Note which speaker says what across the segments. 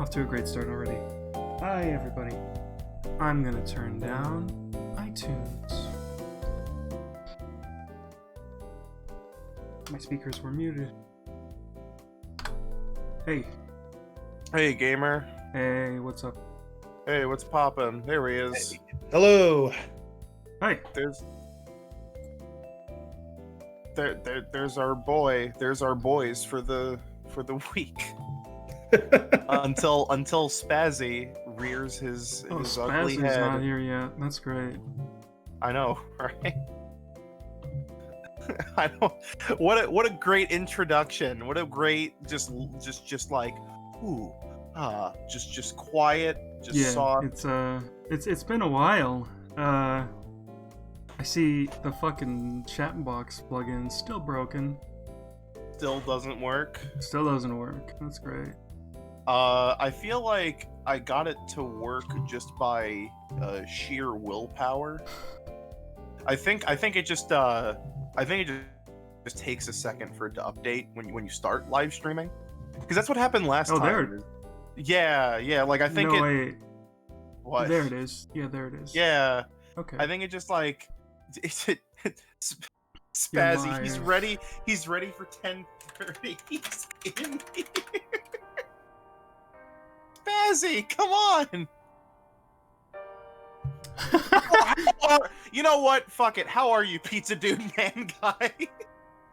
Speaker 1: Off to a great start already. Hi, everybody. I'm gonna turn down iTunes. My speakers were muted. Hey.
Speaker 2: Hey, gamer.
Speaker 1: Hey, what's up?
Speaker 2: Hey, what's poppin'? There he is.
Speaker 3: Hello.
Speaker 1: Hi.
Speaker 2: There's our boy. There's our boys for the week. until Spazzy rears his ugly
Speaker 1: Spazzy's
Speaker 2: head.
Speaker 1: not here yet. That's great.
Speaker 2: I know, right? I know. What a great introduction. What a great just like just quiet, just soft.
Speaker 1: It's been a while. I see the fucking chat box plugin still broken.
Speaker 2: Still doesn't work.
Speaker 1: Still doesn't work. That's great.
Speaker 2: I feel like I got it to work just by sheer willpower. I think it just takes a second for it to update when you start live streaming, because that's what happened last time.
Speaker 1: There.
Speaker 2: Yeah. Like I think
Speaker 1: Wait.
Speaker 2: What?
Speaker 1: There it is. Yeah, there it is.
Speaker 2: Yeah.
Speaker 1: Okay.
Speaker 2: I think it just like Spazzy. He's ready. He's ready for 10:30. He's in here. Spazzy, come on. You know what? Fuck it. How are you, pizza dude man guy?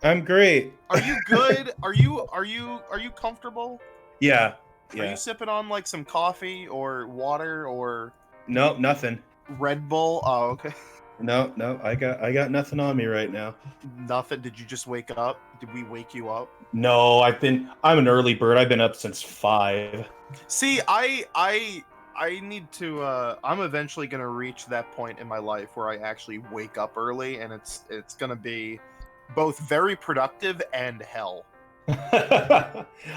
Speaker 3: I'm great.
Speaker 2: Are you good? Are you comfortable?
Speaker 3: Yeah.
Speaker 2: Are you sipping on like some coffee or water or
Speaker 3: Nope, nothing.
Speaker 2: Red Bull? Oh, okay.
Speaker 3: No, I got nothing on me right now.
Speaker 2: Nothing. Did you just wake up? Did we wake you up?
Speaker 3: No, I'm an early bird. I've been up since 5.
Speaker 2: See, I need to I'm eventually going to reach that point in my life where I actually wake up early, and it's going to be both very productive and hell.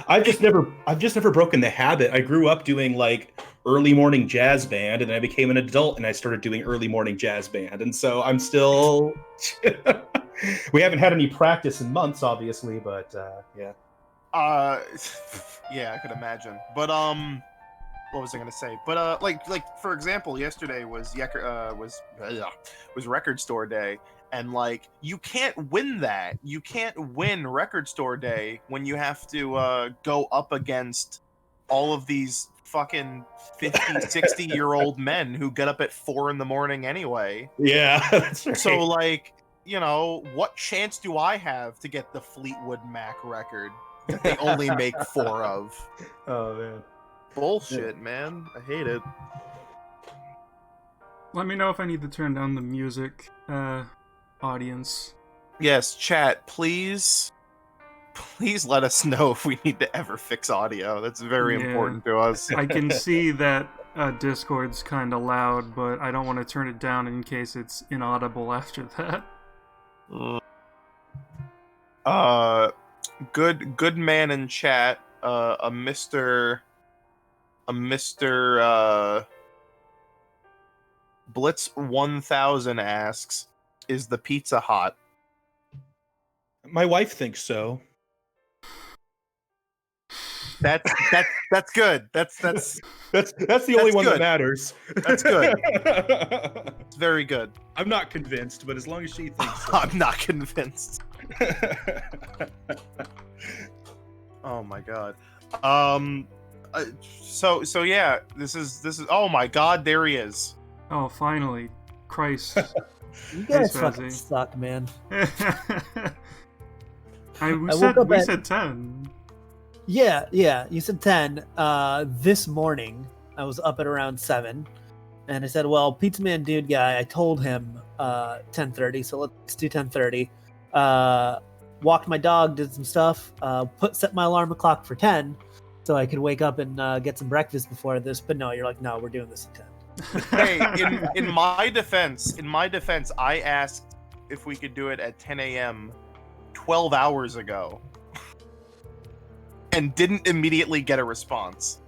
Speaker 3: I've just never broken the habit. I grew up doing like early morning jazz band, and then I became an adult and I started doing early morning jazz band, and so I'm still we haven't had any practice in months, obviously, but yeah.
Speaker 2: Yeah, I could imagine. But what was I gonna say? But like for example, yesterday was record store day. And, like, you can't win that. You can't win Record Store Day when you have to go up against all of these fucking 50, 60-year-old men who get up at 4 in the morning anyway.
Speaker 3: Yeah, that's right.
Speaker 2: So, like, you know, what chance do I have to get the Fleetwood Mac record that they only make 4 of?
Speaker 3: Oh, man.
Speaker 2: Bullshit, man. I hate it.
Speaker 1: Let me know if I need to turn down the music, audience.
Speaker 2: Yes, chat, please let us know if we need to ever fix audio. That's very important to us.
Speaker 1: I can see that Discord's kind of loud, but I don't want to turn it down in case it's inaudible after that.
Speaker 2: Good man in chat, a Mr. Blitz 1000 asks, is the pizza hot?
Speaker 3: My wife thinks so.
Speaker 2: That's good. That's
Speaker 3: the only one
Speaker 2: good.
Speaker 3: that matters.
Speaker 2: That's good. It's very good.
Speaker 3: I'm not convinced, but as long as she thinks so.
Speaker 2: I'm not convinced. Oh my god. So yeah, this is oh my god, there he is.
Speaker 1: Oh, finally. Christ.
Speaker 4: You guys
Speaker 1: Hey,
Speaker 4: fucking
Speaker 1: Spazzy.
Speaker 4: suck, man.
Speaker 1: We said 10.
Speaker 4: Yeah, you said 10. This morning, I was up at around 7, and I said, well, Pizza Man Dude Guy, I told him 10:30, so let's do 10:30. Walked my dog, did some stuff, set my alarm clock for 10, so I could wake up and get some breakfast before this, but no, you're like, no, we're doing this at 10.
Speaker 2: Hey, in my defense, I asked if we could do it at 10 a.m. 12 hours ago, and didn't immediately get a response.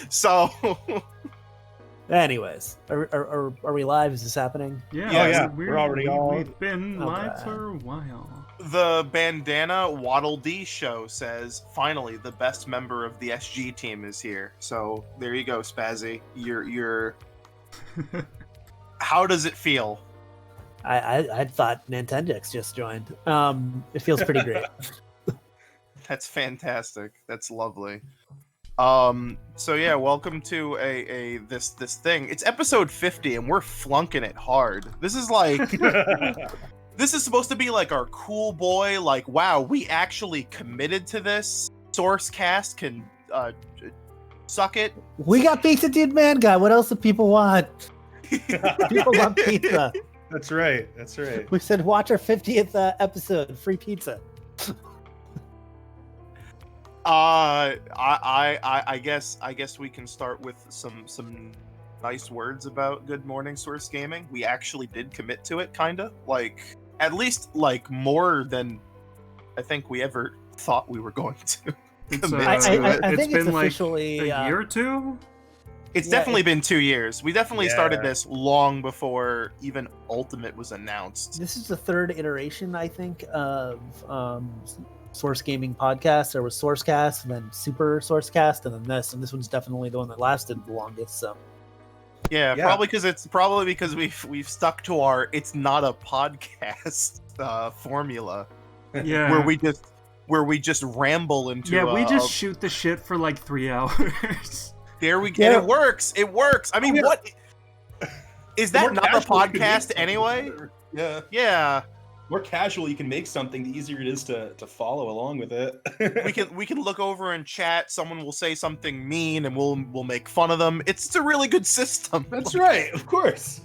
Speaker 2: So,
Speaker 4: anyways, are we live? Is this happening?
Speaker 1: Yeah,
Speaker 2: Yeah,
Speaker 1: we're
Speaker 3: already on.
Speaker 1: We've been live
Speaker 4: Okay.
Speaker 1: for a while.
Speaker 2: The Bandana Waddle D show says, finally, the best member of the SG team is here. So there you go, Spazzy. You're... How does it feel?
Speaker 4: I thought Nintendix just joined. It feels pretty great.
Speaker 2: That's fantastic. That's lovely. So yeah, welcome to this thing. It's episode 50 and we're flunking it hard. This is like this is supposed to be like our cool boy, like, wow, we actually committed to this. Sourcecast can suck it.
Speaker 4: We got Pizza Dude Man Guy. What else do people want? People want pizza.
Speaker 3: That's right.
Speaker 4: We said watch our 50th episode, free pizza.
Speaker 2: I guess we can start with some nice words about Good Morning Source Gaming. We actually did commit to it, kinda. Like, at least like more than I think we ever thought we were going to.
Speaker 4: I think it's
Speaker 1: been
Speaker 4: officially
Speaker 1: like a year or two.
Speaker 2: It's definitely been 2 years. We definitely started this long before even Ultimate was announced.
Speaker 4: This is the third iteration, I think, of Source Gaming podcast. There was Sourcecast, and then Super Sourcecast, and then this. And this one's definitely the one that lasted the longest. So,
Speaker 2: yeah. Probably because we've stuck to our it's not a podcast formula.
Speaker 1: Yeah,
Speaker 2: where we just ramble into.
Speaker 1: Yeah, we just shoot the shit for like 3 hours.
Speaker 2: There we go. It works. I mean, what is that not a podcast anyway?
Speaker 3: Yeah.
Speaker 2: Yeah.
Speaker 3: More casual you can make something, the easier it is to follow along with it.
Speaker 2: we can look over and chat. Someone will say something mean, and we'll make fun of them. It's a really good system.
Speaker 3: That's right, of course.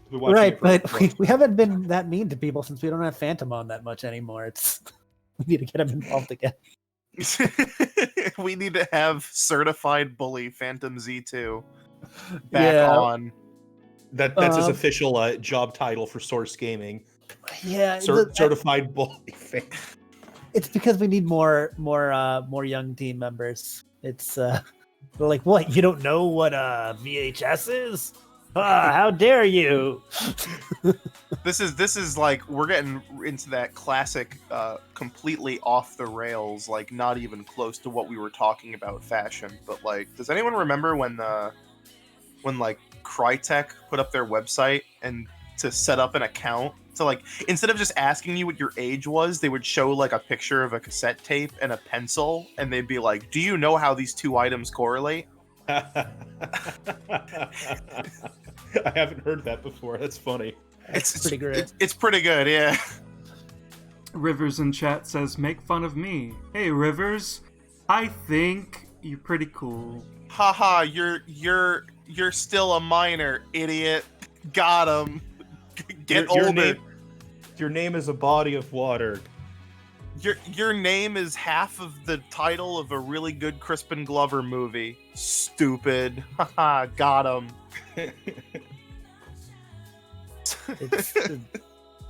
Speaker 4: Right, but we haven't been that mean to people since we don't have Phantom on that much anymore. We need to get him involved again.
Speaker 2: We need to have certified bully Phantom Z2 back on.
Speaker 3: That's his official job title for Source Gaming.
Speaker 4: Yeah,
Speaker 3: certified bully.
Speaker 4: It's because we need more young team members. It's like, what? You don't know what VHS is? How dare you?
Speaker 2: This is like we're getting into that classic completely off the rails, like not even close to what we were talking about fashion. But like, does anyone remember when like Crytek put up their website and to set up an account to, like, instead of just asking you what your age was, they would show like a picture of a cassette tape and a pencil, and they'd be like, do you know how these two items correlate?
Speaker 3: I haven't heard that before. That's funny.
Speaker 4: It's pretty great.
Speaker 2: It's pretty good, yeah.
Speaker 1: Rivers in chat says, make fun of me. Hey, Rivers, I think you're pretty cool.
Speaker 2: Haha, you're still a minor, idiot. Got him. Get older.
Speaker 3: Your name is a body of water.
Speaker 2: Your name is half of the title of a really good Crispin Glover movie. Stupid. Haha, got him.
Speaker 4: It's the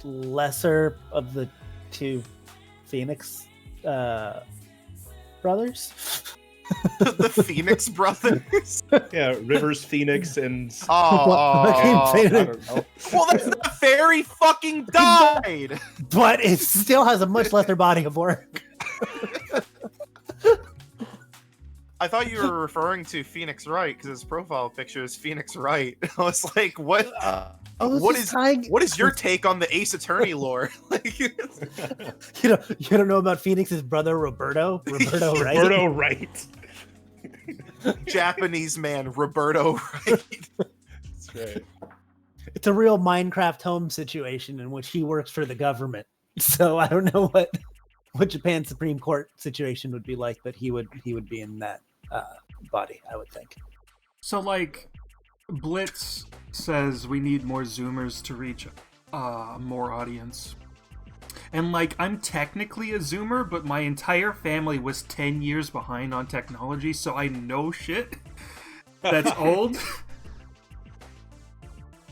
Speaker 4: lesser of the two Phoenix brothers.
Speaker 2: The Phoenix brothers?
Speaker 3: Yeah, Rivers, Phoenix, and...
Speaker 2: I don't know. Well, that's not fair. He fucking died!
Speaker 4: But it still has a much lesser body of work.
Speaker 2: I thought you were referring to Phoenix Wright, because his profile picture is Phoenix Wright. I was like, what? What is your take on the Ace Attorney lore? Like,
Speaker 4: you don't know about Phoenix's brother Roberto Wright?
Speaker 3: Roberto Wright.
Speaker 2: Japanese man Roberto Wright.
Speaker 3: That's right.
Speaker 4: It's a real Minecraft home situation in which he works for the government. So I don't know what Japan's Supreme Court situation would be like, but he would be in that body, I would think.
Speaker 1: So, like, Blitz says we need more Zoomers to reach more audience. And, like, I'm technically a Zoomer, but my entire family was 10 years behind on technology, so I know shit that's old.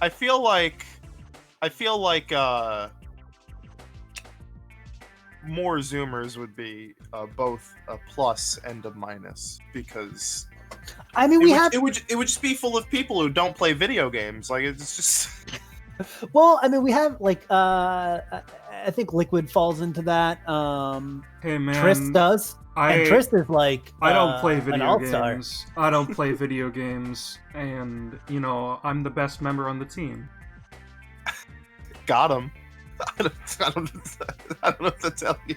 Speaker 2: I feel like more Zoomers would be both a plus and a minus, because
Speaker 4: I mean,
Speaker 2: it would just be full of people who don't play video games. Like, it's just
Speaker 4: well, I mean, we have like I think Liquid falls into that.
Speaker 1: Hey man,
Speaker 4: Triss does. And Triss is like
Speaker 1: I don't play
Speaker 4: an
Speaker 1: video
Speaker 4: all-star.
Speaker 1: games. I don't play video games, and I'm the best member on the team.
Speaker 2: Got him. I don't know what to tell you.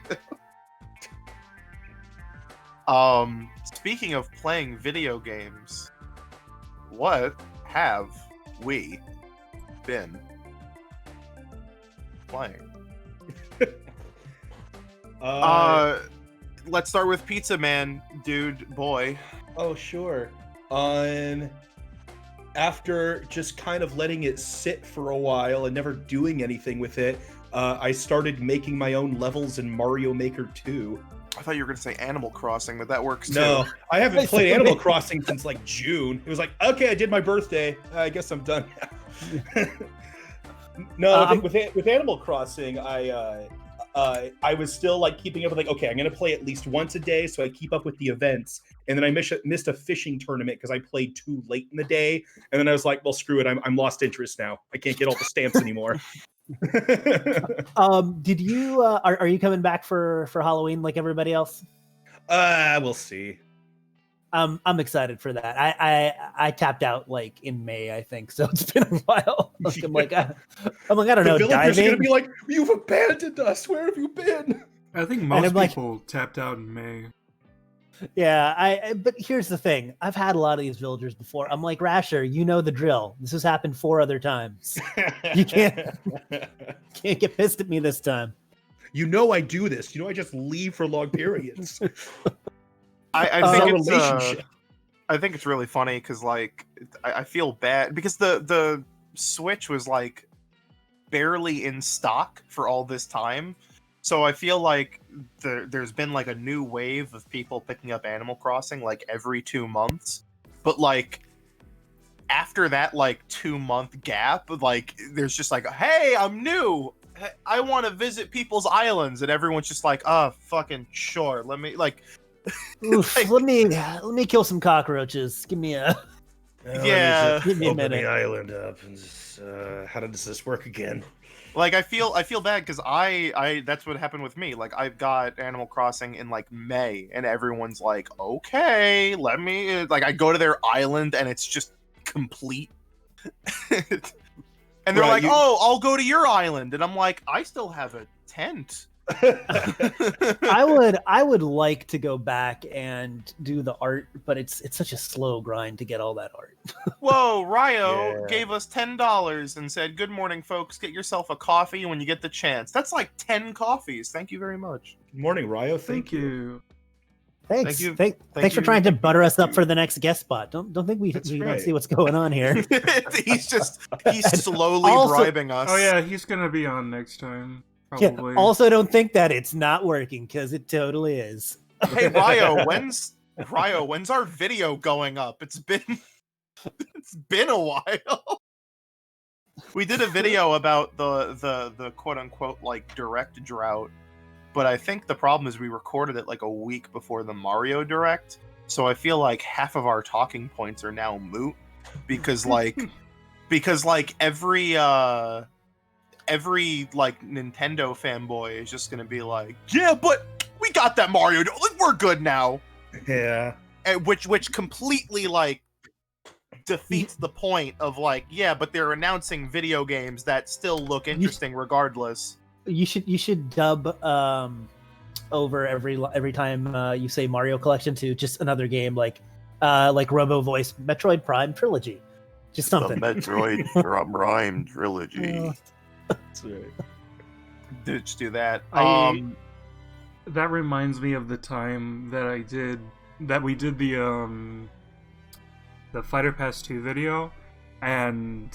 Speaker 2: Speaking of playing video games, what have we been playing? Let's start with Pizza Man, dude, boy.
Speaker 3: Oh, sure. After just kind of letting it sit for a while and never doing anything with it, I started making my own levels in Mario Maker 2.
Speaker 2: I thought you were going to say Animal Crossing, but that works too.
Speaker 3: No, I haven't played Animal Crossing since like June. It was like, okay, I did my birthday. I guess I'm done now. No, with Animal Crossing, I was still like keeping up with like, okay, I'm going to play at least once a day, so I keep up with the events. And then I missed a fishing tournament because I played too late in the day. And then I was like, well, screw it. I'm lost interest now. I can't get all the stamps anymore.
Speaker 4: Did you are you coming back for Halloween like everybody else?
Speaker 3: We'll see.
Speaker 4: I'm excited for that. I tapped out like in May, I think, so it's been a while. I'm like, I don't know.
Speaker 3: The villagers are gonna be like, you've abandoned us. Where have you been?
Speaker 1: I think most people tapped out in May.
Speaker 4: Yeah, but here's the thing. I've had a lot of these villagers before. I'm like, Rasher, you know the drill. This has happened 4 other times. You can't get pissed at me this time.
Speaker 3: You know I do this. You know I just leave for long periods.
Speaker 2: I think it's really funny because like I feel bad because the Switch was like barely in stock for all this time. So I feel like there's been like a new wave of people picking up Animal Crossing like every 2 months. But like after that like 2-month gap, like there's just like, hey, I'm new. I want to visit people's islands, and everyone's just like, oh, fucking sure. Let me like,
Speaker 4: oof,
Speaker 2: like
Speaker 4: let me kill some cockroaches. Give me a give me a minute.
Speaker 3: The island up and just, how does this work again?
Speaker 2: Like I feel bad because I that's what happened with me. Like I've got Animal Crossing in like May, and everyone's like, okay, let me like I go to their island and it's just complete. And they're like, oh, I'll go to your island, and I'm like, I still have a tent.
Speaker 4: I would like to go back and do the art, but it's such a slow grind to get all that art.
Speaker 2: Whoa, Ryo gave us $10 and said, good morning, folks. Get yourself a coffee when you get the chance. That's like 10 coffees. Thank you very much.
Speaker 3: Good morning, Ryo.
Speaker 1: Thank you.
Speaker 4: Thanks.
Speaker 2: Thank you.
Speaker 4: Thanks for trying to butter us up for the next guest spot. Don't think we don't see what's going on here.
Speaker 2: he's slowly bribing us.
Speaker 1: Oh yeah, he's gonna be on next time. Probably.
Speaker 4: Yeah, also, don't think that it's not working because it totally is.
Speaker 2: Hey Ryo, when's our video going up? It's been a while. We did a video about the quote unquote like direct drought, but I think the problem is we recorded it like a week before the Mario Direct, so I feel like half of our talking points are now moot because like every like Nintendo fanboy is just gonna be like, yeah, but we got that Mario, we're good now.
Speaker 3: Yeah.
Speaker 2: Which completely like defeats the point of like, yeah, but they're announcing video games that still look interesting regardless.
Speaker 4: You should dub over every time you say Mario Collection to just another game like Robo Voice Metroid Prime Trilogy, just something.
Speaker 2: The Metroid Prime Trilogy.
Speaker 3: That's right.
Speaker 2: Dude, just do that.
Speaker 1: That reminds me of the time that we did the Fighter Pass 2 video, and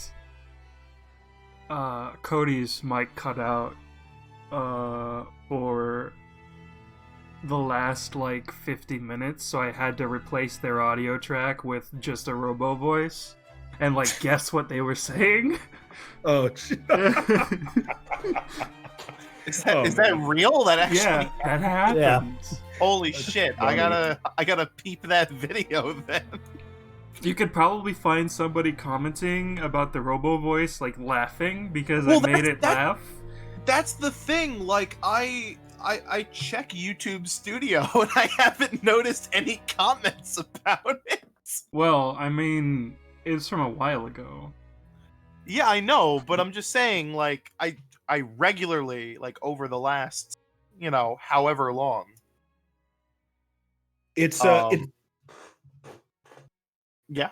Speaker 1: Cody's mic cut out for the last like 50 minutes, so I had to replace their audio track with just a robo voice and like guess what they were saying.
Speaker 3: Oh,
Speaker 2: is that real? That actually
Speaker 1: that happened.
Speaker 4: Yeah.
Speaker 2: Holy shit!
Speaker 3: Funny.
Speaker 2: I gotta peep that video then.
Speaker 1: You could probably find somebody commenting about the robo voice like laughing because I made it laugh.
Speaker 2: that's the thing. Like I check YouTube Studio and I haven't noticed any comments about it.
Speaker 1: Well, I mean, it's from a while ago.
Speaker 2: Yeah, I know, but I'm just saying, like, I regularly, like, over the last, however long.
Speaker 3: It's
Speaker 2: Yeah.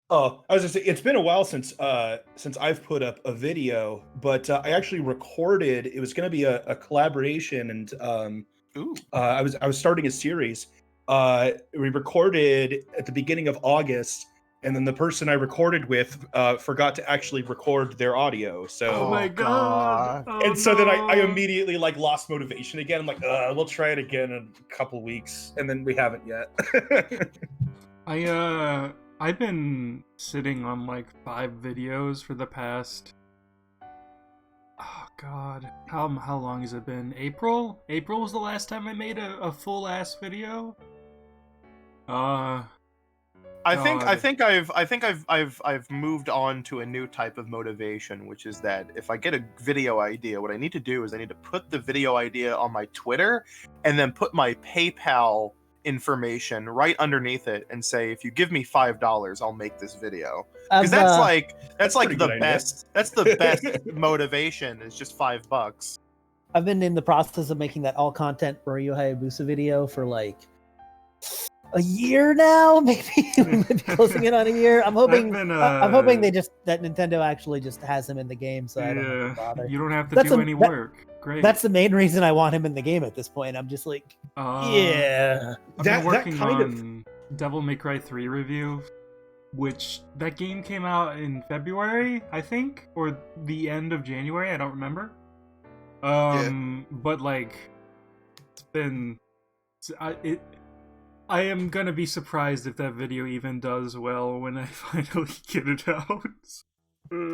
Speaker 3: Oh, I was gonna say it's been a while since I've put up a video, but I actually recorded. It was gonna be a collaboration, and
Speaker 2: Ooh.
Speaker 3: I was starting a series. We recorded at the beginning of August, and then the person I recorded with forgot to actually record their audio. So
Speaker 1: Oh my god! Oh,
Speaker 3: and so then I
Speaker 1: no.
Speaker 3: immediately like lost motivation again. I'm like, we'll try it again in a couple weeks, and then we haven't yet.
Speaker 1: I've been sitting on like 5 videos for the past. Oh god, how long has it been? April? April was the last time I made a full ass video.
Speaker 2: I think I've moved on to a new type of motivation, which is that if I get a video idea, what I need to do is I need to put the video idea on my Twitter and then put my PayPal information right underneath it and say, if you give me $5, I'll make this video. Because that's like the best. That's the best motivation. Is just $5.
Speaker 4: I've been in the process of making that all content Ryu Hayabusa video for like a year now, maybe closing in on a year. I'm hoping I'm hoping that Nintendo actually just has him in the game, so I don't have to bother.
Speaker 1: You don't have to do any work. Great.
Speaker 4: That's the main reason I want him in the game at this point. I'm just like, yeah.
Speaker 1: I've been working on Devil May Cry 3 review, which that game came out in February, I think, or the end of January. I don't remember. But like, it's been. I am gonna be surprised if that video even does well when I finally get it out.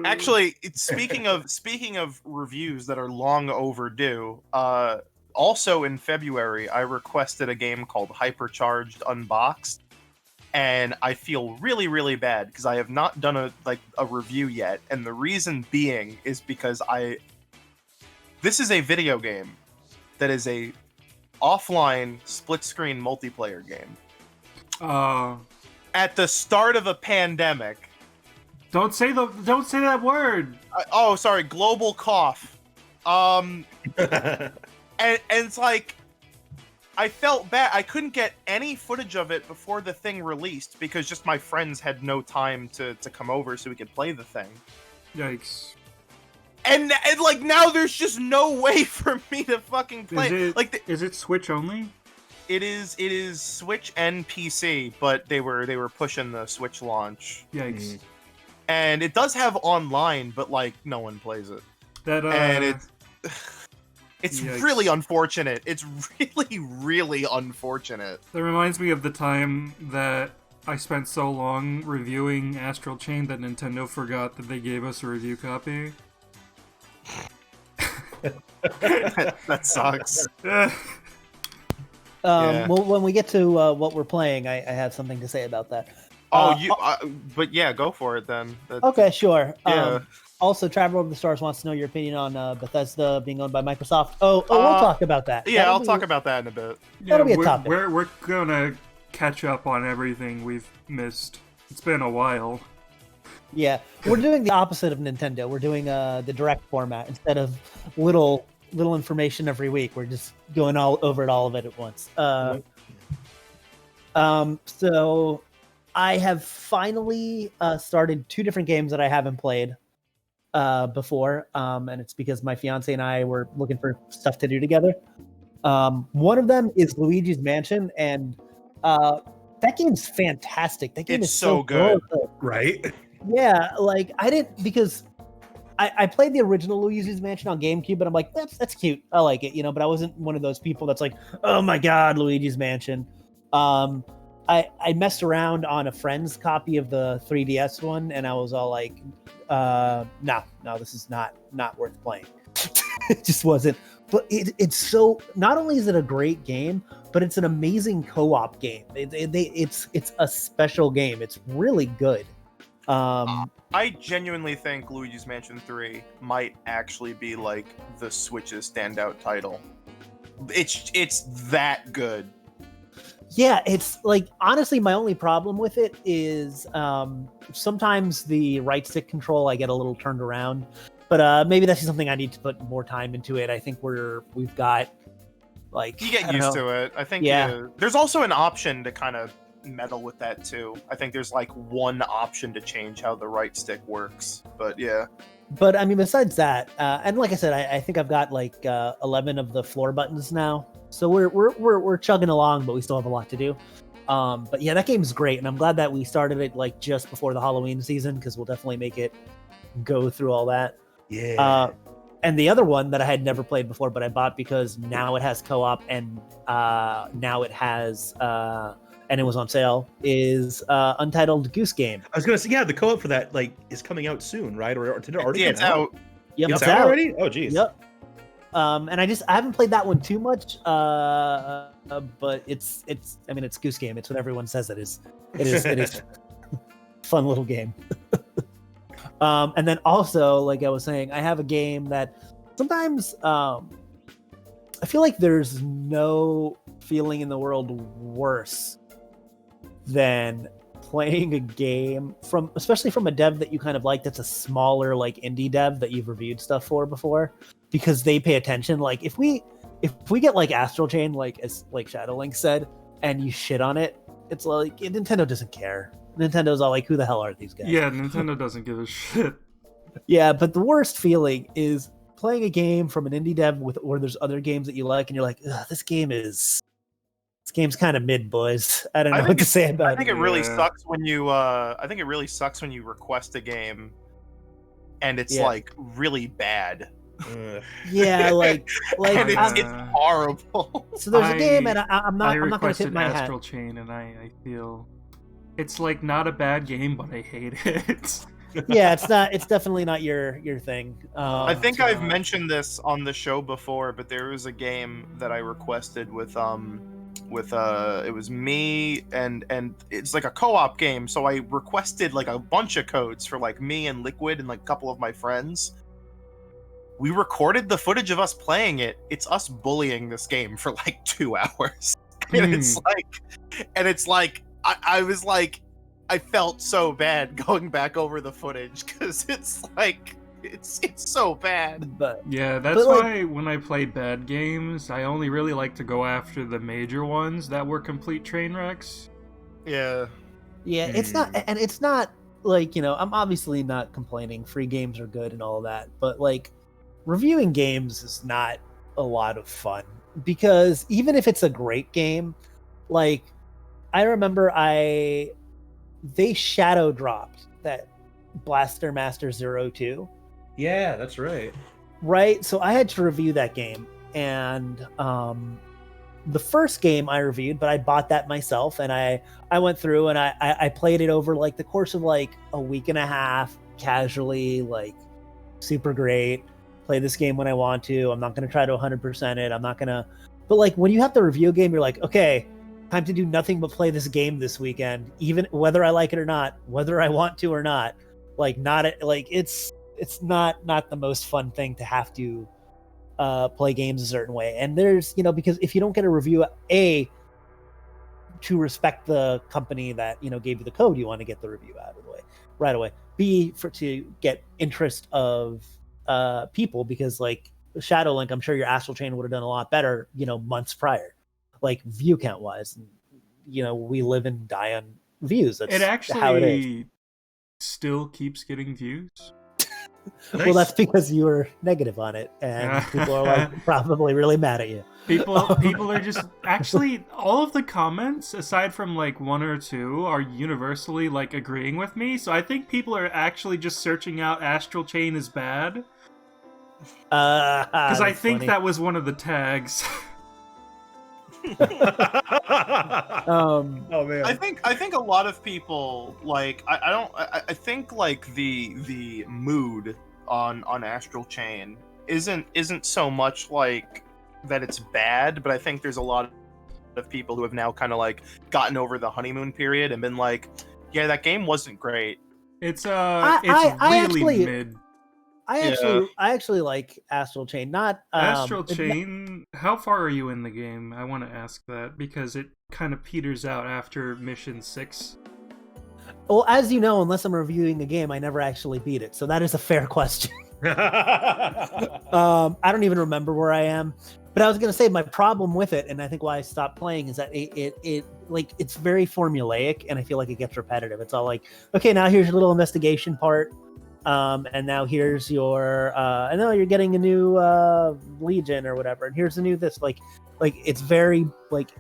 Speaker 2: Actually, speaking of reviews that are long overdue, also in February I requested a game called Hypercharged Unboxed, and I feel really, really bad because I have not done a review yet, and the reason being is because this is a video game that is a offline split-screen multiplayer game. At the start of a pandemic.
Speaker 1: Don't say that word.
Speaker 2: Sorry, global cough. And it's like, I felt bad. I couldn't get any footage of it before the thing released because just my friends had no time to come over so we could play the thing.
Speaker 1: Yikes.
Speaker 2: And like now there's just no way for me to fucking play.
Speaker 1: Is it Switch only?
Speaker 2: It is Switch and PC, but they were pushing the Switch launch.
Speaker 1: Yikes.
Speaker 2: And it does have online, but like no one plays it. And it's really unfortunate. It's really, really unfortunate.
Speaker 1: That reminds me of the time that I spent so long reviewing Astral Chain that Nintendo forgot that they gave us a review copy.
Speaker 2: That sucks.
Speaker 4: Well, when we get to what we're playing, I have something to say about that.
Speaker 2: But yeah, go for it then.
Speaker 4: Okay, sure.
Speaker 2: Yeah.
Speaker 4: Also, Traveler of the Stars wants to know your opinion on Bethesda being owned by Microsoft. We'll talk about that.
Speaker 2: Yeah, I'll talk about that in a bit.
Speaker 4: That'll be a topic.
Speaker 1: We're gonna catch up on everything we've missed. It's been a while.
Speaker 4: Yeah, we're doing the opposite of Nintendo. We're doing the direct format instead of little information every week. We're just going all of it at once. So I have finally started 2 different games that I haven't played before, and it's because my fiance and I were looking for stuff to do together. One of them is Luigi's Mansion, and that game's fantastic. That game is so good,
Speaker 3: right?
Speaker 4: Yeah, like I didn't, because I played the original Luigi's Mansion on GameCube, but I'm like, that's cute. I like it, but I wasn't one of those people that's like, oh my god, Luigi's Mansion. I messed around on a friend's copy of the 3DS one, and I was all like, no, this is not worth playing. It just wasn't. But it's so, not only is it a great game, but it's an amazing co-op game. It's a special game. It's really good.
Speaker 2: I genuinely think Luigi's Mansion 3 might actually be like the Switch's standout title. It's that good.
Speaker 4: Yeah, it's like honestly, my only problem with it is sometimes the right stick control I get a little turned around, but maybe that's just something I need to put more time into it. I think we've got like
Speaker 2: You get used to it. I think there's also an option to kind of meddle with that too. I think there's like one option to change how the right stick works, but yeah.
Speaker 4: But I mean, besides that, and like I said, I think I've got like 11 of the floor buttons now, so we're chugging along, but we still have a lot to do. But yeah, that game is great, and I'm glad that we started it like just before the Halloween season because we'll definitely make it go through all that.
Speaker 3: Yeah.
Speaker 4: And the other one that I had never played before, but I bought because now it has co-op and now it has and it was on sale, is Untitled Goose Game.
Speaker 3: I was gonna say, yeah, the co-op for that like is coming out soon, right? Or did it already
Speaker 2: Yeah,
Speaker 3: come
Speaker 2: it's out.
Speaker 4: Yep,
Speaker 3: It's out already? Oh, geez.
Speaker 4: Yep. And I haven't played that one too much, but it's I mean it's Goose Game. It's what everyone says it is. It is fun little game. And then also, like I was saying, I have a game that sometimes I feel like there's no feeling in the world worse than playing a game especially from a dev that you kind of like, that's a smaller like indie dev that you've reviewed stuff for before, because they pay attention. Like if we get like Astral Chain, like as like Shadow Link said, and you shit on it, it's like Nintendo doesn't care. Nintendo's all like, who the hell are these guys?
Speaker 1: Yeah, Nintendo doesn't give a shit.
Speaker 4: Yeah, but the worst feeling is playing a game from an indie dev where there's other games that you like, and you're like, this game's kind of mid, boys. I don't know what to say about it.
Speaker 2: I think it really sucks when you request a game and it's like really bad.
Speaker 4: Yeah, like
Speaker 2: and it's horrible.
Speaker 4: So there's a game, and I'm not going to tip my hat.
Speaker 1: Astral Chain, and I feel it's like not a bad game, but I hate it.
Speaker 4: Yeah, it's definitely not your thing.
Speaker 2: I think I've mentioned this on the show before, but there was a game that I requested with it was me and it's like a co-op game, so I requested like a bunch of codes for like me and Liquid and like a couple of my friends. We recorded the footage of us playing it. It's us bullying this game for like 2 hours. And it's like I was like, I felt so bad going back over the footage because it's like it's so bad.
Speaker 4: But
Speaker 1: yeah, that's why when I play bad games, I only really like to go after the major ones that were complete train wrecks.
Speaker 2: Yeah.
Speaker 4: Yeah, it's not like, I'm obviously not complaining. Free games are good and all that, but like reviewing games is not a lot of fun, because even if it's a great game, like I remember they shadow dropped that Blaster Master 02.
Speaker 3: Yeah, that's right.
Speaker 4: Right? So I had to review that game. And the first game I reviewed, but I bought that myself, and I went through and I played it over like the course of like a week and a half, casually, like super great. Play this game when I want to. I'm not going to try to 100% it. I'm not going to. But like when you have to review a game, you're like, okay, time to do nothing but play this game this weekend, even whether I like it or not, whether I want to or not. Like it's not the most fun thing to have to play games a certain way. And there's, because if you don't get a review, A, to respect the company that, gave you the code, you want to get the review out of the way right away. B, to get interest of people, because like Shadow Link, I'm sure your Astral Chain would have done a lot better, months prior. Like view count wise, we live and die on views. That's
Speaker 1: it actually
Speaker 4: how it is.
Speaker 1: Still keeps getting views.
Speaker 4: Nice. Well, that's because you were negative on it, and people are like probably really mad at you.
Speaker 1: People are just actually all of the comments, aside from like one or two, are universally like agreeing with me. So I think people are actually just searching out Astral Chain is bad. Because I think that was one of the tags.
Speaker 3: Oh man.
Speaker 2: I think a lot of people like I think like the mood on Astral Chain isn't so much like that it's bad, but I think there's a lot of people who have now kind of like gotten over the honeymoon period and been like, yeah, that game wasn't great,
Speaker 1: It's
Speaker 4: I
Speaker 1: really
Speaker 4: actually-
Speaker 1: mid.
Speaker 4: I actually like Astral Chain. Not
Speaker 1: Astral Chain. How far are you in the game? I want to ask that because it kind of peters out after mission 6.
Speaker 4: Well, as you know, unless I'm reviewing the game, I never actually beat it. So that is a fair question. I don't even remember where I am. But I was gonna say my problem with it, and I think why I stopped playing, is that it like it's very formulaic, and I feel like it gets repetitive. It's all like, okay, now here's your little investigation part, and now here's your, and now you're getting a new legion or whatever, and here's a new this. Like it's very like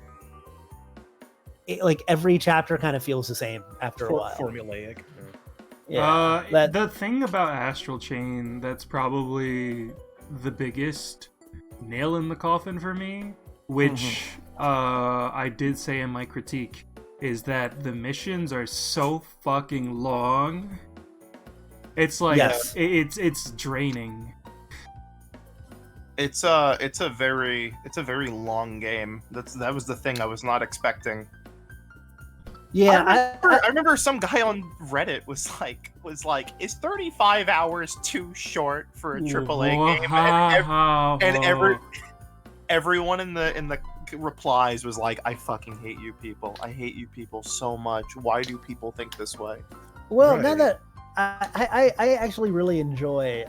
Speaker 4: every chapter kind of feels the same after a while.
Speaker 3: Formulaic.
Speaker 4: Yeah.
Speaker 1: The thing about Astral Chain that's probably the biggest nail in the coffin for me, which I did say in my critique, is that the missions are so fucking long. It's like it's draining.
Speaker 2: It's a very long game. That was the thing I was not expecting.
Speaker 4: Yeah,
Speaker 2: I remember some guy on Reddit was like, is 35 hours too short for a AAA game? And everyone in the replies was like, I fucking hate you people. I hate you people so much. Why do people think this way?
Speaker 4: Well,
Speaker 3: Right.
Speaker 4: now that I actually really enjoy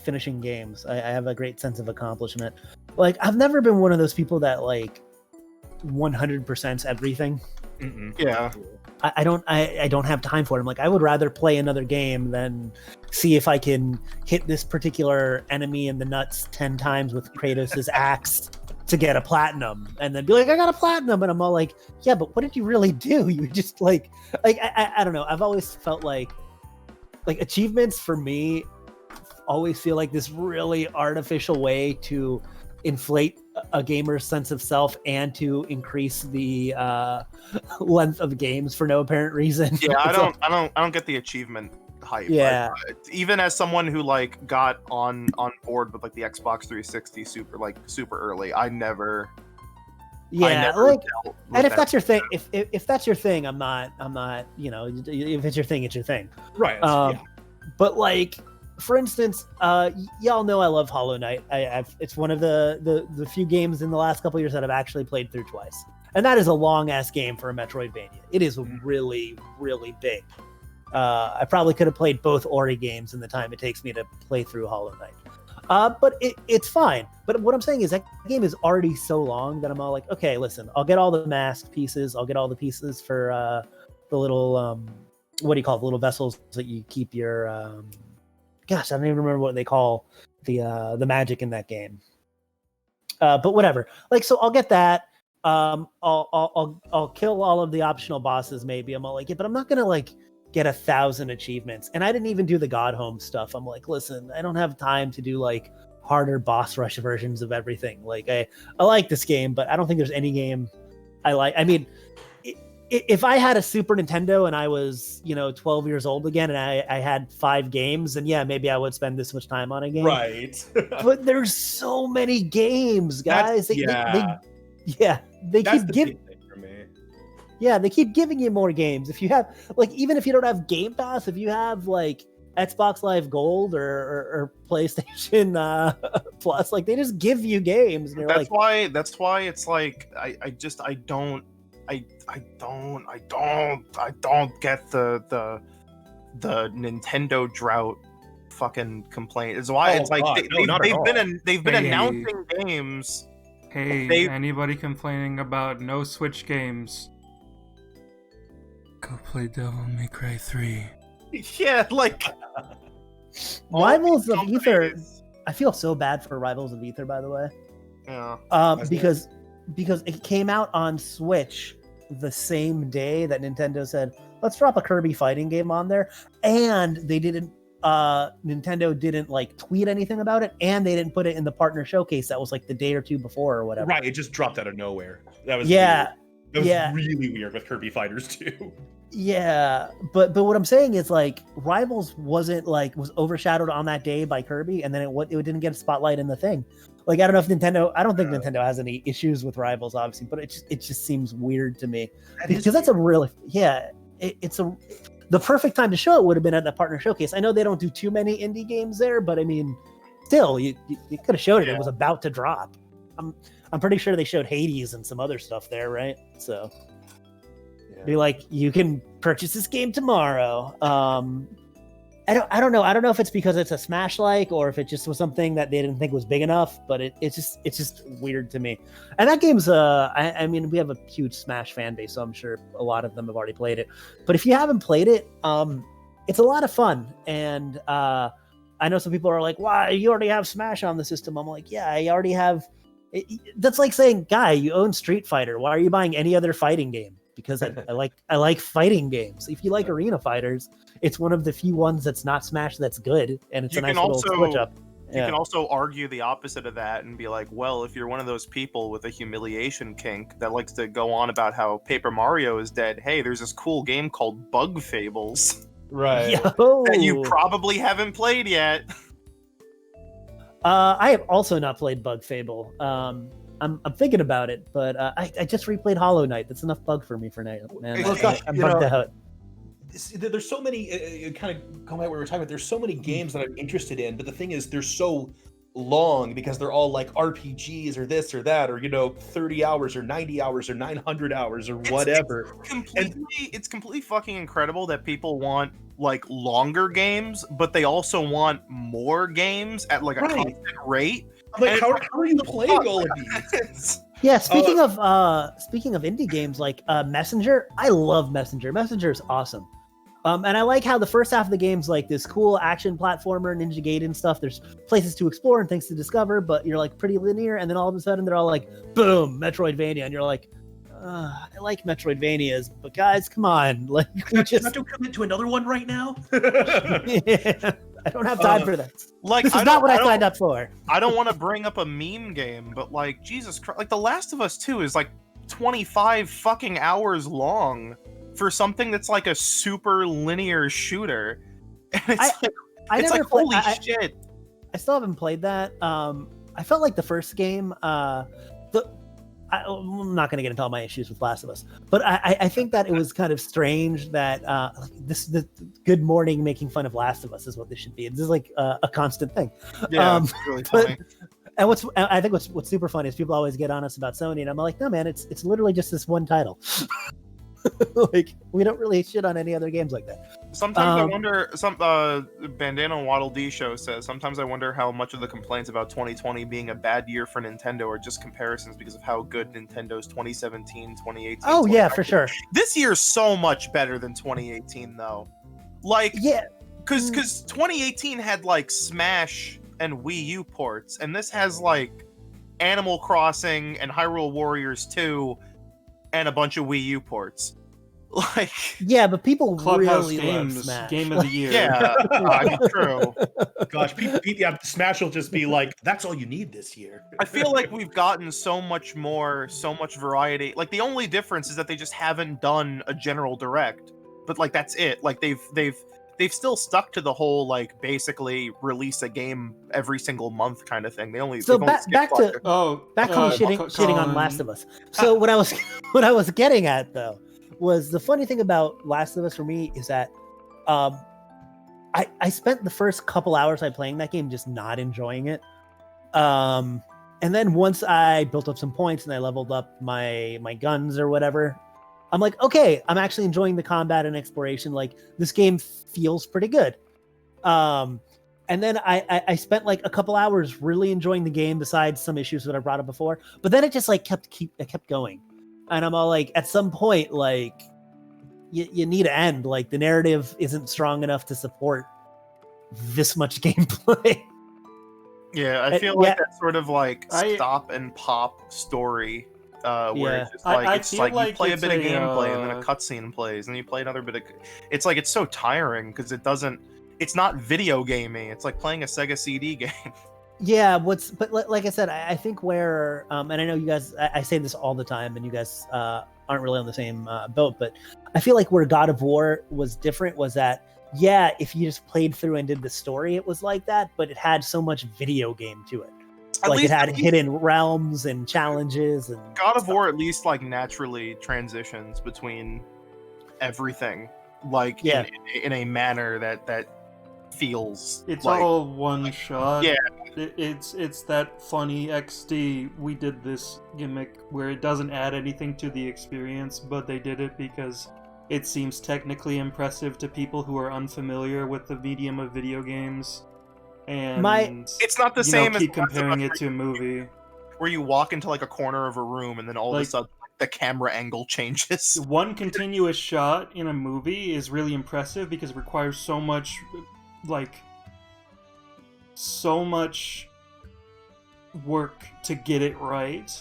Speaker 4: finishing games. I have a great sense of accomplishment. Like, I've never been one of those people that like 100% everything.
Speaker 2: Yeah.
Speaker 4: I don't have time for it. I'm like, I would rather play another game than see if I can hit this particular enemy in the nuts 10 times with Kratos' axe to get a platinum, and then be like, I got a platinum, and I'm all like, yeah, but what did you really do? You just like I don't know. I've always felt like achievements for me always feel like this really artificial way to inflate a gamer's sense of self and to increase the length of games for no apparent reason.
Speaker 2: Yeah, I don't get the achievement hype.
Speaker 4: Yeah.
Speaker 2: Even as someone who like got on board with like the Xbox 360 super early, I never
Speaker 4: Yeah,
Speaker 2: like,
Speaker 4: like, and if that's your thing, if that's your thing, I'm not, you know, if it's your thing, it's your thing.
Speaker 3: Right.
Speaker 4: But like, for instance, y'all know I love Hollow Knight. It's one of the few games in the last couple of years that I've actually played through twice, and that is a long ass game for a Metroidvania. It is really, really big. I probably could have played both Ori games in the time it takes me to play through Hollow Knight. But it's fine. But what I'm saying is that game is already so long that I'm all like, okay, listen, I'll get all the mask pieces. I'll get all the pieces for the little, what do you call it? The little vessels that you keep your, gosh, I don't even remember what they call the magic in that game. But whatever. Like, so I'll get that. I'll kill all of the optional bosses. Maybe I'm all like, yeah, but I'm not gonna like get 1,000 achievements. And I didn't even do the God Home stuff. I'm like, listen, I don't have time to do like harder boss rush versions of everything. Like, I like this game, but I don't think there's any game I like. I mean, if I had a Super Nintendo and I was, 12 years old again and I had 5 games, then yeah, maybe I would spend this much time on a game.
Speaker 3: Right.
Speaker 4: But there's so many games, guys. They keep giving. Yeah, they keep giving you more games. If you have, like, even if you don't have Game Pass, if you have like Xbox Live Gold or PlayStation Plus, like, they just give you games. And
Speaker 2: that's why it's like I don't get the Nintendo drought fucking complaint. Is why it's like they've been announcing games.
Speaker 1: Hey, anybody complaining about no Switch games? Go play Devil May Cry 3.
Speaker 2: Yeah, like
Speaker 4: Rivals of Aether. I feel so bad for Rivals of Aether, by the way.
Speaker 2: Yeah.
Speaker 4: Because it came out on Switch the same day that Nintendo said, let's drop a Kirby fighting game on there, and they didn't Nintendo didn't like tweet anything about it, and they didn't put it in the partner showcase that was like the day or two before or whatever.
Speaker 3: Right, it just dropped out of nowhere. That was
Speaker 4: weird.
Speaker 3: That was really weird with Kirby Fighters too.
Speaker 4: Yeah, but what I'm saying is, like, Rivals was overshadowed on that day by Kirby, and then it didn't get a spotlight in the thing. Like, I don't know if Nintendo has any issues with Rivals, obviously, but it just seems weird to me because that's a really the perfect time to show it would have been at the partner showcase. I know they don't do too many indie games there, but I mean, still, you could have showed it.
Speaker 2: Yeah.
Speaker 4: It was about to drop. I'm pretty sure they showed Hades and some other stuff there, right? So be like, you can purchase this game tomorrow. I don't know. I don't know if it's because it's a Smash-like or if it just was something that they didn't think was big enough, but it's just weird to me. And that game's I mean, we have a huge Smash fan base, so I'm sure a lot of them have already played it. But if you haven't played it, it's a lot of fun. And I know some people are like, "Why, you already have Smash on the system?" I'm like, "Yeah, I already have." That's like saying, "Guy, you own Street Fighter. Why are you buying any other fighting game?" Because I like fighting games. If you like Arena Fighters, it's one of the few ones that's not Smash that's good, and it's a nice little switch up.
Speaker 2: You can also argue the opposite of that and be like, well, if you're one of those people with a humiliation kink that likes to go on about how Paper Mario is dead, hey, there's this cool game called Bug Fables
Speaker 3: Right.
Speaker 2: that you probably haven't played yet.
Speaker 4: I have also not played Bug Fable. I'm thinking about it, but I just replayed Hollow Knight. That's enough bug for me for now, man.
Speaker 3: Well, gosh,
Speaker 4: I'm bugged out.
Speaker 3: There's so many, kind of going back what we were talking about, there's so many games that I'm interested in, but the thing is, they're so long because they're all like RPGs or this or that, or, 30 hours or 90 hours or 900 hours or whatever.
Speaker 2: It's completely fucking incredible that people want like longer games, but they also want more games at like a constant rate.
Speaker 3: I'm like, how are you playing all of these?
Speaker 4: Yeah, speaking of indie games like Messenger, I love Messenger. Messenger is awesome. And I like how the first half of the game's like this cool action platformer, Ninja Gaiden stuff. There's places to explore and things to discover, but you're like pretty linear. And then all of a sudden they're all like, boom, Metroidvania. And you're like, I like Metroidvanias, but guys, come on. Like, we just
Speaker 3: not to commit to another one right now.
Speaker 4: Yeah, I don't have time for this.
Speaker 2: Like,
Speaker 4: This is not what I signed up for.
Speaker 2: I don't want to bring up a meme game, but like, Jesus Christ, like The Last of Us 2 is like 25 fucking hours long for something that's like a super linear shooter. And it's holy shit.
Speaker 4: I still haven't played that. I felt like the first game, I'm not going to get into all my issues with Last of Us, but I think that it was kind of strange that the Good Morning making fun of Last of Us is what this should be. This is like a constant thing.
Speaker 2: Yeah, it's really funny.
Speaker 4: And I think what's super funny is people always get on us about Sony, and I'm like, no, man, it's literally just this one title. Like, we don't really shit on any other games like that.
Speaker 2: Sometimes I wonder. Bandana Waddle D show says sometimes I wonder how much of the complaints about 2020 being a bad year for Nintendo are just comparisons because of how good Nintendo's 2017, 2018.
Speaker 4: Oh yeah, for sure.
Speaker 2: This year's so much better than 2018 though. Like,
Speaker 4: yeah,
Speaker 2: because 2018 had like Smash and Wii U ports, and this has like Animal Crossing and Hyrule Warriors 2 and a bunch of Wii U ports. Like,
Speaker 4: yeah, but people
Speaker 1: Clubhouse
Speaker 4: really
Speaker 1: Games
Speaker 4: love Smash.
Speaker 1: Game of the Year.
Speaker 2: yeah, I mean, true.
Speaker 3: Gosh, Smash will just be like, that's all you need this year.
Speaker 2: I feel like we've gotten so much variety. Like, the only difference is that they just haven't done a general direct. But like, that's it. Like, they've still stuck to the whole like basically release a game every single month kind of thing. Back to
Speaker 4: shitting on Last of Us. So what I was getting at though was the funny thing about Last of Us for me is that I spent the first couple hours I playing that game just not enjoying it. And then once I built up some points and I leveled up my guns or whatever, I'm like, okay, I'm actually enjoying the combat and exploration. Like, this game feels pretty good. And then I spent like a couple hours really enjoying the game besides some issues that I brought up before. But then it just like kept going. And I'm all like, at some point, like, you need to end. Like, the narrative isn't strong enough to support this much gameplay.
Speaker 2: Yeah, I feel like that sort of like stop and pop story. Where it's just like, you play a bit of gameplay and then a cutscene plays, and you play another bit of. It's like, it's so tiring because it's not video gaming. It's like playing a Sega CD game.
Speaker 4: Yeah, but like I said, I think where and I know you guys, I say this all the time, and you guys aren't really on the same boat, but I feel like where God of War was different was that, yeah, if you just played through and did the story, it was like that, but it had so much video game to it. Like, it had hidden realms and challenges, and
Speaker 2: God of War at least like naturally transitions between everything. like
Speaker 4: Yeah.
Speaker 2: in a manner that feels
Speaker 1: It's
Speaker 2: like,
Speaker 1: all one shot.
Speaker 2: yeah.
Speaker 1: It's that funny XD. We did this gimmick where it doesn't add anything to the experience, but they did it because it seems technically impressive to people who are unfamiliar with the medium of video games. And
Speaker 2: It's not the same as
Speaker 1: keep
Speaker 2: The Last of
Speaker 1: comparing
Speaker 2: Us
Speaker 1: it to a movie.
Speaker 2: where you walk into like a corner of a room and then all of a
Speaker 1: Like-
Speaker 2: sudden the camera angle changes.
Speaker 1: One continuous shot in a movie is really impressive because it requires so much work to get it right.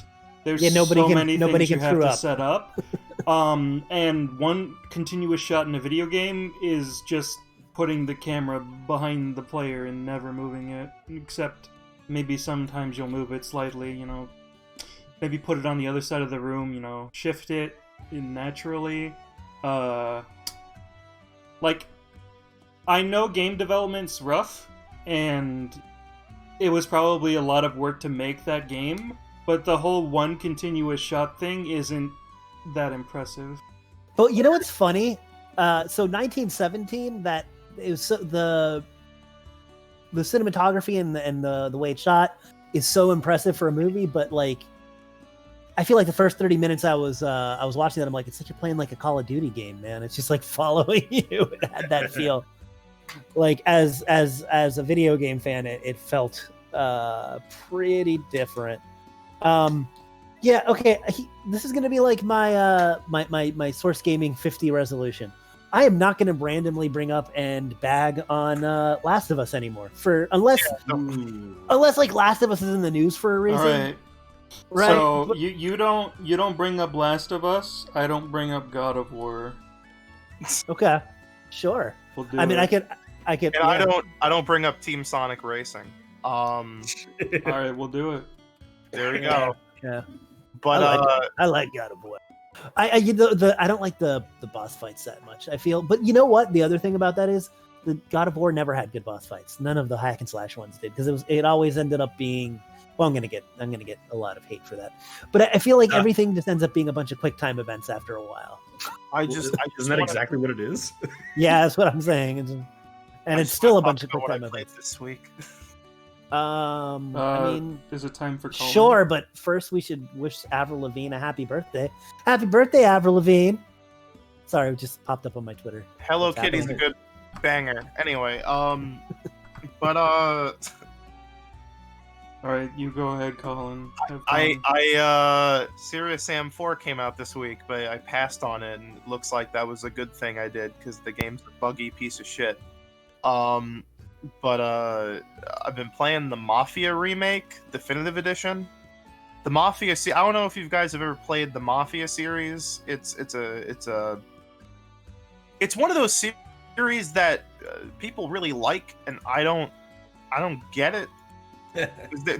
Speaker 1: There's many things you have to set up. And one continuous shot in a video game is just putting the camera behind the player and never moving it, except maybe sometimes you'll move it slightly, maybe put it on the other side of the room, shift it naturally. I know game development's rough, and it was probably a lot of work to make that game, but the whole one continuous shot thing isn't that impressive.
Speaker 4: But you know what's funny? So 1917, that is the cinematography and the way it's shot is so impressive for a movie, but like I feel like the first 30 minutes I was watching that, I'm like, it's such a playing like a Call of Duty game, man. It's just like following you. It had that feel. Like as a video game fan, it felt pretty different. Yeah, okay. This is gonna be like my my Source Gaming 50 resolution. I am not gonna randomly bring up and bag on Last of Us anymore unless like Last of Us is in the news for a reason.
Speaker 1: All right.
Speaker 4: Right.
Speaker 1: So you don't bring up Last of Us. I don't bring up God of War.
Speaker 4: Okay. Sure.
Speaker 1: We'll do
Speaker 4: I mean,
Speaker 1: it.
Speaker 4: I could.
Speaker 2: And
Speaker 4: Yeah.
Speaker 2: I don't bring up Team Sonic Racing.
Speaker 1: All right, we'll do it.
Speaker 2: There we go.
Speaker 4: Yeah.
Speaker 2: But
Speaker 4: I like God of War. I don't like the boss fights that much. I feel, but you know what? The other thing about that is the God of War never had good boss fights. None of the hack and slash ones did, because it always ended up being. Well, I'm gonna get a lot of hate for that, but I feel like everything just ends up being a bunch of quick time events after a while.
Speaker 3: Isn't that exactly what it is?
Speaker 4: Yeah, that's what I'm saying. It's still a bunch of quick time
Speaker 2: I played
Speaker 4: events.
Speaker 2: this week.
Speaker 4: I mean,
Speaker 1: is it time for Colin?
Speaker 4: sure, but first we should wish Avril Lavigne a happy birthday. Happy birthday, Avril Lavigne! Sorry, it just popped up on my Twitter.
Speaker 2: Hello
Speaker 4: What's
Speaker 2: Kitty's a
Speaker 4: happening?
Speaker 2: good banger. Anyway, but
Speaker 1: All right, you go ahead, Colin. Have fun.
Speaker 2: I Serious Sam 4 came out this week, but I passed on it, and it looks like that was a good thing I did, because the game's a buggy piece of shit. But I've been playing the Mafia remake, Definitive Edition. The Mafia, I don't know if you guys have ever played the Mafia series. It's one of those series that people really like, and I don't get it.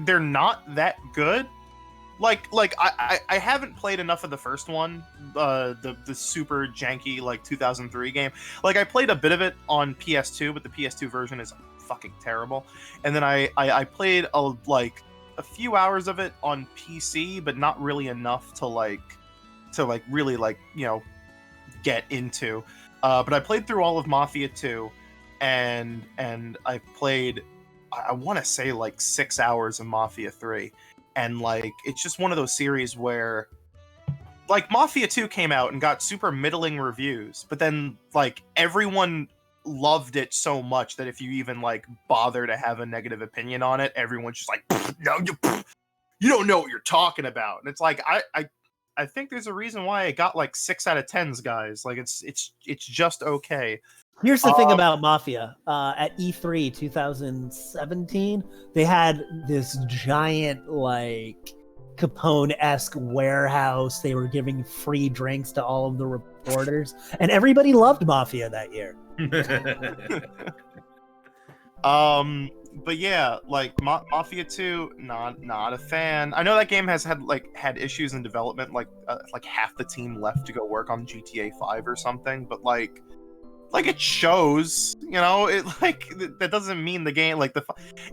Speaker 2: They're not that good. Like I haven't played enough of the first one, the super janky like 2003 game. Like I played a bit of it on PS2, but the PS2 version is fucking terrible. And then I played a few hours of it on PC, but not really enough to really get into. But I played through all of Mafia 2, and I played, I want to say 6 hours of Mafia 3. And it's just one of those series where Mafia 2 came out and got super middling reviews, but then everyone loved it so much that if you even bother to have a negative opinion on it, everyone's just no, you don't know what you're talking about. And it's I think there's a reason why it got 6 out of 10s, guys. It's just okay.
Speaker 4: Here's the thing about Mafia. At E3 2017, they had this giant, Capone-esque warehouse. They were giving free drinks to all of the reporters, and everybody loved Mafia that year.
Speaker 2: But yeah, Mafia 2, not a fan. I know that game has had issues in development, half the team left to go work on GTA 5 or something, but Like it shows, you know, it like that doesn't mean the game like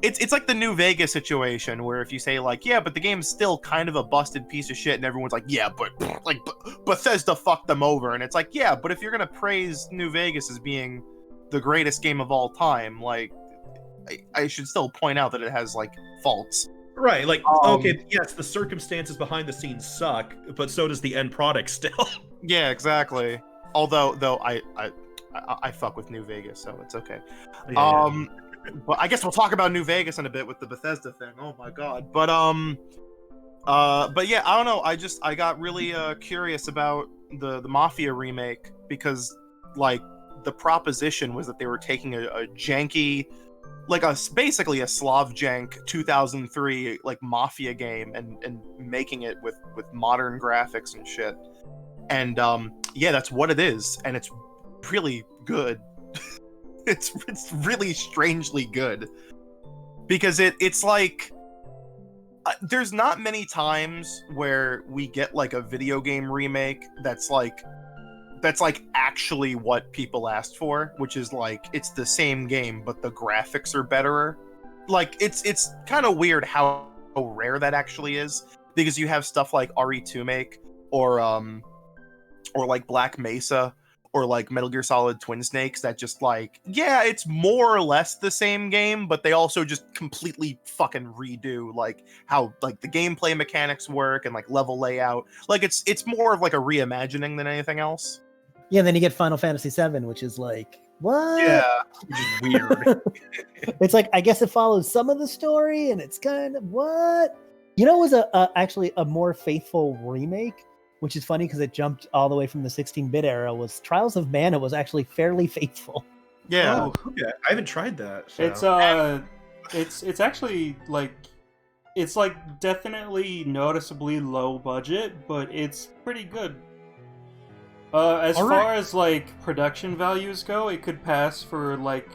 Speaker 2: it's like the New Vegas situation where if you say like, yeah, but the game's still kind of a busted piece of shit, and everyone's like, yeah, but like Bethesda fucked them over, and it's like, yeah, but if you're gonna praise New Vegas as being the greatest game of all time, like I should still point out that it has like faults.
Speaker 3: Right, like okay, yes, the circumstances behind the scenes suck, but so does the end product still.
Speaker 2: Yeah, exactly. Although I fuck with New Vegas, so it's okay.
Speaker 3: Yeah.
Speaker 2: But I guess we'll talk about New Vegas in a bit with the Bethesda thing. Oh my god. But yeah, I don't know. I got really curious about the Mafia remake because like the proposition was that they were taking a janky, like basically a Slav jank 2003 like Mafia game and making it with modern graphics and shit. And yeah, that's what it is, and it's really good. it's really strangely good because it's like there's not many times where we get like a video game remake that's like actually what people asked for, which is like it's the same game but the graphics are better. Like it's kind of weird how rare that actually is, because you have stuff like RE2 make or like Black Mesa or like Metal Gear Solid Twin Snakes that just like, yeah, it's more or less the same game, but they also just completely fucking redo like how like the gameplay mechanics work and like level layout. Like it's more of like a reimagining than anything else.
Speaker 4: Yeah, and then you get Final Fantasy VII, which is like, what?
Speaker 2: Yeah,
Speaker 3: Which is weird.
Speaker 4: It's like, I guess it follows some of the story, and it's kind of what? You know, it was actually a more faithful remake, which is funny because it jumped all the way from the 16-bit era, was Trials of Mana was actually fairly faithful.
Speaker 2: yeah.
Speaker 3: Oh, okay. I haven't tried that. So.
Speaker 1: It's actually like it's like definitely noticeably low budget, but it's pretty good. As
Speaker 3: All
Speaker 1: far
Speaker 3: right.
Speaker 1: as like production values go, it could pass for like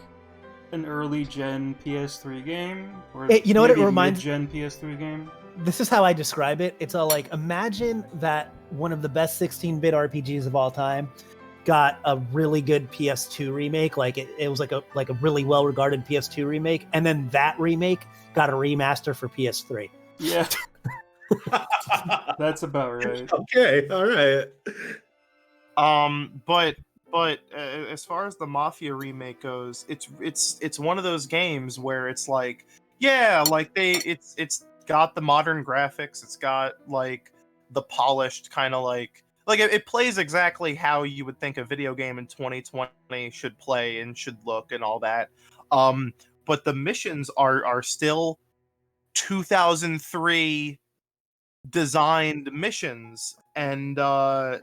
Speaker 1: an early gen PS3 game, or
Speaker 4: You know what it
Speaker 1: maybe
Speaker 4: reminds-
Speaker 1: mid-gen PS3 game.
Speaker 4: This is how I describe it. It's all like, imagine that one of the best 16-bit RPGs of all time got a really good PS2 remake. Like it was like a really well-regarded PS2 remake, and then that remake got a remaster for PS3.
Speaker 1: Yeah, that's about right.
Speaker 3: Okay, all right.
Speaker 2: But as far as the Mafia remake goes, it's one of those games where it's like, yeah, like it's got the modern graphics, it's got like the polished kind of like it plays exactly how you would think a video game in 2020 should play and should look and all that. But the missions are still 2003 designed missions, and I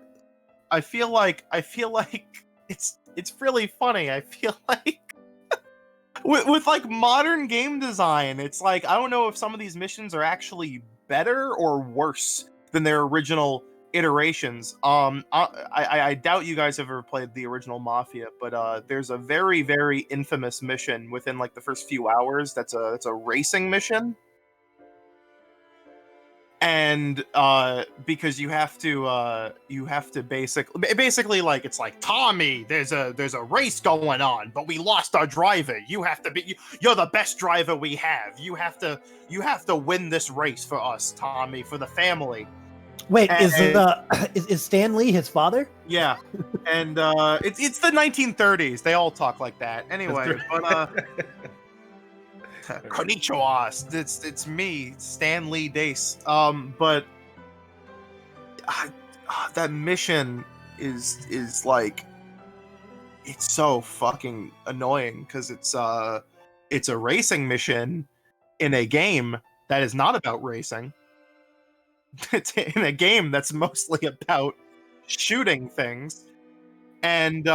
Speaker 2: feel like it's really funny. I feel like with like modern game design, it's like I don't know if some of these missions are actually better or worse than their original iterations. I doubt you guys have ever played the original Mafia, but there's a very, very infamous mission within like the first few hours that's a racing mission. And because you have to basically like it's like, Tommy, there's a race going on, but we lost our driver. You're the best driver we have. You have to win this race for us, Tommy, for the family.
Speaker 4: Wait, is Stan Lee his father?
Speaker 2: Yeah, and it's the 1930s. They all talk like that. Anyway, but konnichiwa. It's me, Stan Lee Dace. But that mission is like, it's so fucking annoying because it's a racing mission in a game that is not about racing. It's in a game that's mostly about shooting things, and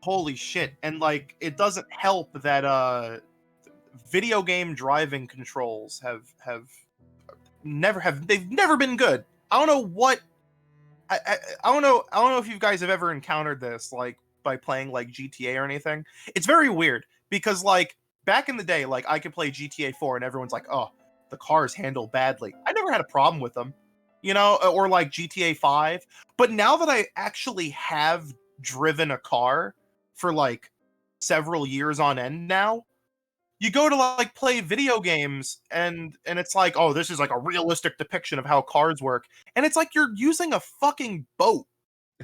Speaker 2: holy shit, and like it doesn't help that video game driving controls have never been good. I don't know what I don't know if you guys have ever encountered this like by playing like GTA or anything. It's very weird because like back in the day, like I could play GTA 4 and everyone's like, oh, the cars handle badly. I never had a problem with them, you know, or like GTA 5. But now that I actually have driven a car for like several years on end now. You go to like play video games and it's like, oh, this is like a realistic depiction of how cars work. And it's like you're using a fucking boat.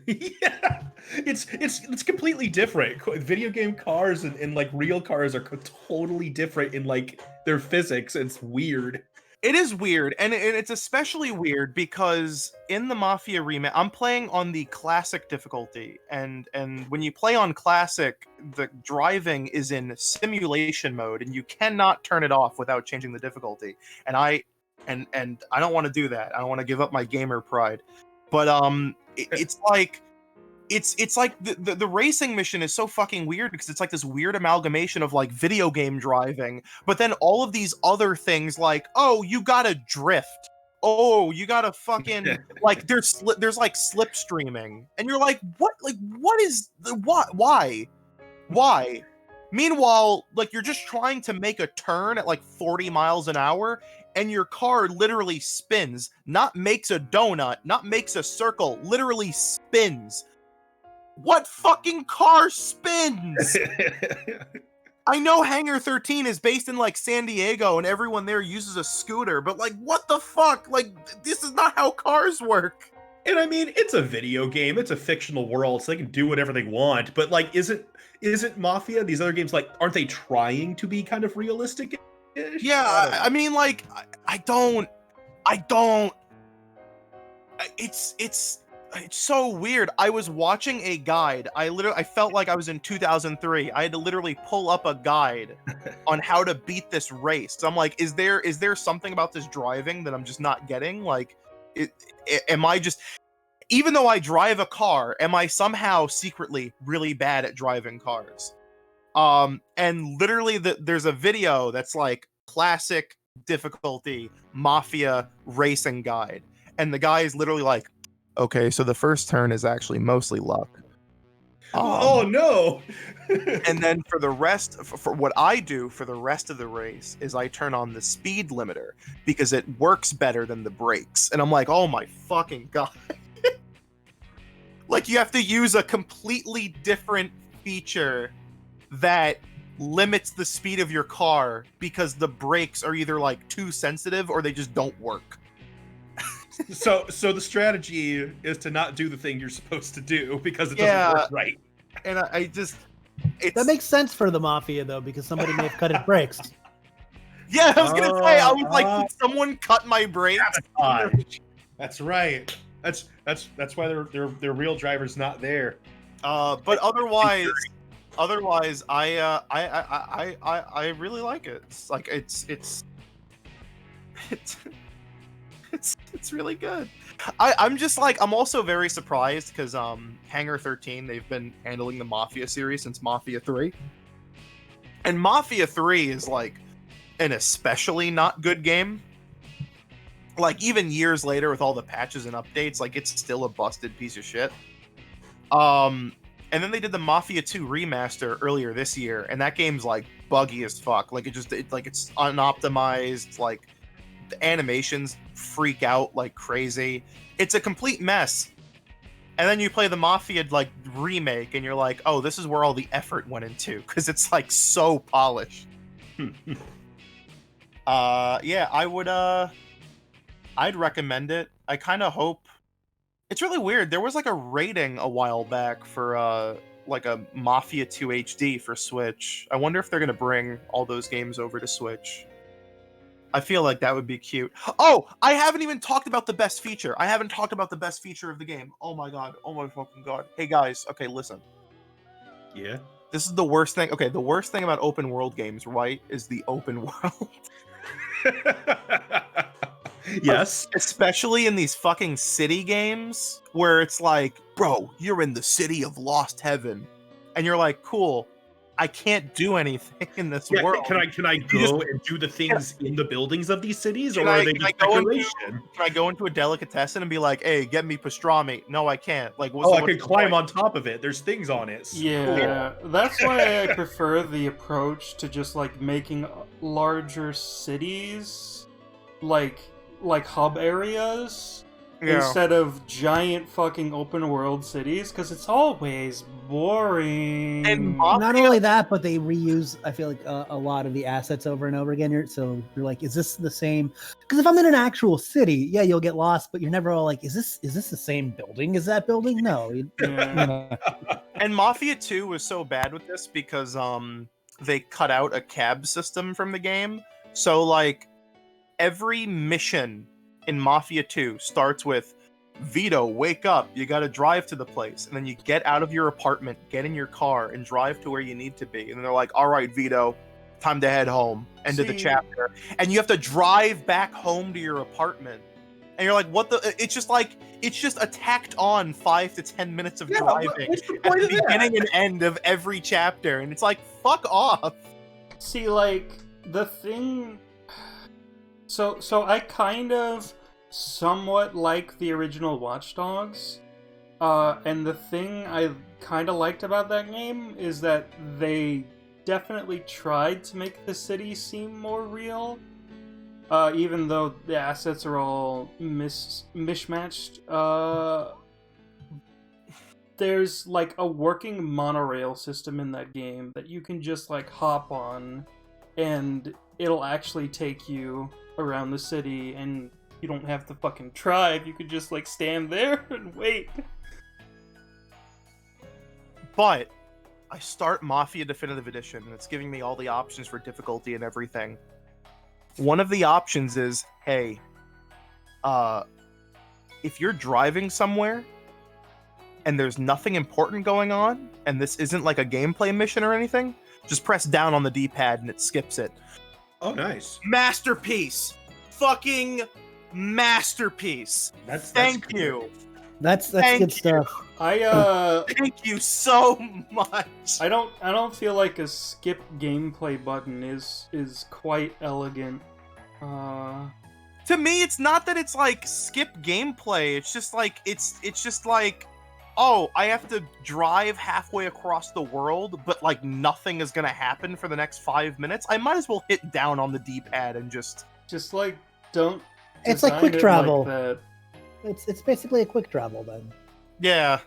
Speaker 3: Yeah, it's completely different. Video game cars and like real cars are totally different in like their physics. It's weird.
Speaker 2: It is weird, and it's especially weird because in the Mafia remake, I'm playing on the classic difficulty, and when you play on classic, the driving is in simulation mode, and you cannot turn it off without changing the difficulty. And I don't want to do that. I don't want to give up my gamer pride, but it's like. It's like the racing mission is so fucking weird because it's like this weird amalgamation of like video game driving, but then all of these other things like, oh, you gotta drift, oh, you gotta fucking like there's like slipstreaming, and you're like, what is the why? Meanwhile, like you're just trying to make a turn at like 40 miles an hour, and your car literally spins, not makes a donut, not makes a circle, literally spins. What fucking car spins? I know Hangar 13 is based in like San Diego and everyone there uses a scooter, but like what the fuck? Like this is not how cars work.
Speaker 3: And I mean, it's a video game, it's a fictional world, so they can do whatever they want, but like isn't Mafia, these other games, like aren't they trying to be kind of realistic?
Speaker 2: Yeah, I mean like I don't it's so weird. I was watching a guide. I felt like I was in 2003. I had to literally pull up a guide on how to beat this race. So I'm like, is there something about this driving that I'm just not getting? Like, am I just, even though I drive a car, am I somehow secretly really bad at driving cars? And literally there's a video that's like classic difficulty Mafia racing guide. And the guy is literally like, okay, so the first turn is actually mostly luck.
Speaker 3: Oh no!
Speaker 2: And then for the rest, for what I do for the rest of the race is I turn on the speed limiter because it works better than the brakes. And I'm like, oh my fucking god. Like you have to use a completely different feature that limits the speed of your car because the brakes are either like too sensitive or they just don't work.
Speaker 3: So the strategy is to not do the thing you're supposed to do because it doesn't work right.
Speaker 2: And I just
Speaker 4: that makes sense for the Mafia though, because somebody may have cut his brakes.
Speaker 2: Yeah, I was gonna say, I was like, did someone cut my brakes?
Speaker 3: That's right. That's why their real driver's not there.
Speaker 2: But otherwise, I really like it. It's like it's really good. I'm just like, I'm also very surprised because Hangar 13, they've been handling the Mafia series since Mafia 3. And Mafia 3 is like an especially not good game. Like even years later with all the patches and updates, like it's still a busted piece of shit. And then they did the Mafia 2 remaster earlier this year, and that game's like buggy as fuck. Like it's unoptimized, like the animations freak out like crazy. It's a complete mess. And then you play the Mafia like remake and you're like, oh, this is where all the effort went into, because it's like so polished. Yeah, I'd recommend it. I kind of hope. It's really weird. There was like a rating a while back for like a Mafia 2 HD for Switch. I wonder if they're gonna bring all those games over to Switch. I feel like that would be cute. Oh, I haven't even talked about the best feature. I haven't talked about the best feature of the game. Oh my god. Oh my fucking god. Hey guys, okay, listen.
Speaker 3: Yeah?
Speaker 2: This is the worst thing. Okay, the worst thing about open world games, right, is the open world.
Speaker 3: Yes.
Speaker 2: Especially in these fucking city games where it's like, bro, you're in the city of Lost Heaven. And you're like, cool. I can't do anything in this world.
Speaker 3: Can I go and do the things in the buildings of these cities, or are they just decoration?
Speaker 2: Can I go into a delicatessen and be like, "Hey, get me pastrami"? No, I can't. Like,
Speaker 3: I could climb on top of it. There's things on it. So.
Speaker 1: Yeah, that's why I prefer the approach to just like making larger cities, like hub areas. instead of giant fucking open world cities, because it's always boring.
Speaker 2: And
Speaker 4: Not only that, but they reuse, I feel like, a lot of the assets over and over again. So you're like, is this the same? Because if I'm in an actual city, yeah, you'll get lost, but you're never all like, is this the same building? Is that building? No.
Speaker 1: Yeah.
Speaker 2: And Mafia 2 was so bad with this because they cut out a cab system from the game. So like every mission in Mafia 2 starts with Vito, wake up, you gotta drive to the place. And then you get out of your apartment, get in your car, and drive to where you need to be. And they're like, all right, Vito, time to head home. End of the chapter. And you have to drive back home to your apartment. And you're like, what the? It's just a tacked on 5 to 10 minutes of driving
Speaker 3: what's the
Speaker 2: at
Speaker 3: point
Speaker 2: the
Speaker 3: of that?
Speaker 2: beginning and end of every chapter. And it's like, fuck off.
Speaker 1: See, like, the thing... So I kind of somewhat like the original Watch Dogs. And the thing I kind of liked about that game is that they definitely tried to make the city seem more real. Even though the assets are all mishmatched. There's like a working monorail system in that game that you can just like hop on and it'll actually take you around the city and you don't have to fucking drive. You could just like stand there and wait.
Speaker 2: But I start Mafia Definitive Edition and it's giving me all the options for difficulty and everything. One of the options is, hey, if you're driving somewhere and there's nothing important going on, and this isn't like a gameplay mission or anything, just press down on the D-pad and it skips it.
Speaker 3: Oh, nice.
Speaker 2: Masterpiece! Fucking masterpiece! Thank you!
Speaker 4: That's
Speaker 2: Thank
Speaker 4: good
Speaker 2: you.
Speaker 4: stuff.
Speaker 2: Thank you so much!
Speaker 1: I don't feel like a skip gameplay button is quite elegant.
Speaker 2: To me, it's not that it's like skip gameplay. It's just like it's just like, oh, I have to drive halfway across the world, but like nothing is gonna happen for the next 5 minutes. I might as well hit down on the D-pad and just
Speaker 1: like don't.
Speaker 4: It's like
Speaker 1: design
Speaker 4: quick
Speaker 1: it
Speaker 4: travel.
Speaker 1: Like that.
Speaker 4: It's basically a quick travel then.
Speaker 2: yeah.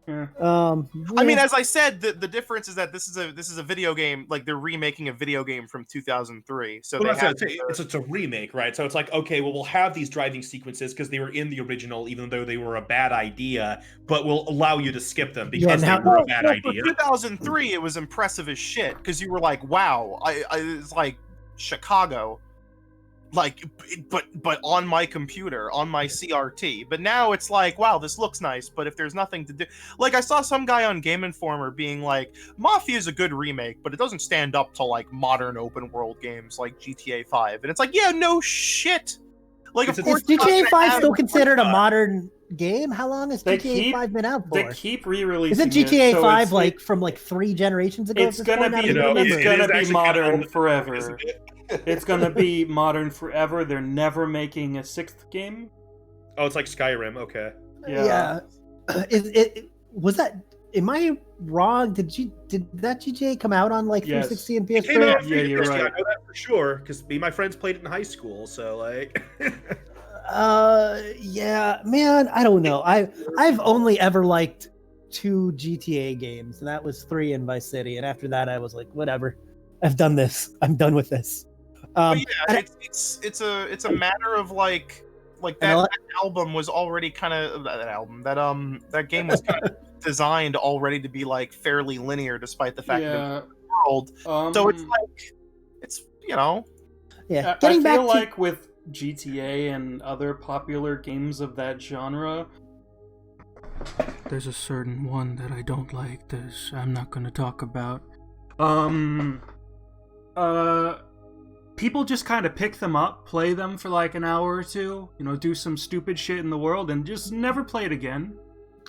Speaker 1: Yeah.
Speaker 2: I mean, as I said, the difference is that this is a video game. Like they're remaking a video game from 2003. So
Speaker 3: Well,
Speaker 2: they have
Speaker 3: it's a remake, right? So it's like, okay, well, we'll have these driving sequences because they were in the original, even though they were a bad idea, but we'll allow you to skip them because they were a bad idea.
Speaker 2: For 2003, it was impressive as shit because you were like, wow, it's like Chicago. Like, but on my computer, on my CRT. But now it's like, wow, this looks nice, but if there's nothing to do... Like, I saw some guy on Game Informer being like, Mafia is a good remake, but it doesn't stand up to, like, modern open-world games like GTA 5. And it's like, yeah, no shit! Like, of course...
Speaker 4: Is GTA 5 still considered a modern game? How long has GTA 5 been out for?
Speaker 1: They keep re-releasing
Speaker 4: Isn't GTA
Speaker 1: so
Speaker 4: 5 like from like 3 generations ago?
Speaker 1: It's gonna be modern forever. It's gonna be modern forever. They're never making a 6th game.
Speaker 3: Oh, it's like Skyrim. Okay.
Speaker 4: Yeah. Was that? Am I wrong? Did that GTA come out on like 360 and PS3?
Speaker 3: It came out
Speaker 1: yeah, you're right.
Speaker 3: I know that for sure because me and my friends played it in high school. So like.
Speaker 4: Yeah, man. I don't know. I've only ever liked 2 GTA games, and that was 3 and Vice City. And after that, I was like, whatever. I've done this. I'm done with this.
Speaker 2: It's a matter of like that album was already kind of that game was kind of designed already to be like fairly linear, despite the fact that it was world. So it's like it's
Speaker 4: yeah.
Speaker 1: Getting back to like with GTA and other popular games of that genre. There's a certain one that I don't like. I'm not going to talk about. People just kind of pick them up, play them for like an hour or two, do some stupid shit in the world, and just never play it again.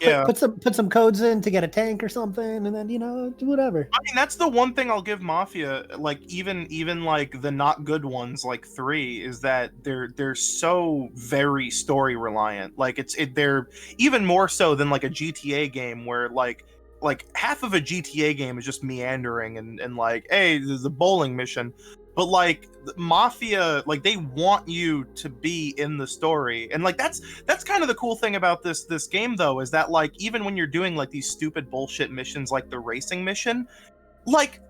Speaker 2: Yeah.
Speaker 4: Put some codes in to get a tank or something, and then do whatever.
Speaker 2: I mean, that's the one thing I'll give Mafia. Like even like the not good ones, like 3, is that they're so very story reliant. Like they're even more so than like a GTA game where like half of a GTA game is just meandering and like, hey, there's a bowling mission. but like Mafia, like they want you to be in the story, and like that's kind of the cool thing about this game though, is that like even when you're doing like these stupid bullshit missions like the racing mission, like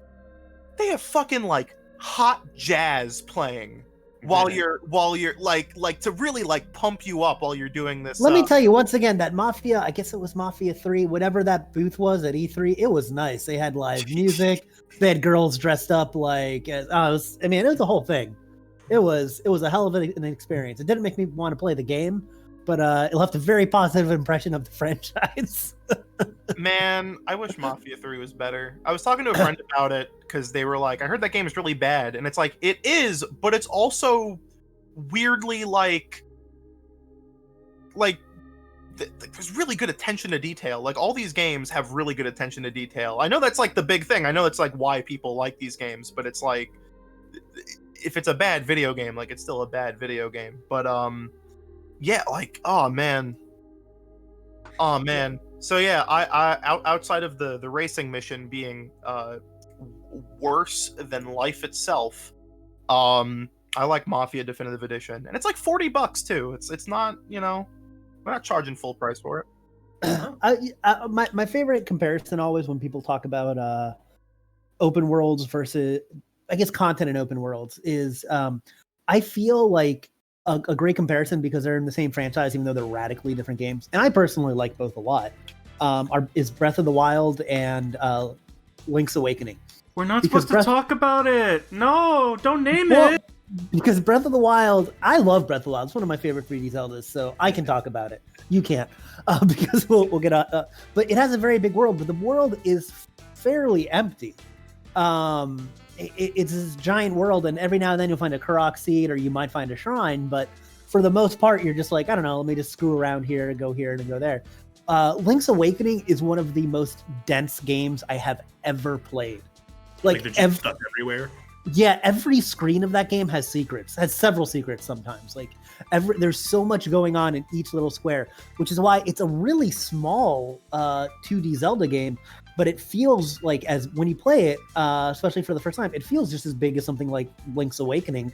Speaker 2: they have fucking like hot jazz playing while you're like to really like pump you up while you're doing this.
Speaker 4: Let me tell you once again that Mafia, I guess it was Mafia 3, whatever that booth was at E3, it was nice. They had live music. They had girls dressed up like it was a whole thing. It was a hell of an experience. It didn't make me want to play the game, but it left a very positive impression of the franchise.
Speaker 2: Man, I wish Mafia 3 was better. I was talking to a friend about it because they were like, I heard that game is really bad. And it's like, it is, but it's also weirdly like there's really good attention to detail. Like all these games have really good attention to detail. I know that's like the big thing. I know that's like why people like these games, but it's like, if it's a bad video game, like it's still a bad video game. But yeah, like oh man. So yeah, I outside of the racing mission being worse than life itself, I like Mafia Definitive Edition, and it's like $40 too. It's not, you know, we're not charging full price for it.
Speaker 4: My favorite comparison always when people talk about open worlds versus, I guess, content in open worlds is I feel like a great comparison because they're in the same franchise, even though they're radically different games. And I personally like both a lot. Is Breath of the Wild and Link's Awakening.
Speaker 1: We're not supposed to talk about it. No, don't name it.
Speaker 4: Because Breath of the Wild, I love Breath of the Wild. It's one of my favorite 3D Zeldas, so I can talk about it. You can't, because we'll get but it has a very big world, but the world is fairly empty. It's this giant world, and every now and then you'll find a Korok seed or you might find a shrine, but for the most part, you're just like, I don't know, let me just screw around here and go here and go there. Link's Awakening is one of the most dense games I have ever played.
Speaker 3: Like there's just stuff everywhere.
Speaker 4: Yeah, every screen of that game has several secrets sometimes. Like there's so much going on in each little square, which is why it's a really small 2D Zelda game, but it feels like, as when you play it, especially for the first time, it feels just as big as something like Link's Awakening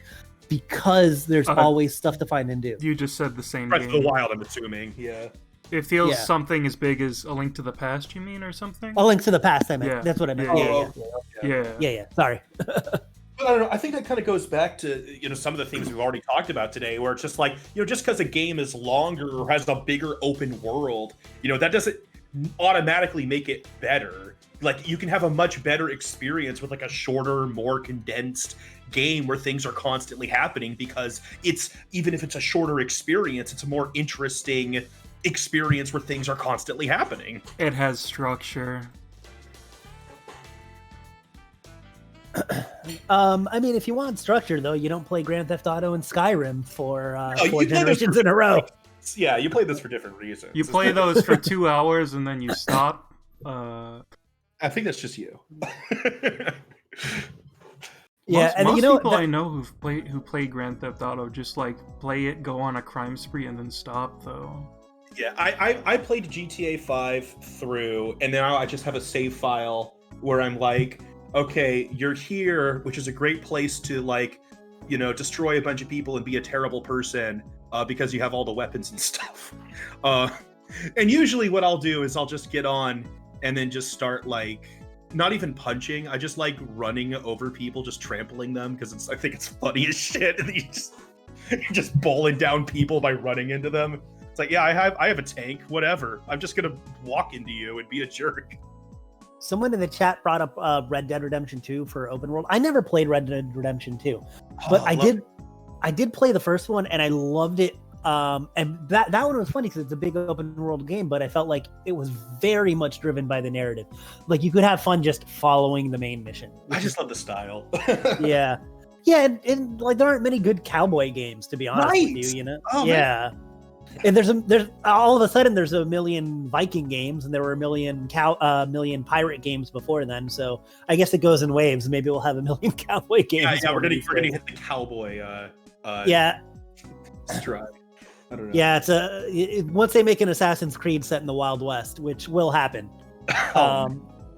Speaker 4: because there's always stuff to find and do.
Speaker 1: You just said the same
Speaker 3: Breath
Speaker 1: game.
Speaker 3: of the Wild, I'm assuming. Yeah.
Speaker 1: It feels something as big as A Link to the Past, you mean, or something?
Speaker 4: A Link to the Past, I meant.
Speaker 1: Yeah.
Speaker 4: That's what I meant. Yeah. Sorry.
Speaker 3: But I don't know. I think that kind of goes back to, you know, some of the things we've already talked about today, where it's just like, you know, just because a game is longer or has a bigger open world, you know, that doesn't automatically make it better. Like, you can have a much better experience with like a shorter, more condensed game where things are constantly happening, because it's, even if it's a shorter experience, it's a more interesting experience where things are constantly happening.
Speaker 1: It has structure.
Speaker 4: I mean, if you want structure, though, you don't play Grand Theft Auto and Skyrim for 4 generations in a row.
Speaker 3: Yeah, you play this for different reasons.
Speaker 1: You play those for 2 hours and then you stop.
Speaker 3: I think that's just you.
Speaker 4: Yeah,
Speaker 1: most people I know who play Grand Theft Auto just like play it, go on a crime spree, and then stop though.
Speaker 3: Yeah, I played GTA 5 through, and now I just have a save file where I'm like, okay, you're here, which is a great place to, like, you know, destroy a bunch of people and be a terrible person because you have all the weapons and stuff. And usually what I'll do is I'll just get on and then just start, like, not even punching. I just like running over people, just trampling them, because I think it's funny as shit. And you're just bowling down people by running into them. It's like, yeah, I have a tank, whatever. I'm just gonna walk into you and be a jerk.
Speaker 4: Someone in the chat brought up Red Dead Redemption 2 for open world. I never played Red Dead Redemption 2, but I did play the first one and I loved it. And that one was funny because it's a big open world game, but I felt like it was very much driven by the narrative. Like, you could have fun just following the main mission.
Speaker 3: I just love the style.
Speaker 4: Yeah. Yeah, and like there aren't many good cowboy games, to be honest with you, you know?
Speaker 3: Oh,
Speaker 4: yeah. Man. And there's all of a sudden there's a million Viking games, and there were a million pirate games before then. So I guess it goes in waves. Maybe we'll have a million cowboy games.
Speaker 3: Yeah, we're gonna hit the cowboy. Stride. I don't know.
Speaker 4: Yeah, once they make an Assassin's Creed set in the Wild West, which will happen.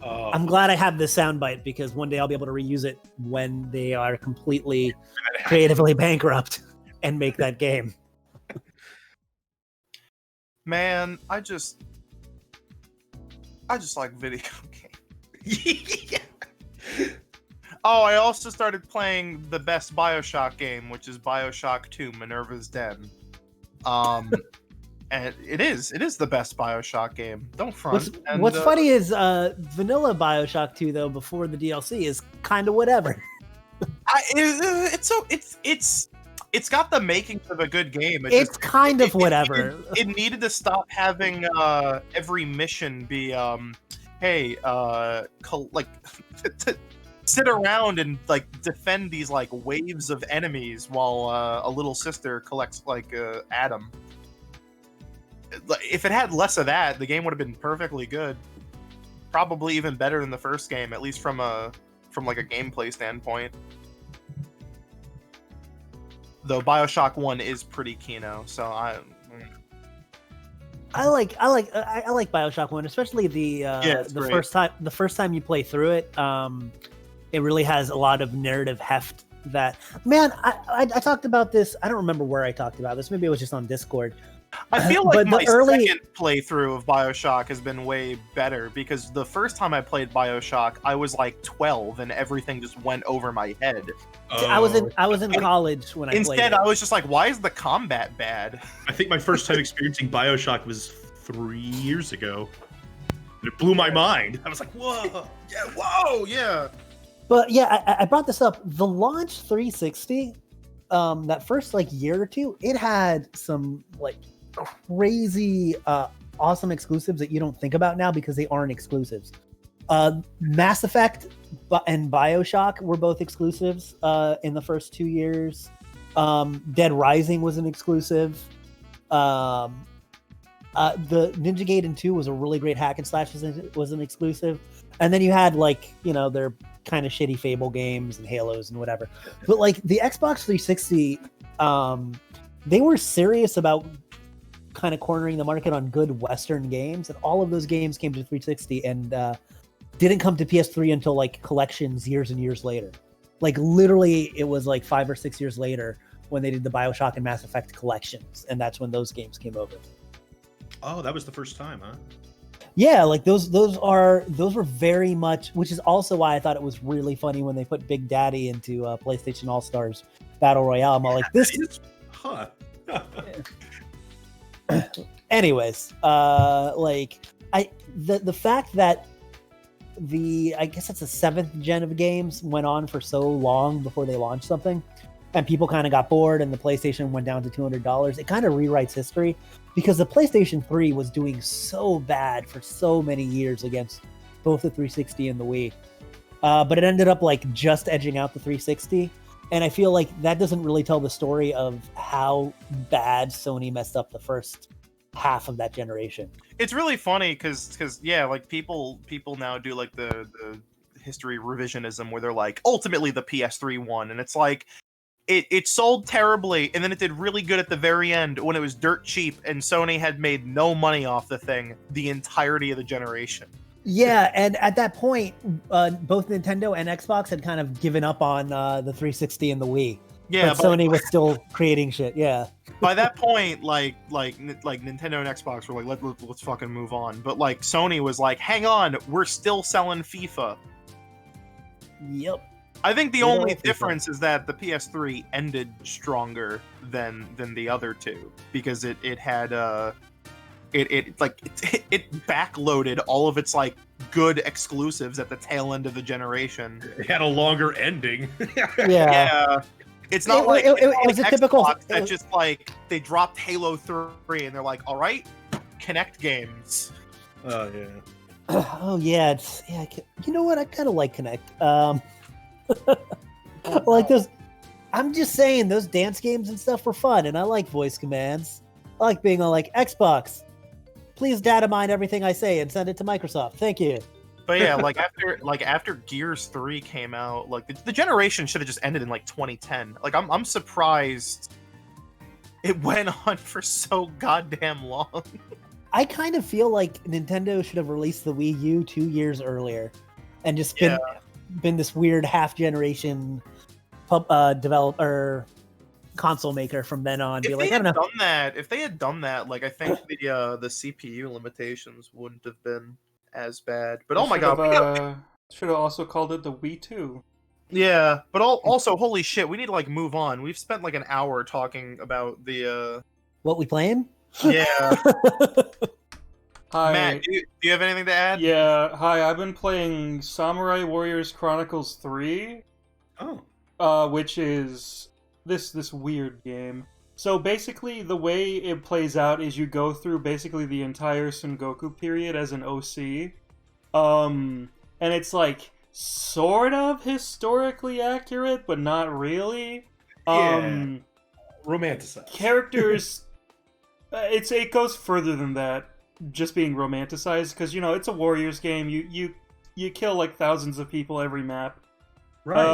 Speaker 4: I'm glad I have this soundbite because one day I'll be able to reuse it when they are completely creatively bankrupt and make that game.
Speaker 2: Man, I just like video games. Oh, I also started playing the best BioShock game, which is BioShock 2: Minerva's Den. And it is the best BioShock game. Don't front.
Speaker 4: What's funny is vanilla BioShock 2 though before the DLC is kind of whatever.
Speaker 2: It's got the makings of a good game.
Speaker 4: It's kind of whatever.
Speaker 2: It needed to stop having every mission be sit around and like defend these like waves of enemies while a little sister collects like Adam. If it had less of that, the game would have been perfectly good. Probably even better than the first game, at least from like a gameplay standpoint. Though BioShock 1 is pretty kino, so I like
Speaker 4: BioShock 1, especially the first time you play through it. It really has a lot of narrative heft that, man, I talked about this. I don't remember where I talked about this. Maybe it was just on Discord.
Speaker 2: I feel like my second playthrough of BioShock has been way better because the first time I played BioShock, I was like 12 and everything just went over my head.
Speaker 4: Oh. I was in college when I played it.
Speaker 2: Instead, I was just like, why is the combat bad?
Speaker 3: I think my first time experiencing BioShock was 3 years ago. And it blew my mind. I was like, whoa.
Speaker 2: Yeah.
Speaker 4: But yeah, I brought this up. The launch 360, that first like year or two, it had some like crazy awesome exclusives that you don't think about now because they aren't exclusives. Mass Effect and BioShock were both exclusives in the first 2 years. Dead Rising was an exclusive. The Ninja Gaiden 2 was a really great hack and slash, was an exclusive. And then you had like, you know, their kind of shitty Fable games and Halos and whatever. But like the Xbox 360, they were serious about kind of cornering the market on good Western games. And all of those games came to 360 and didn't come to PS3 until like collections years and years later. Like literally it was like 5 or 6 years later when they did the BioShock and Mass Effect collections. And that's when those games came over.
Speaker 3: Oh, that was the first time, huh?
Speaker 4: Yeah, like those were very much, which is also why I thought it was really funny when they put Big Daddy into PlayStation All Stars Battle Royale. I'm all like, this.
Speaker 3: Huh.
Speaker 4: Anyways, like the fact that I guess it's the 7th gen of games went on for so long before they launched something, and people kind of got bored, and the PlayStation went down to $200. It kind of rewrites history. Because the PlayStation 3 was doing so bad for so many years against both the 360 and the Wii. But it ended up like just edging out the 360. And I feel like that doesn't really tell the story of how bad Sony messed up the first half of that generation.
Speaker 2: It's really funny because yeah, like people now do like the history revisionism where they're like, ultimately the PS3 won. And it's like, It sold terribly, and then it did really good at the very end when it was dirt cheap, and Sony had made no money off the thing the entirety of the generation.
Speaker 4: Yeah, and at that point, both Nintendo and Xbox had kind of given up on the 360 and the Wii.
Speaker 2: Yeah,
Speaker 4: but Sony was still creating shit. Yeah.
Speaker 2: By that point, like Nintendo and Xbox were like, let's fucking move on. But like Sony was like, hang on, we're still selling FIFA.
Speaker 4: Yep.
Speaker 2: I think the only difference is that the PS3 ended stronger than the other two because it had it backloaded all of its like good exclusives at the tail end of the generation.
Speaker 3: It had a longer ending.
Speaker 4: Yeah.
Speaker 2: It's not
Speaker 4: it was a
Speaker 2: Xbox
Speaker 4: typical
Speaker 2: that just like they dropped Halo 3 and they're like, all right, Kinect games.
Speaker 3: Oh yeah.
Speaker 4: Oh yeah, you know what? I kind of like Kinect. Like those, I'm just saying those dance games and stuff were fun, and I like voice commands. I like being on like Xbox. Please data mine everything I say and send it to Microsoft. Thank you.
Speaker 2: But yeah, after Gears 3 came out, like the generation should have just ended in like 2010. Like I'm surprised it went on for so goddamn long.
Speaker 4: I kind of feel like Nintendo should have released the Wii U 2 years earlier, and just been this weird half generation developer console maker from then on.
Speaker 2: If they had done that, like I think the CPU limitations wouldn't have been as bad. But oh my god,
Speaker 1: should have also called it the Wii 2.
Speaker 2: Yeah, but also, holy shit, we need to like move on. We've spent like an hour talking about the
Speaker 4: what we playing.
Speaker 2: Yeah.
Speaker 1: Hi.
Speaker 2: Matt, do you have anything to add?
Speaker 1: Yeah, hi. I've been playing Samurai Warriors Chronicles 3.
Speaker 3: Oh.
Speaker 1: Which is this weird game. So basically, the way it plays out is you go through basically the entire Son Goku period as an OC. And it's like sort of historically accurate, but not really.
Speaker 3: Romanticized.
Speaker 1: Characters, it goes further than that, just being romanticized, because, you know, it's a Warriors game. You kill like thousands of people every map.
Speaker 3: Right.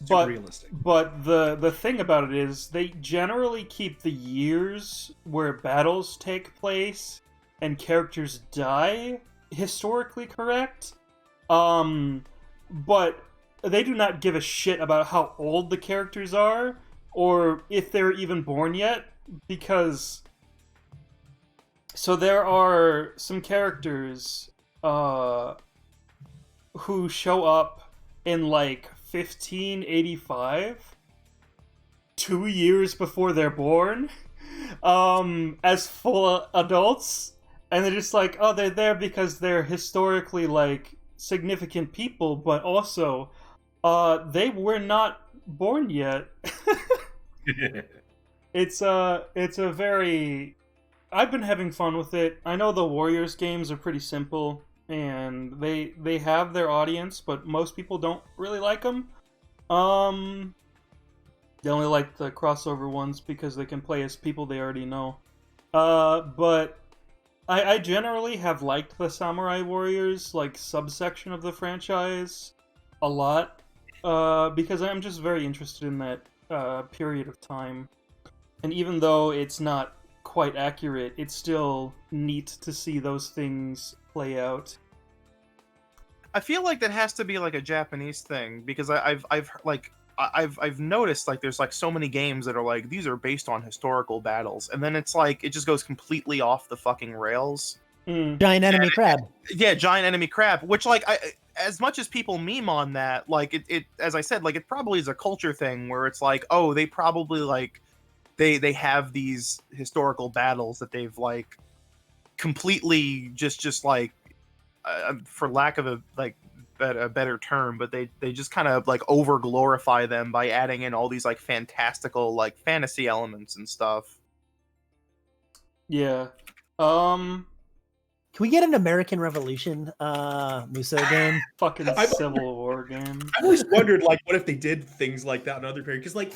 Speaker 1: But
Speaker 3: realistic.
Speaker 1: But the thing about it is they generally keep the years where battles take place and characters die historically correct. But they do not give a shit about how old the characters are or if they're even born yet, because so there are some characters who show up in like 1585, 2 years before they're born, as full adults, and they're just like, oh, they're there because they're historically like significant people, but also they were not born yet. It's a very, I've been having fun with it. I know the Warriors games are pretty simple and they have their audience, but most people don't really like them. They only like the crossover ones because they can play as people they already know. But I generally have liked the Samurai Warriors like subsection of the franchise a lot, because I'm just very interested in that period of time. And even though it's not quite accurate, it's still neat to see those things play out.
Speaker 2: I feel like that has to be like a Japanese thing, because I've noticed like there's like so many games that are like, these are based on historical battles, and then it's like it just goes completely off the fucking rails.
Speaker 4: Giant enemy crab.
Speaker 2: Yeah, giant enemy crab, which like as much as people meme on that, like it as I said, like it probably is a culture thing where it's like, oh, they probably like they have these historical battles that they've like completely just like for lack of a better term, but they just kind of like over glorify them by adding in all these like fantastical like fantasy elements and stuff.
Speaker 1: Yeah.
Speaker 4: Can we get an American Revolution Muso game?
Speaker 1: Fucking Civil War game.
Speaker 3: I've always wondered, like, what if they did things like that in other periods? Because, like,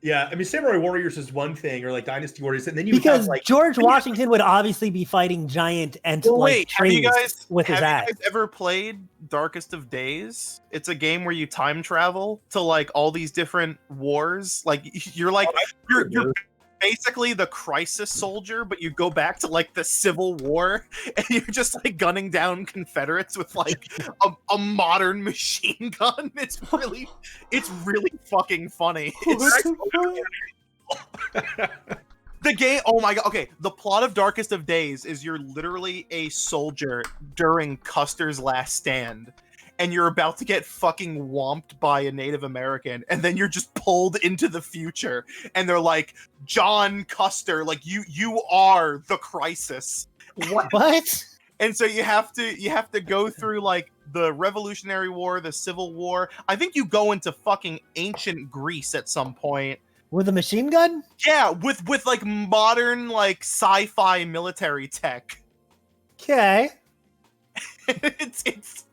Speaker 3: yeah, I mean, Samurai Warriors is one thing, or like Dynasty Warriors, and then you
Speaker 4: because
Speaker 3: have, like,
Speaker 4: George Washington would obviously be fighting giant and trees with his axe.
Speaker 2: Have you guys ever played Darkest of Days? It's a game where you time travel to like all these different wars. Like you're you're basically the crisis soldier, but you go back to like the Civil War and you're just like gunning down Confederates with like a modern machine gun. It's really fucking funny. The game, oh my god, okay, the plot of Darkest of Days is you're literally a soldier during Custer's last stand, and you're about to get fucking whomped by a Native American, and then you're just pulled into the future, and they're like, John Custer, like, you are the crisis.
Speaker 4: What?
Speaker 2: And so you have to go through, like, the Revolutionary War, the Civil War. I think you go into fucking ancient Greece at some point.
Speaker 4: With a machine gun? Yeah,
Speaker 2: with like modern like sci-fi military tech.
Speaker 4: Okay.
Speaker 2: It's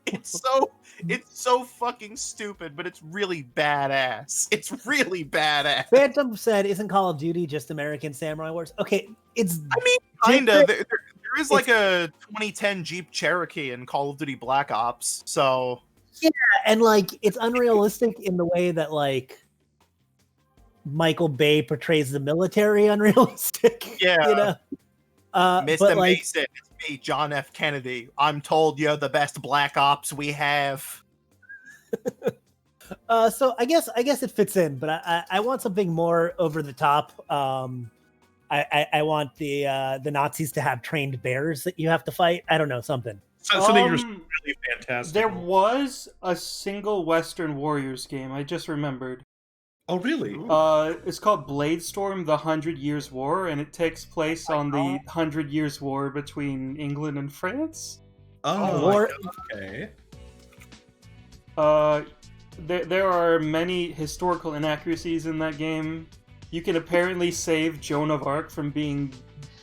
Speaker 2: so fucking stupid, but it's really badass. It's really badass.
Speaker 4: Phantom said, "Isn't Call of Duty just American Samurai Wars?" Okay, it's.
Speaker 2: I mean, kinda. There is like a 2010 Jeep Cherokee in Call of Duty Black Ops, so.
Speaker 4: Yeah, and like it's unrealistic in the way that like Michael Bay portrays the military unrealistic.
Speaker 2: Yeah.
Speaker 4: You know?
Speaker 2: Mr.
Speaker 4: But like,
Speaker 2: Mason, it's me, John F. Kennedy. I'm told you're the best Black Ops we have.
Speaker 4: so I guess it fits in, but I want something more over the top. I want the Nazis to have trained bears that you have to fight. I don't know, something.
Speaker 3: So they were really fantastic.
Speaker 1: There was a single Western Warriors game. I just remembered.
Speaker 3: Oh, really?
Speaker 1: It's called Bladestorm: The 100 Years' War, and it takes place on the 100 Years' War between England and France.
Speaker 3: Oh, okay.
Speaker 1: There are many historical inaccuracies in that game. You can apparently save Joan of Arc from being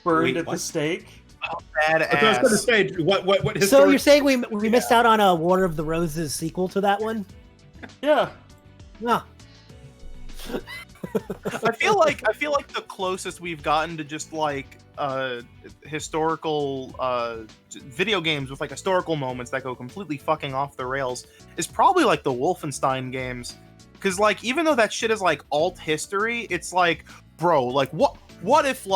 Speaker 1: burned at the stake.
Speaker 2: Oh, badass.
Speaker 3: I was going to say, what
Speaker 4: So you're saying we missed out on a War of the Roses sequel to that one?
Speaker 1: Yeah.
Speaker 4: No.
Speaker 2: I feel like the closest we've gotten to just like historical video games with like historical moments that go completely fucking off the rails is probably like the Wolfenstein games. Because like even though that shit is like alt history, it's like, bro, like what if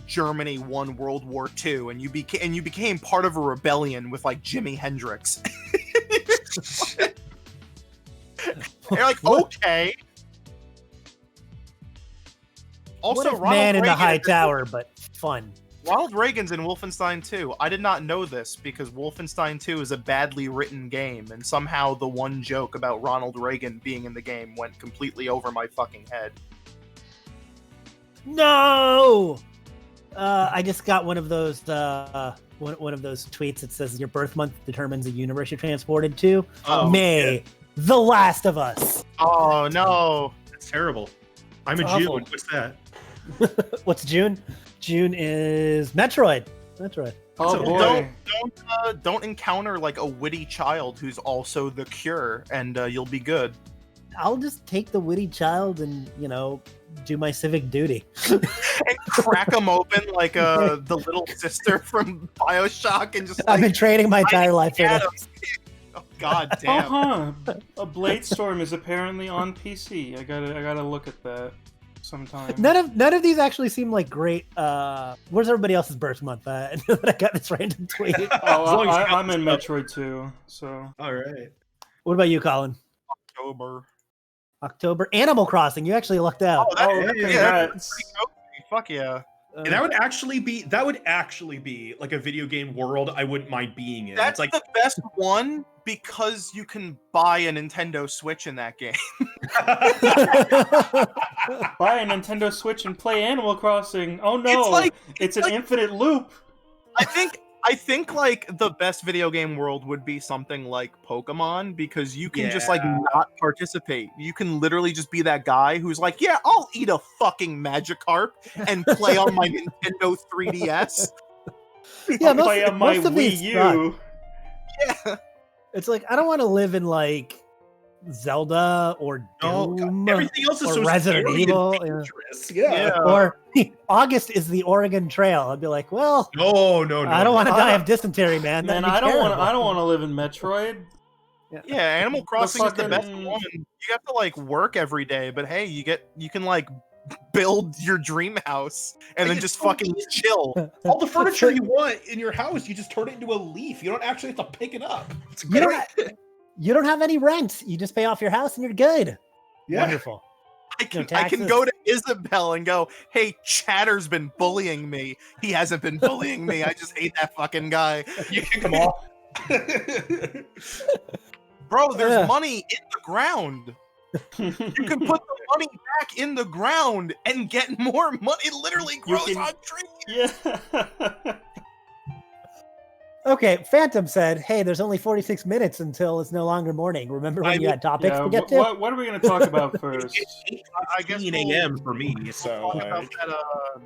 Speaker 2: Germany won World War II and you became part of a rebellion with like Jimi Hendrix? You're like, okay. Also,
Speaker 4: What if Man in the High Tower, but fun.
Speaker 2: Ronald Reagan's in Wolfenstein 2. I did not know this because Wolfenstein 2 is a badly written game, and somehow the one joke about Ronald Reagan being in the game went completely over my fucking head.
Speaker 4: No! I just got one of those one of those tweets that says your birth month determines the universe you're transported to.
Speaker 2: Oh,
Speaker 4: May,
Speaker 2: yeah.
Speaker 4: The Last of Us.
Speaker 2: Oh no,
Speaker 3: That's terrible. I'm a
Speaker 4: Awful.
Speaker 3: June. What's that?
Speaker 4: What's June? June is Metroid.
Speaker 1: Oh
Speaker 3: So
Speaker 1: boy.
Speaker 2: don't encounter like a witty child who's also the cure, and you'll be good.
Speaker 4: I'll just take the witty child and do my civic duty.
Speaker 2: And crack them open like the little sister from BioShock, and just
Speaker 4: I've
Speaker 2: like,
Speaker 4: been training my entire life for
Speaker 2: get
Speaker 4: this.
Speaker 2: 'em. Oh god damn.
Speaker 1: A Bladestorm is apparently on PC. I gotta look at that sometime.
Speaker 4: None of these actually seem like great. Where's everybody else's birth month? I got this random tweet.
Speaker 1: Oh, I'm in Metroid 2, so.
Speaker 3: All right.
Speaker 4: What about you, Colin? October. Animal Crossing. You actually lucked out.
Speaker 2: Oh,
Speaker 1: Oh, congrats.
Speaker 2: Fuck yeah.
Speaker 3: And that would actually be like a video game world I wouldn't mind being in.
Speaker 2: That's
Speaker 3: It's like
Speaker 2: the best one because you can buy a Nintendo Switch in that game.
Speaker 1: Buy a Nintendo Switch and play Animal Crossing. Oh no, it's an
Speaker 2: like-
Speaker 1: infinite loop.
Speaker 2: I think like the best video game world would be something like Pokemon, because you can just like not participate. You can literally just be that guy who's like, yeah, I'll eat a fucking Magikarp and play on my Nintendo 3DS.
Speaker 4: Yeah,
Speaker 1: Play on my
Speaker 4: most of these
Speaker 1: Wii
Speaker 4: suck.
Speaker 1: U.
Speaker 2: Yeah.
Speaker 4: It's like I don't want to live in like Zelda or Doom
Speaker 3: everything else is
Speaker 4: or
Speaker 3: so
Speaker 4: Resident
Speaker 3: scary and
Speaker 4: Evil.
Speaker 3: dangerous. Yeah.
Speaker 4: Or August is the Oregon Trail. I'd be like, well,
Speaker 3: No.
Speaker 4: I don't want to die of dysentery, man.
Speaker 1: Man,
Speaker 4: That'd be
Speaker 1: I don't
Speaker 4: terrible.
Speaker 1: want to live in Metroid.
Speaker 2: Yeah, Animal Crossing is the best
Speaker 1: fucking-
Speaker 2: one. You have to like work every day, but hey, you can like build your dream house and then
Speaker 3: It's
Speaker 2: just
Speaker 3: so
Speaker 2: fucking chill.
Speaker 3: All the furniture you want in your house, you just turn it into a leaf. You don't actually have to pick it up. It's
Speaker 4: You
Speaker 3: great.
Speaker 4: you don't have any rent. You just pay off your house and you're good.
Speaker 3: Yeah.
Speaker 4: Wonderful.
Speaker 2: I can
Speaker 4: taxes.
Speaker 2: go to Isabel and go, hey, Chatter's been bullying me. He hasn't been bullying me. I just hate that fucking guy.
Speaker 3: You kick them off.
Speaker 2: Bro, there's
Speaker 4: Yeah.
Speaker 2: money in the ground. You can put the money back in the ground and get more money. It literally grows
Speaker 1: can-
Speaker 2: on trees.
Speaker 1: Yeah.
Speaker 4: Okay, Phantom said, hey, there's only 46 minutes until it's no longer morning. Remember when you had topics
Speaker 1: Yeah,
Speaker 4: to get to?
Speaker 1: what are we going to talk about first?
Speaker 2: I guess
Speaker 3: 8 a.m. for me, so
Speaker 2: talk about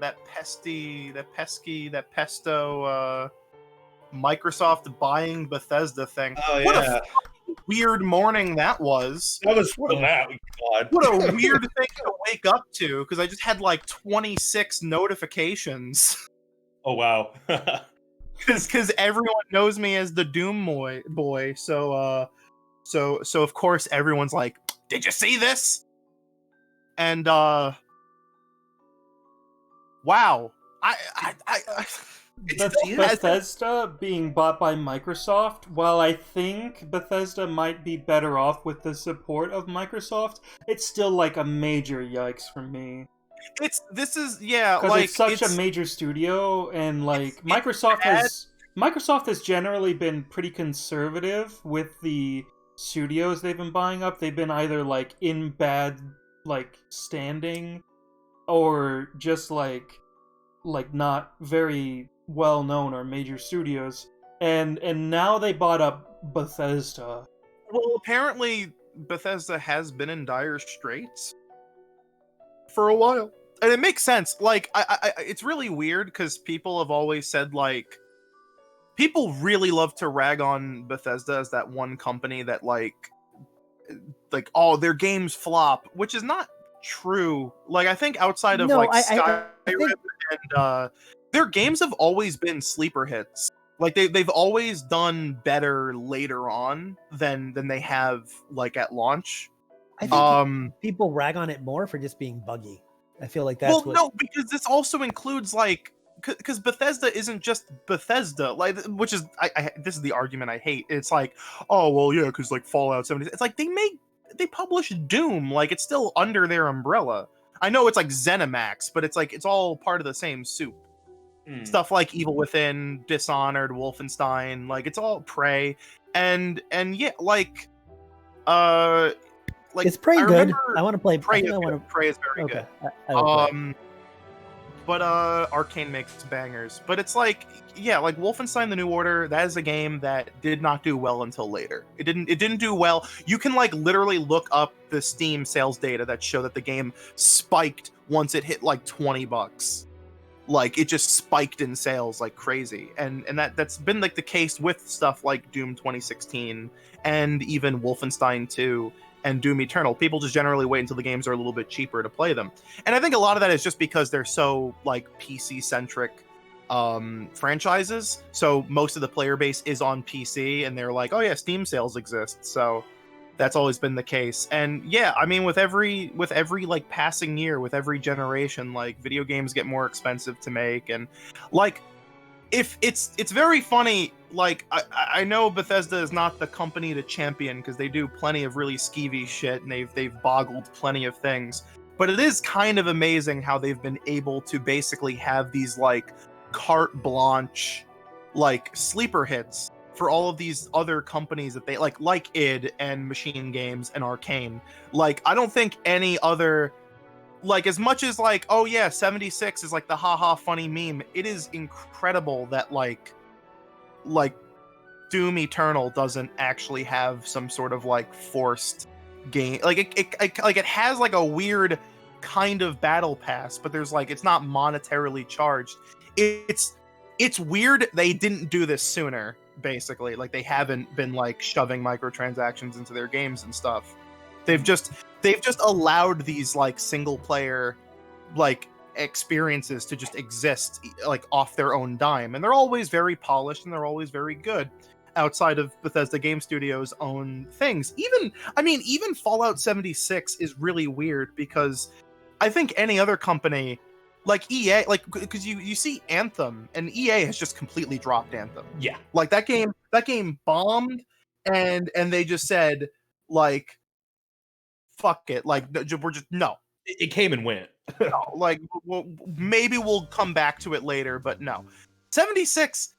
Speaker 2: that pesto Microsoft buying Bethesda thing.
Speaker 3: oh
Speaker 2: What
Speaker 3: yeah,
Speaker 2: a weird morning that was.
Speaker 3: that was God.
Speaker 2: What a weird thing to wake up to, because I just had like 26 notifications.
Speaker 3: Oh wow.
Speaker 2: Because everyone knows me as the Doom boy. So of course everyone's like, did you see this? And wow,
Speaker 1: Bethesda being bought by Microsoft, while I think Bethesda might be better off with the support of Microsoft, it's still like a major yikes for me.
Speaker 2: Because
Speaker 1: Like, it's such a major studio, and like Microsoft has generally been pretty conservative with the studios they've been buying up. They've been either like in bad like standing, or just like not very well known or major studios, and now they bought up Bethesda.
Speaker 2: Well, apparently Bethesda has been in dire straits for a while, and it makes sense. Like, it's really weird because people have always said like people really love to rag on Bethesda as that one company that like oh, their games flop, which is not true. Like, I think outside of Skyrim and their games have always been sleeper hits. Like they've always done better later on than they have like at launch.
Speaker 4: I think people rag on it more for just being buggy. I feel like that's
Speaker 2: no, because this also includes like because Bethesda isn't just Bethesda, like, which is this is the argument I hate. It's like, oh well, yeah, because like Fallout 76. It's like they publish Doom, like it's still under their umbrella. I know it's like ZeniMax, but it's like it's all part of the same soup. Stuff like Evil Within, Dishonored, Wolfenstein, like it's all Prey, and yeah, like
Speaker 4: it's Prey good. I want to play
Speaker 2: Prey. Prey is very good. But Arcane makes bangers. But it's like, yeah, like Wolfenstein: The New Order, that is a game that did not do well until later. It didn't do well. You can like literally look up the Steam sales data that show that the game spiked once it hit like $20. Like, it just spiked in sales like crazy. And that's been like the case with stuff like Doom 2016 and even Wolfenstein 2 and Doom Eternal. People just generally wait until the games are a little bit cheaper to play them. And I think a lot of that is just because they're so like PC centric franchises. So most of the player base is on PC, and they're like, oh yeah, Steam sales exist. So that's always been the case. And yeah, I mean, with every like passing year, with every generation, like video games get more expensive to make. And like, if it's very funny, like I know Bethesda is not the company to champion because they do plenty of really skeevy shit, and they've boggled plenty of things. But it is kind of amazing how they've been able to basically have these like carte blanche like sleeper hits for all of these other companies that they like id and Machine Games and Arcane. Like, I don't think any other, like, as much as like, oh yeah, 76 is like the haha funny meme, it is incredible that like Doom Eternal doesn't actually have some sort of like forced game. Like it has like a weird kind of battle pass, but there's like, it's not monetarily charged. It's weird they didn't do this sooner. Basically, like, they haven't been like shoving microtransactions into their games and stuff. They've just allowed these like single player like experiences to just exist like off their own dime, and they're always very polished and they're always very good outside of Bethesda Game Studios' own things. Even Fallout 76 is really weird because I think any other company like EA, like, because you see Anthem, and EA has just completely dropped Anthem.
Speaker 3: Yeah,
Speaker 2: like that game bombed, and they just said like, fuck it, like we're just no.
Speaker 3: It came and went.
Speaker 2: No, like, maybe we'll come back to it later, but no. 76,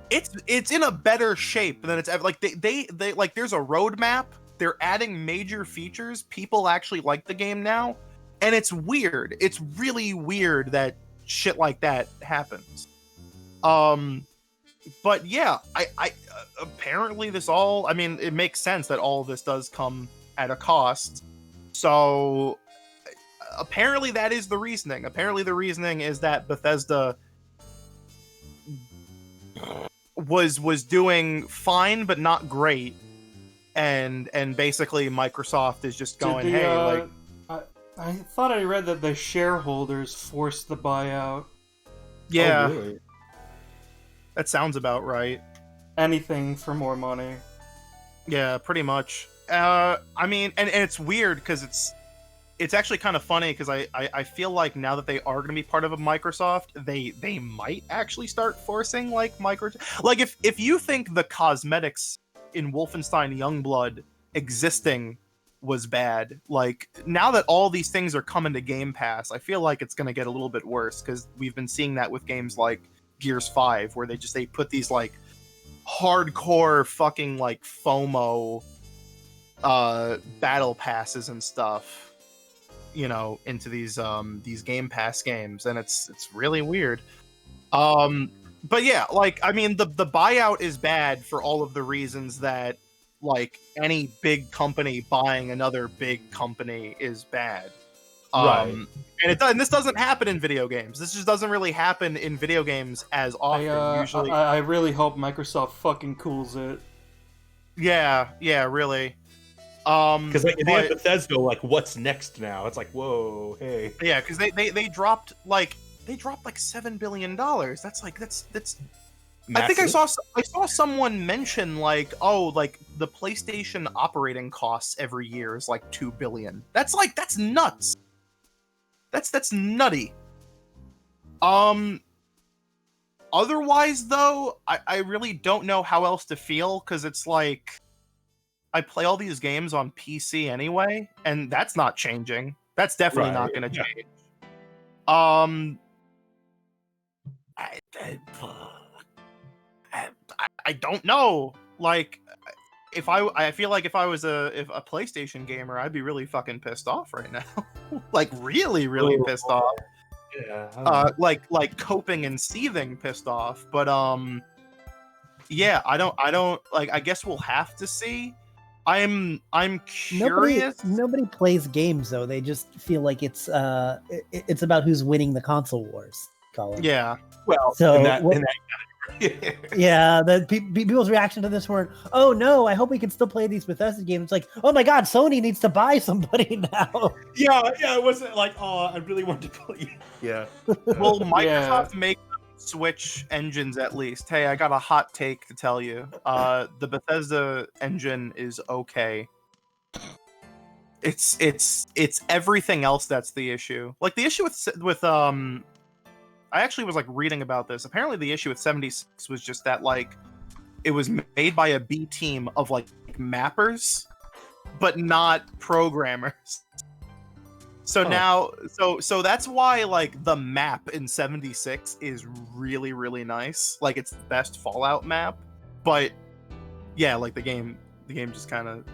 Speaker 2: it's in a better shape than it's ever. Like they like, there's a roadmap. They're adding major features. People actually like the game now. And it's weird. It's really weird that shit like that happens. But yeah, I apparently this all, I mean, it makes sense that all of this does come at a cost. So apparently that is the reasoning. Apparently the reasoning is that Bethesda was doing fine but not great, and basically Microsoft is just going, hey, like,
Speaker 1: I thought I read that the shareholders forced the buyout.
Speaker 2: Yeah.
Speaker 3: Oh, really?
Speaker 2: That sounds about right.
Speaker 1: Anything for more money.
Speaker 2: Yeah, pretty much. I mean, and it's weird because it's actually kind of funny because I feel like now that they are going to be part of a Microsoft, they might actually start forcing like like if you think the cosmetics in Wolfenstein Youngblood existing was bad, like now that all these things are coming to Game Pass, I feel like it's going to get a little bit worse because we've been seeing that with games like Gears 5 where they put these like hardcore fucking like FOMO battle passes and stuff, you know, into these Game Pass games, and it's really weird. But yeah, like I mean the buyout is bad for all of the reasons that like any big company buying another big company is bad.
Speaker 3: Right.
Speaker 2: And this doesn't happen in video games. This just doesn't really happen in video games as often. Usually,
Speaker 1: I really hope Microsoft fucking cools it.
Speaker 2: Yeah, really.
Speaker 3: Because like if they have Bethesda, like what's next now? It's like, whoa, hey.
Speaker 2: Yeah, because they dropped like $7 billion. That's massive. I think I saw someone mention like, oh, like the PlayStation operating costs every year is like $2 billion. That's nuts. That's nutty. Otherwise though, I really don't know how else to feel because it's like I play all these games on PC anyway, and that's not changing. That's definitely not going to change. I don't know. Like, I feel like if I was a PlayStation gamer, I'd be really fucking pissed off right now. Like, really pissed off.
Speaker 3: Yeah.
Speaker 2: Like coping and seething pissed off. But yeah, I don't like. I guess we'll have to see. I'm curious.
Speaker 4: Nobody plays games though. They just feel like it's about who's winning the console wars. Colin.
Speaker 2: Yeah.
Speaker 3: Well,
Speaker 4: so yeah, the people's reaction to this were, "Oh no, I hope we can still play these Bethesda games." It's like, "Oh my god, Sony needs to buy somebody now."
Speaker 3: Yeah, it wasn't like, "Oh, I really want to play." Yeah.
Speaker 2: Well, Microsoft make Switch engines at least. Hey, I got a hot take to tell you. The Bethesda engine is okay. It's everything else that's the issue. Like the issue with I actually was like reading about this. Apparently the issue with 76 was just that like it was made by a B team of like mappers but not programmers. So now so that's why like the map in 76 is really nice. Like it's the best Fallout map. But yeah, like the game just kind of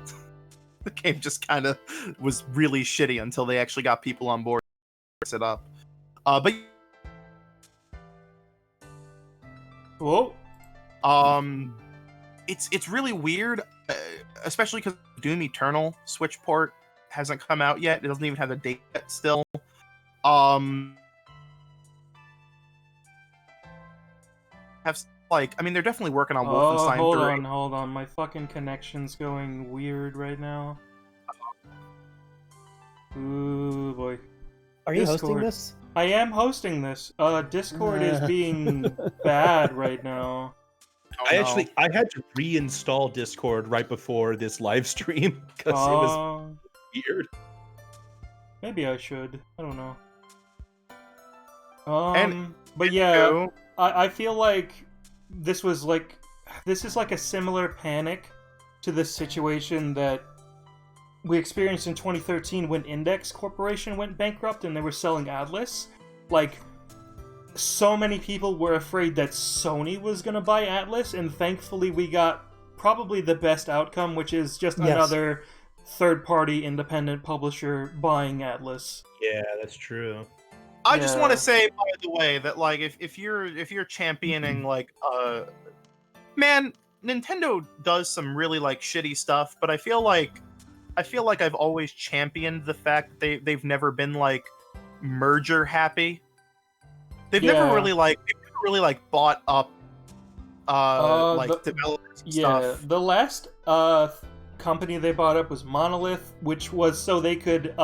Speaker 2: was really shitty until they actually got people on board to fix it up. But
Speaker 1: whoa.
Speaker 2: It's really weird, especially because Doom Eternal Switch port hasn't come out yet. It doesn't even have a date yet still. They're definitely working on Wolfenstein 3.
Speaker 1: Hold on. My fucking connection's going weird right now. Ooh, boy.
Speaker 4: Are you hosting this?
Speaker 1: I am hosting this. Discord is being bad right now.
Speaker 3: I had to reinstall Discord right before this live stream because it was weird.
Speaker 1: Maybe I should. I don't know. But yeah, I feel like this is like a similar panic to the situation that we experienced in 2013 when Index Corporation went bankrupt and they were selling Atlas. Like, so many people were afraid that Sony was going to buy Atlas, and thankfully we got probably the best outcome, which is just another third-party independent publisher buying Atlas.
Speaker 3: Yeah, that's true.
Speaker 2: I just want to say, by the way, that like if you're championing like man, Nintendo does some really like shitty stuff, but I feel like I've always championed the fact that they've never been like merger happy. They've never really bought up developers and stuff.
Speaker 1: The last company they bought up was Monolith, which was so they could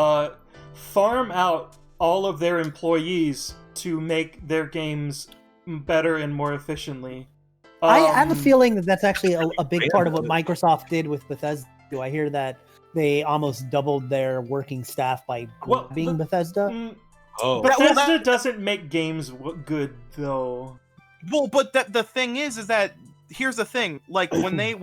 Speaker 1: farm out all of their employees to make their games better and more efficiently.
Speaker 4: I have a feeling that that's actually a big part of what Microsoft did with Bethesda. I hear that they almost doubled their working staff by grabbing Bethesda.
Speaker 3: Oh,
Speaker 1: Bethesda doesn't make games good though.
Speaker 2: Well, but the thing is that here's the thing. Like when they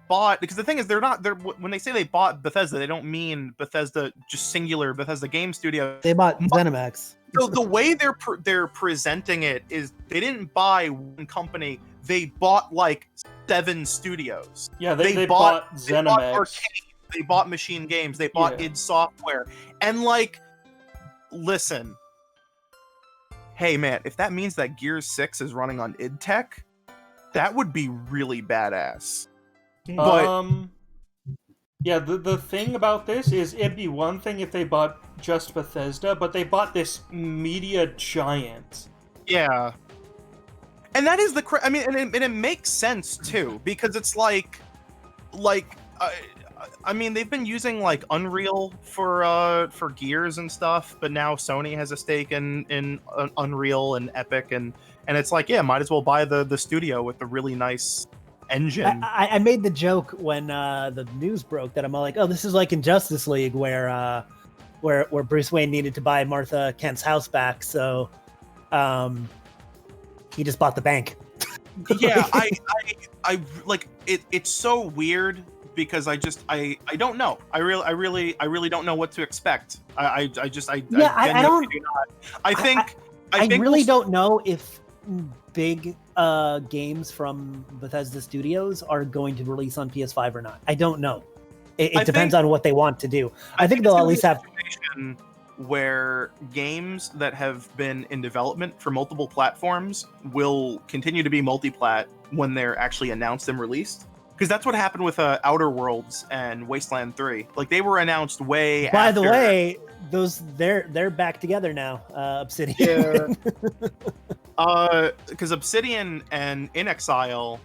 Speaker 2: bought, because the thing is they're when they say they bought Bethesda, they don't mean Bethesda just singular Bethesda game studio.
Speaker 4: They bought ZeniMax.
Speaker 2: So the way they're presenting it is they didn't buy one company. They bought like 7 studios.
Speaker 1: Yeah, they bought ZeniMax.
Speaker 2: They bought Arcade, they bought Machine Games. They bought id Software. And like, listen. Hey man, if that means that Gears 6 is running on id Tech, that would be really badass. But
Speaker 1: yeah, the thing about this is it'd be one thing if they bought just Bethesda, but they bought this media giant.
Speaker 2: Yeah. And that is I mean, and it makes sense too, because it's like I mean, they've been using like Unreal for Gears and stuff, but now Sony has a stake in Unreal and Epic, and it's like, yeah, might as well buy the studio with the really nice engine.
Speaker 4: I made the joke when the news broke that I'm all like, oh, this is like in Justice League where Bruce Wayne needed to buy Martha Kent's house back, so he just bought the bank.
Speaker 2: Yeah, I like it. It's so weird because I don't know. I really don't know what to expect. I
Speaker 4: don't.
Speaker 2: I think
Speaker 4: really don't know if big games from Bethesda Studios are going to release on PS5 or not. I don't know. It depends on what they want to do. I think they'll at least have
Speaker 2: where games that have been in development for multiple platforms will continue to be multi-plat when they're actually announced and released. Because that's what happened with Outer Worlds and Wasteland 3. Like, they were announced way
Speaker 4: By
Speaker 2: after.
Speaker 4: the way, they're back together now, Obsidian.
Speaker 2: Because Obsidian and In Exile,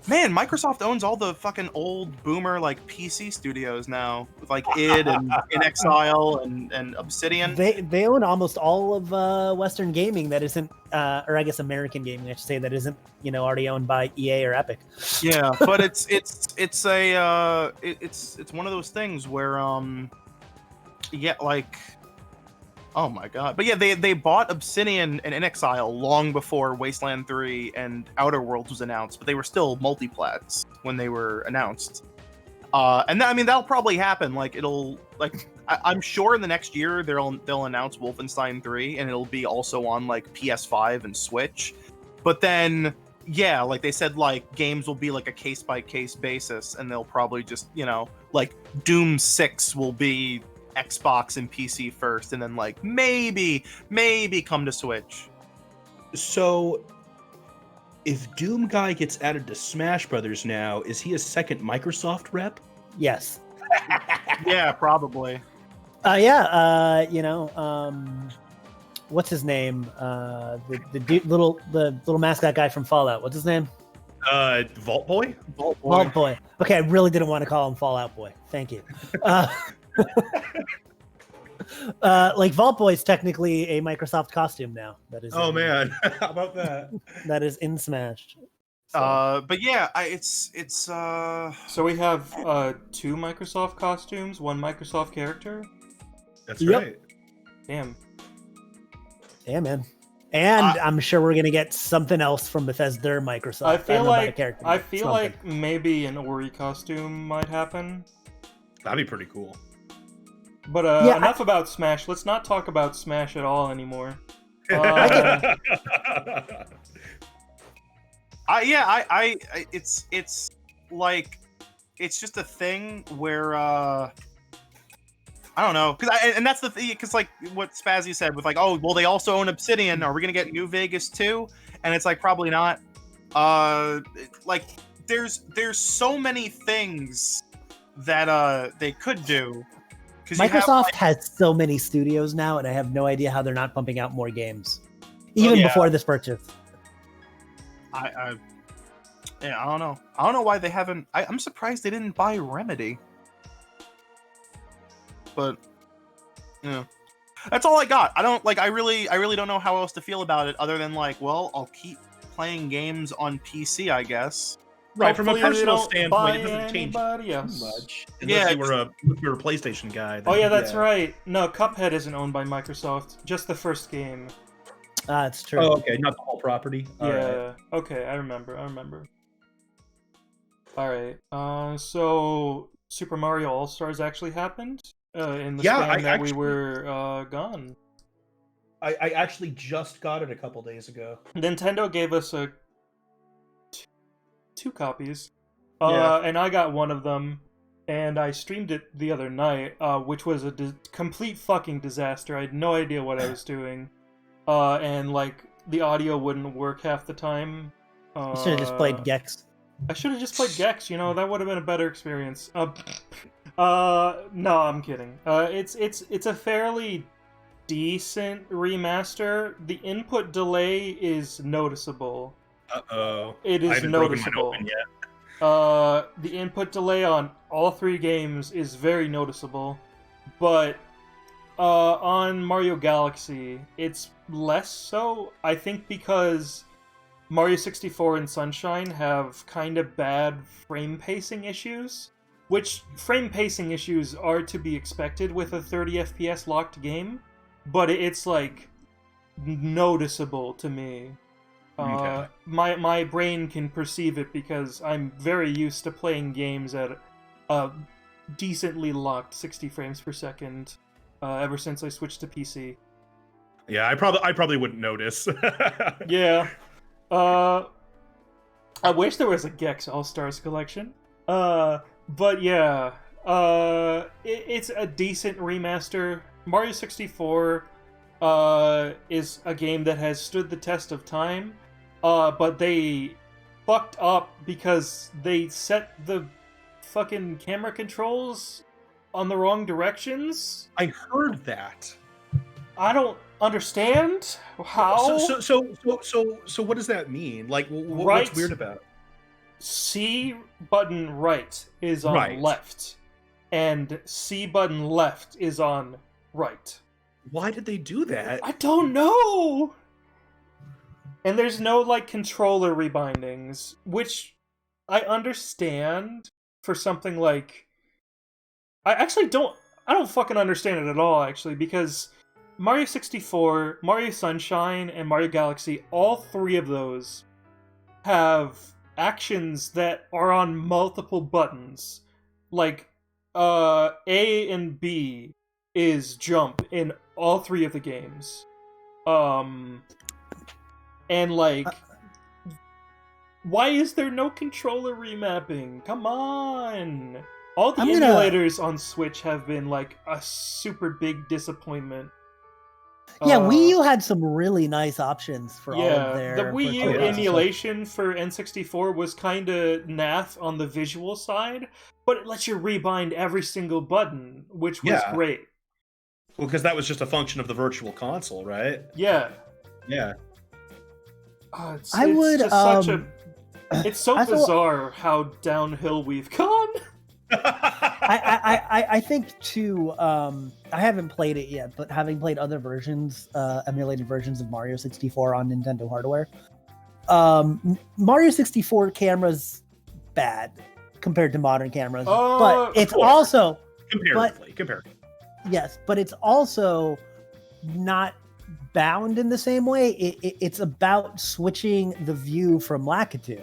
Speaker 2: man, Microsoft owns all the fucking old boomer like PC studios now, with like id and In Exile and Obsidian.
Speaker 4: They own almost all of Western gaming that isn't, or I guess American gaming, I should say, that isn't already owned by EA or Epic.
Speaker 2: Yeah, but it's one of those things where yeah, like, oh my god. But yeah, they bought Obsidian and In Exile long before Wasteland 3 and Outer Worlds was announced, but they were still multiplats when they were announced. And I mean, that'll probably happen. Like, I'm sure in the next year they'll announce Wolfenstein 3 and it'll be also on like PS5 and Switch. But then, yeah, like they said, like games will be like a case by case basis, and they'll probably just, like Doom 6 will be Xbox and PC first, and then like maybe come to Switch.
Speaker 3: So if Doom Guy gets added to Smash Brothers now, is he a second Microsoft rep?
Speaker 4: Yes.
Speaker 2: Yeah, probably.
Speaker 4: What's his name? The little mascot guy from Fallout. What's his name?
Speaker 3: Vault Boy?
Speaker 4: Vault Boy. Okay, I really didn't want to call him Fallout Boy. Thank you. Like Vault Boy is technically a Microsoft costume now. That is.
Speaker 3: Oh man, how about that?
Speaker 4: That is in Smash.
Speaker 2: But yeah, it's.
Speaker 1: So we have 2 Microsoft costumes, 1 Microsoft character.
Speaker 3: That's right.
Speaker 1: Damn.
Speaker 4: Yeah, man. And I'm sure we're gonna get something else from Bethesda or Microsoft.
Speaker 1: I feel like maybe an Ori costume might happen.
Speaker 3: That'd be pretty cool.
Speaker 1: But enough about Smash. Let's not talk about Smash at all anymore.
Speaker 2: It's like, it's just a thing where I don't know, and that's the thing, because like what Spazzy said with like, oh well, they also own Obsidian. Are we gonna get New Vegas too? And it's like, probably not. Like there's so many things that they could do.
Speaker 4: Microsoft has so many studios now, and I have no idea how they're not pumping out more games, even before this purchase.
Speaker 2: I don't know. I don't know why they haven't. I'm surprised they didn't buy Remedy. But yeah, that's all I got. I don't like. I really don't know how else to feel about it, other than like, well, I'll keep playing games on PC, I guess.
Speaker 3: Right, from a
Speaker 1: Hopefully they
Speaker 3: personal
Speaker 1: don't
Speaker 3: standpoint,
Speaker 1: buy
Speaker 3: it doesn't change
Speaker 1: anybody
Speaker 3: too
Speaker 1: else.
Speaker 3: much.
Speaker 2: Yeah,
Speaker 3: Unless you were a PlayStation guy.
Speaker 1: Oh
Speaker 3: then,
Speaker 1: yeah, that's right. No, Cuphead isn't owned by Microsoft. Just the first game.
Speaker 4: It's true.
Speaker 3: Oh, okay, not the whole property. All
Speaker 1: Yeah.
Speaker 3: right.
Speaker 1: Okay, I remember. All right. So Super Mario All Stars actually happened in the span that we were gone.
Speaker 3: I actually just got it a couple days ago.
Speaker 1: Nintendo gave us two copies,
Speaker 3: Yeah.
Speaker 1: and I got one of them, and I streamed it the other night, which was a complete fucking disaster. I had no idea what I was doing, and like the audio wouldn't work half the time.
Speaker 4: You should have just played Gex.
Speaker 1: I should have just played Gex. That would have been a better experience. No, I'm kidding. It's a fairly decent remaster. The input delay is noticeable.
Speaker 3: Uh-oh.
Speaker 1: It is noticeable. The input delay on all three games is very noticeable, but on Mario Galaxy, it's less so. I think because Mario 64 and Sunshine have kind of bad frame pacing issues, which frame pacing issues are to be expected with a 30 FPS locked game, but it's like noticeable to me.
Speaker 3: Okay.
Speaker 1: My brain can perceive it because I'm very used to playing games at a decently locked 60 frames per second ever since I switched to PC.
Speaker 3: Yeah, I probably wouldn't notice.
Speaker 1: Yeah. I wish there was a Gex All-Stars collection. But yeah. It's a decent remaster. Mario 64 is a game that has stood the test of time. But they fucked up because they set the fucking camera controls on the wrong directions.
Speaker 3: I heard that.
Speaker 1: I don't understand how.
Speaker 3: So what does that mean? Like, what's weird about it?
Speaker 1: C button right is on
Speaker 3: Right.
Speaker 1: left, and C button left is on right.
Speaker 3: Why did they do that?
Speaker 1: I don't know. And there's no like controller rebindings, which I understand for something like. I don't fucking understand it at all, actually, because Mario 64, Mario Sunshine, and Mario Galaxy, all three of those have actions that are on multiple buttons. Like, A and B is jump in all three of the games. And like, why is there no controller remapping? Come on! All the emulators on Switch have been like a super big disappointment.
Speaker 4: Yeah, Wii U had some really nice options for all of their...
Speaker 1: The Wii U emulation for N64 was kind of naff on the visual side, but it lets you rebind every single button, which was great.
Speaker 3: Well, because that was just a function of the virtual console, right?
Speaker 1: Yeah.
Speaker 3: Yeah.
Speaker 1: It's so bizarre how downhill we've gone.
Speaker 4: I think too. I haven't played it yet, but having played other versions, emulated versions of Mario 64 on Nintendo hardware, Mario 64 cameras bad compared to modern cameras, but it's also
Speaker 3: comparatively.
Speaker 4: Yes, but it's also not bound in the same way. It's about switching the view from Lakitu.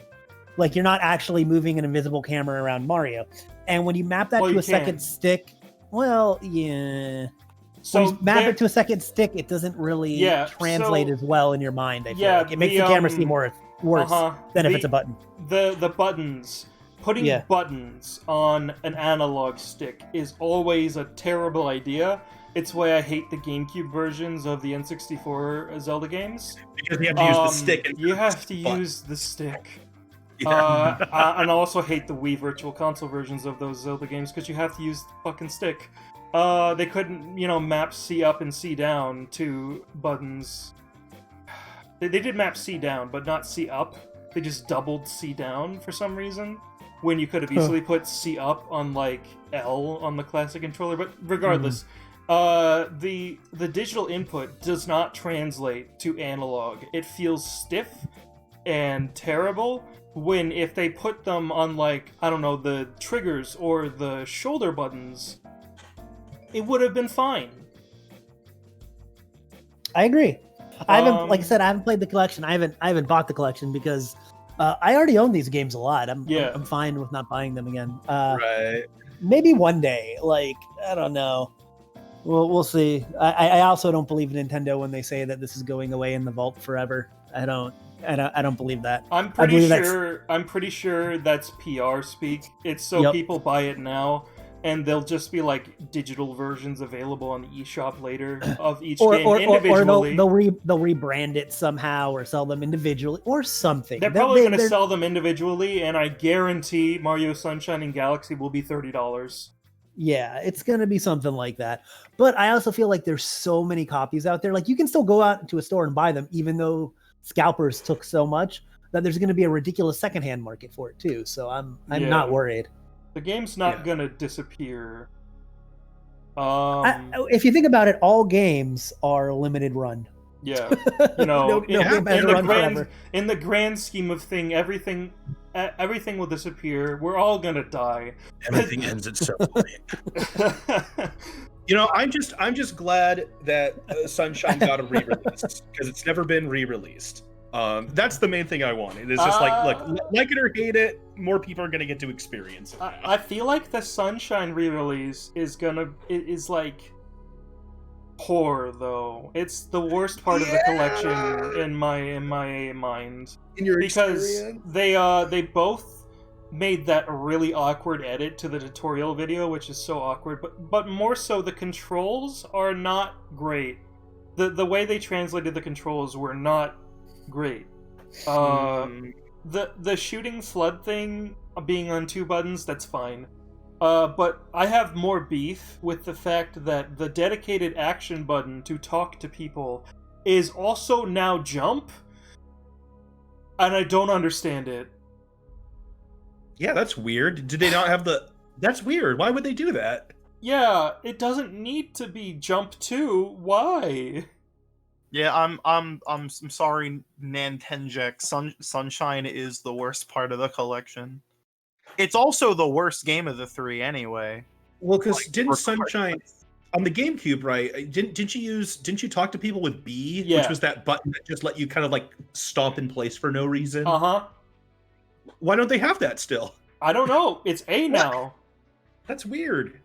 Speaker 4: Like, you're not actually moving an invisible camera around Mario. And when you map that to a second stick, so when you map it to a second stick, it doesn't really translate as well in your mind. I feel like it makes the camera seem worse than if it's a button.
Speaker 1: The buttons. Putting buttons on an analog stick is always a terrible idea. It's why I hate the GameCube versions of the N64 Zelda games.
Speaker 3: Because you have to use the stick.
Speaker 1: You have to use the stick. Yeah. And I also hate the Wii Virtual Console versions of those Zelda games because you have to use the fucking stick. They couldn't, map C up and C down to buttons. They did map C down, but not C up. They just doubled C down for some reason, when you could have easily put C up on, like, L on the classic controller. But regardless, the digital input does not translate to analog. It feels stiff. and terrible, when if they put them on, like, I don't know, the triggers or the shoulder buttons, it would have been fine.
Speaker 4: I agree. I haven't, like I said, I haven't played the collection. I haven't bought the collection because I already own these games a lot. I'm fine with not buying them again.
Speaker 3: Right.
Speaker 4: Maybe one day. Like, I don't know. We'll see. I also don't believe Nintendo when they say that this is going away in the vault forever. I don't believe that.
Speaker 1: I'm pretty sure that's PR speak. It's so people buy it now, and they'll just be like digital versions available on the eShop later of each game individually.
Speaker 4: Or they'll rebrand it somehow or sell them individually or something.
Speaker 1: They're probably going to sell them individually, and I guarantee Mario Sunshine and Galaxy will be $30.
Speaker 4: Yeah, it's going to be something like that. But I also feel like there's so many copies out there. Like, you can still go out to a store and buy them, even though scalpers took so much, that there's going to be a ridiculous secondhand market for it too. So I'm not worried.
Speaker 1: The game's not going to disappear.
Speaker 4: If you think about it, all games are limited run.
Speaker 1: Yeah, you know, in the grand scheme of thing, everything will disappear. We're all gonna die.
Speaker 3: Everything ends at some point. You know, I'm just glad that Sunshine got a re-release because it's never been re-released. That's the main thing I wanted. It's just like it or hate it, more people are gonna get to experience it now.
Speaker 1: I feel like the Sunshine re-release is like poor though. It's the worst part of the collection in my mind.
Speaker 3: In your
Speaker 1: because
Speaker 3: experience?
Speaker 1: they both made that really awkward edit to the tutorial video, which is so awkward. But more so, the controls are not great. The way they translated the controls were not great. The shooting flood thing being on 2 buttons, that's fine. But I have more beef with the fact that the dedicated action button to talk to people is also now jump, and I don't understand it.
Speaker 3: Yeah, that's weird. Did they not have the... That's weird. Why would they do that?
Speaker 1: Yeah, it doesn't need to be jump too. Why?
Speaker 2: Yeah, I'm sorry, Nantenjek. Sunshine is the worst part of the collection. It's also the worst game of the 3 anyway.
Speaker 3: Well, because didn't Sunshine on the GameCube, right? Didn't you talk to people with B, which was that button that just let you kind of like stomp in place for no reason?
Speaker 1: Uh-huh.
Speaker 3: Why don't they have that still?
Speaker 1: I don't know. It's A now.
Speaker 3: That's weird.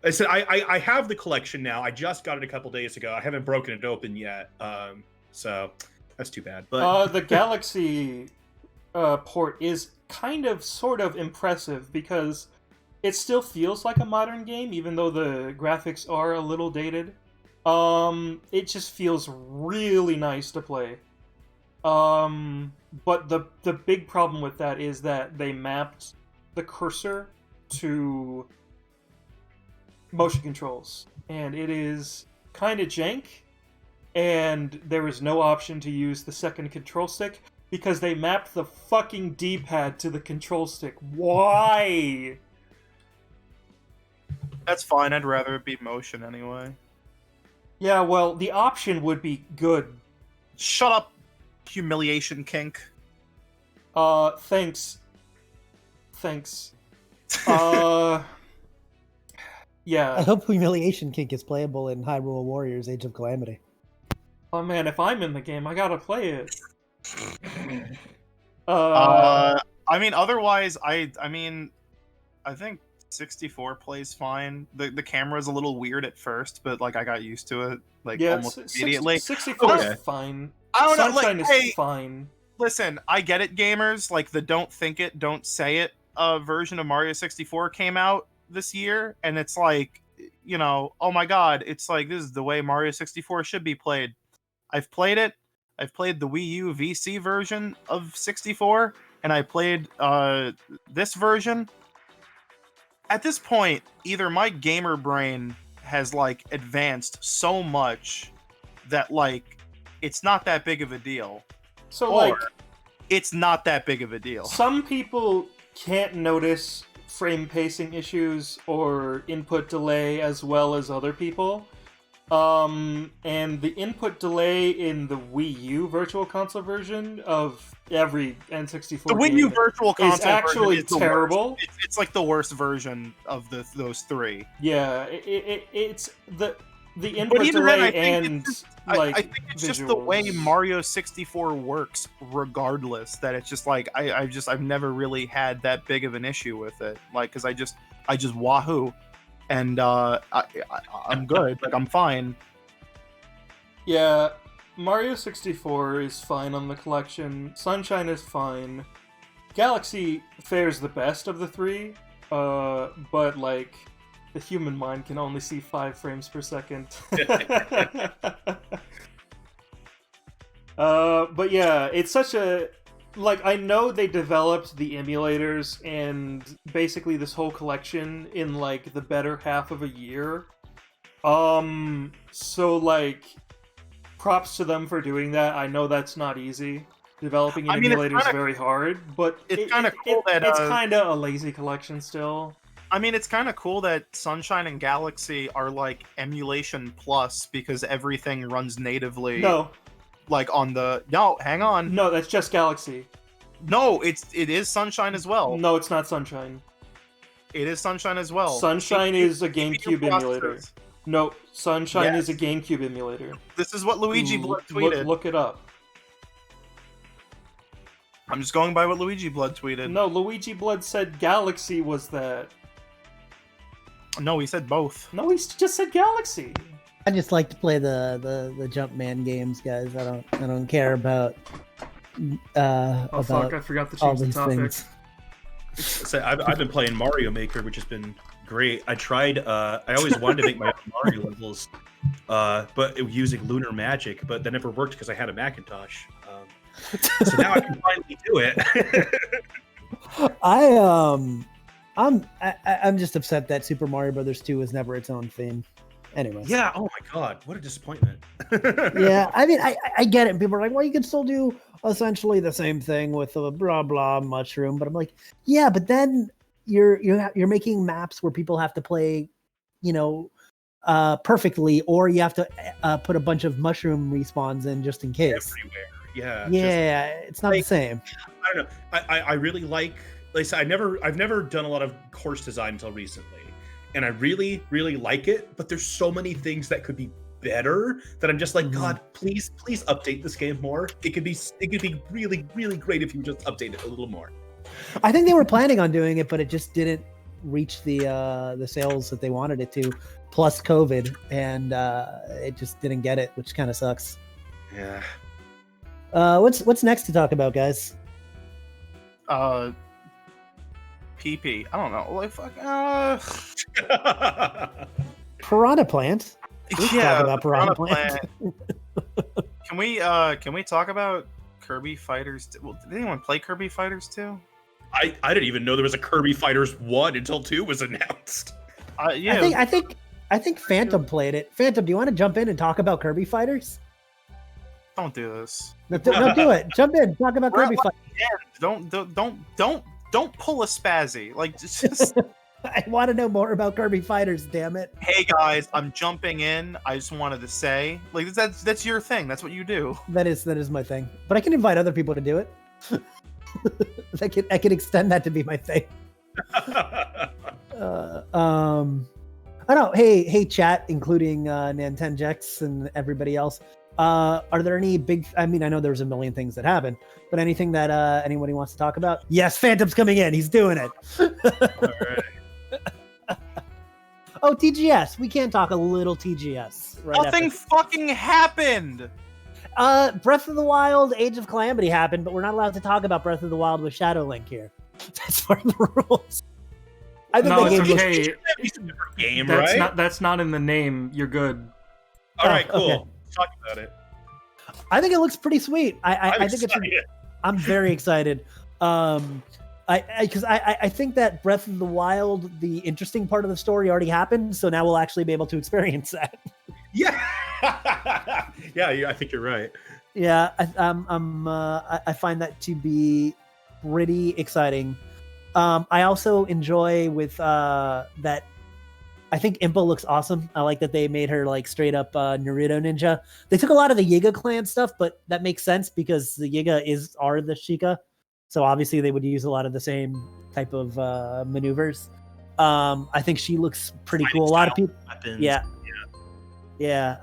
Speaker 3: I said I have the collection now. I just got it a couple days ago. I haven't broken it open yet. So that's too bad. But
Speaker 1: the Galaxy port is kind of sort of impressive because it still feels like a modern game, even though the graphics are a little dated. It just feels really nice to play. But the big problem with that is that they mapped the cursor to motion controls, and it is kind of jank, and there is no option to use the second control stick because they mapped the fucking D-pad to the control stick. Why?
Speaker 2: That's fine. I'd rather it be motion anyway.
Speaker 1: Yeah, well, the option would be good.
Speaker 2: Shut up, humiliation kink.
Speaker 1: Thanks. Yeah.
Speaker 4: I hope Humiliation Kink is playable in Hyrule Warriors Age of Calamity.
Speaker 1: Oh man, if I'm in the game, I gotta play it.
Speaker 2: I mean, otherwise, I think 64 plays fine. The camera's a little weird at first, but like I got used to it almost immediately.
Speaker 1: 64 is fine.
Speaker 2: I don't know.
Speaker 1: Sunshine
Speaker 2: Like,
Speaker 1: is fine.
Speaker 2: Listen, I get it, gamers. Like the "don't think it, don't say it" version of Mario 64 came out this year, and it's like, you know, oh my god, it's like this is the way Mario 64 should be played. I've played it. I've played the Wii U VC version of 64, and I played this version. At this point, either my gamer brain has like advanced so much that like it's not that big of a deal.
Speaker 1: So
Speaker 2: or
Speaker 1: like,
Speaker 2: it's not that big of a deal.
Speaker 1: some people can't notice frame pacing issues or input delay as well as other people. And the input delay in the Wii U Virtual Console version of every N64
Speaker 2: The Wii U Virtual Console
Speaker 1: is actually
Speaker 2: version is
Speaker 1: terrible.
Speaker 2: It's like the worst version of those three.
Speaker 1: Yeah, it's the input
Speaker 2: even
Speaker 1: delay
Speaker 2: then,
Speaker 1: and
Speaker 2: I think it's just the way
Speaker 1: visuals.
Speaker 2: Mario 64 works, regardless. That it's just like I've never really had that big of an issue with it. Like, because I just wahoo, and I'm good. Like, I'm fine.
Speaker 1: Yeah, Mario 64 is fine on the collection. Sunshine is fine. Galaxy fares the best of the three, but like the human mind can only see 5 frames per second. But yeah, it's such a like I know they developed the emulators and basically this whole collection in like the better half of a year. So like props to them for doing that. I know that's not easy. Developing an emulator is very hard, but
Speaker 2: it's kind of cool that
Speaker 1: it's kind of a lazy collection still.
Speaker 2: I mean, it's kind of cool that Sunshine and Galaxy are like emulation plus because everything runs natively.
Speaker 1: No,
Speaker 2: like on the no, hang on.
Speaker 1: No, that's just Galaxy.
Speaker 2: No, it is Sunshine as well.
Speaker 1: No, it's not Sunshine.
Speaker 2: It is Sunshine as well.
Speaker 1: Sunshine is a GameCube emulator.
Speaker 2: processors.
Speaker 1: No, Sunshine
Speaker 2: Yes.
Speaker 1: is a GameCube emulator.
Speaker 2: This is what Luigi Blood tweeted.
Speaker 1: Look it up.
Speaker 2: I'm just going by what Luigi Blood tweeted.
Speaker 1: No, Luigi Blood said Galaxy was that.
Speaker 2: No, he said both.
Speaker 1: No, he just said Galaxy.
Speaker 4: I just like to play the Jumpman games, guys. I don't care about
Speaker 1: Oh
Speaker 4: about
Speaker 1: fuck! I forgot to
Speaker 4: all
Speaker 1: change the
Speaker 4: these
Speaker 1: topic.
Speaker 4: things.
Speaker 3: So I've been playing Mario Maker, which has been great. I tried. I always wanted to make my own Mario levels, but using Lunar Magic, but that never worked because I had a Macintosh. So now I can finally do it.
Speaker 4: I'm just upset that Super Mario Brothers 2 was never its own thing. Anyway.
Speaker 3: Yeah. Oh my God. What a disappointment.
Speaker 4: Yeah. I mean, I get it. People are like, well, you can still do essentially the same thing with a blah blah mushroom, but I'm like, yeah, but then you're making maps where people have to play, perfectly, or you have to put a bunch of mushroom respawns in just in case.
Speaker 3: Everywhere. Yeah.
Speaker 4: Yeah, it's not the same.
Speaker 3: I don't know. I really like I said, I've never done a lot of course design until recently, and I really, really like it. But there's so many things that could be better that I'm just like, God, please update this game more. It could be really, really great if you just update it a little more.
Speaker 4: I think they were planning on doing it, but it just didn't reach the sales that they wanted it to. Plus COVID, and it just didn't get it, which kind of sucks.
Speaker 3: Yeah.
Speaker 4: What's next to talk about, guys?
Speaker 2: PP. I don't know. Like fuck.
Speaker 4: Piranha Plant. Let's talk about Piranha
Speaker 2: Plant.
Speaker 4: Plant.
Speaker 2: Can we talk about Kirby Fighters? Well, did anyone play Kirby Fighters 2?
Speaker 3: I didn't even know there was a Kirby Fighters 1 until 2 was announced.
Speaker 2: Yeah.
Speaker 4: I think Phantom played it. Phantom, do you want to jump in and talk about Kirby Fighters?
Speaker 2: Don't do this.
Speaker 4: No, do it. Jump in. Talk about Kirby Fighters.
Speaker 2: Don't pull a spazzy. Like just.
Speaker 4: I want to know more about Kirby Fighters. Damn it!
Speaker 2: Hey guys, I'm jumping in. I just wanted to say, like, that's your thing. That's what you do.
Speaker 4: That is my thing. But I can invite other people to do it. I can extend that to be my thing. I don't know. Hey, chat, including Nintendex and everybody else. Are there any big? I mean, I know there's a million things that happen, but anything that anybody wants to talk about? Yes, Phantom's coming in. He's doing it.
Speaker 3: All right.
Speaker 4: Oh, TGS. We can't talk a little TGS. Right
Speaker 2: Nothing fucking happened.
Speaker 4: Breath of the Wild, Age of Calamity happened, but we're not allowed to talk about Breath of the Wild with Shadow Link here. That's part of the rules. I think
Speaker 1: No,
Speaker 4: the
Speaker 1: it's
Speaker 4: game
Speaker 1: okay.
Speaker 3: It's a different game,
Speaker 1: That's
Speaker 3: right?
Speaker 1: that's not in the name. You're good.
Speaker 3: All right, cool.
Speaker 4: Okay.
Speaker 3: Let's talk about it.
Speaker 4: I think it looks pretty sweet. I think
Speaker 3: excited.
Speaker 4: I'm very excited. Because I think that Breath of the Wild, the interesting part of the story already happened, so now we'll actually be able to experience that.
Speaker 3: Yeah. Yeah, I think you're right.
Speaker 4: Yeah, I find that to be pretty exciting. I also enjoy with that I think Impa looks awesome. I like that they made her like straight up Naruto ninja. They took a lot of the Yiga clan stuff, but that makes sense because the Yiga are the Sheikah. So obviously they would use a lot of the same type of maneuvers. I think she looks pretty cool. A lot of people, yeah.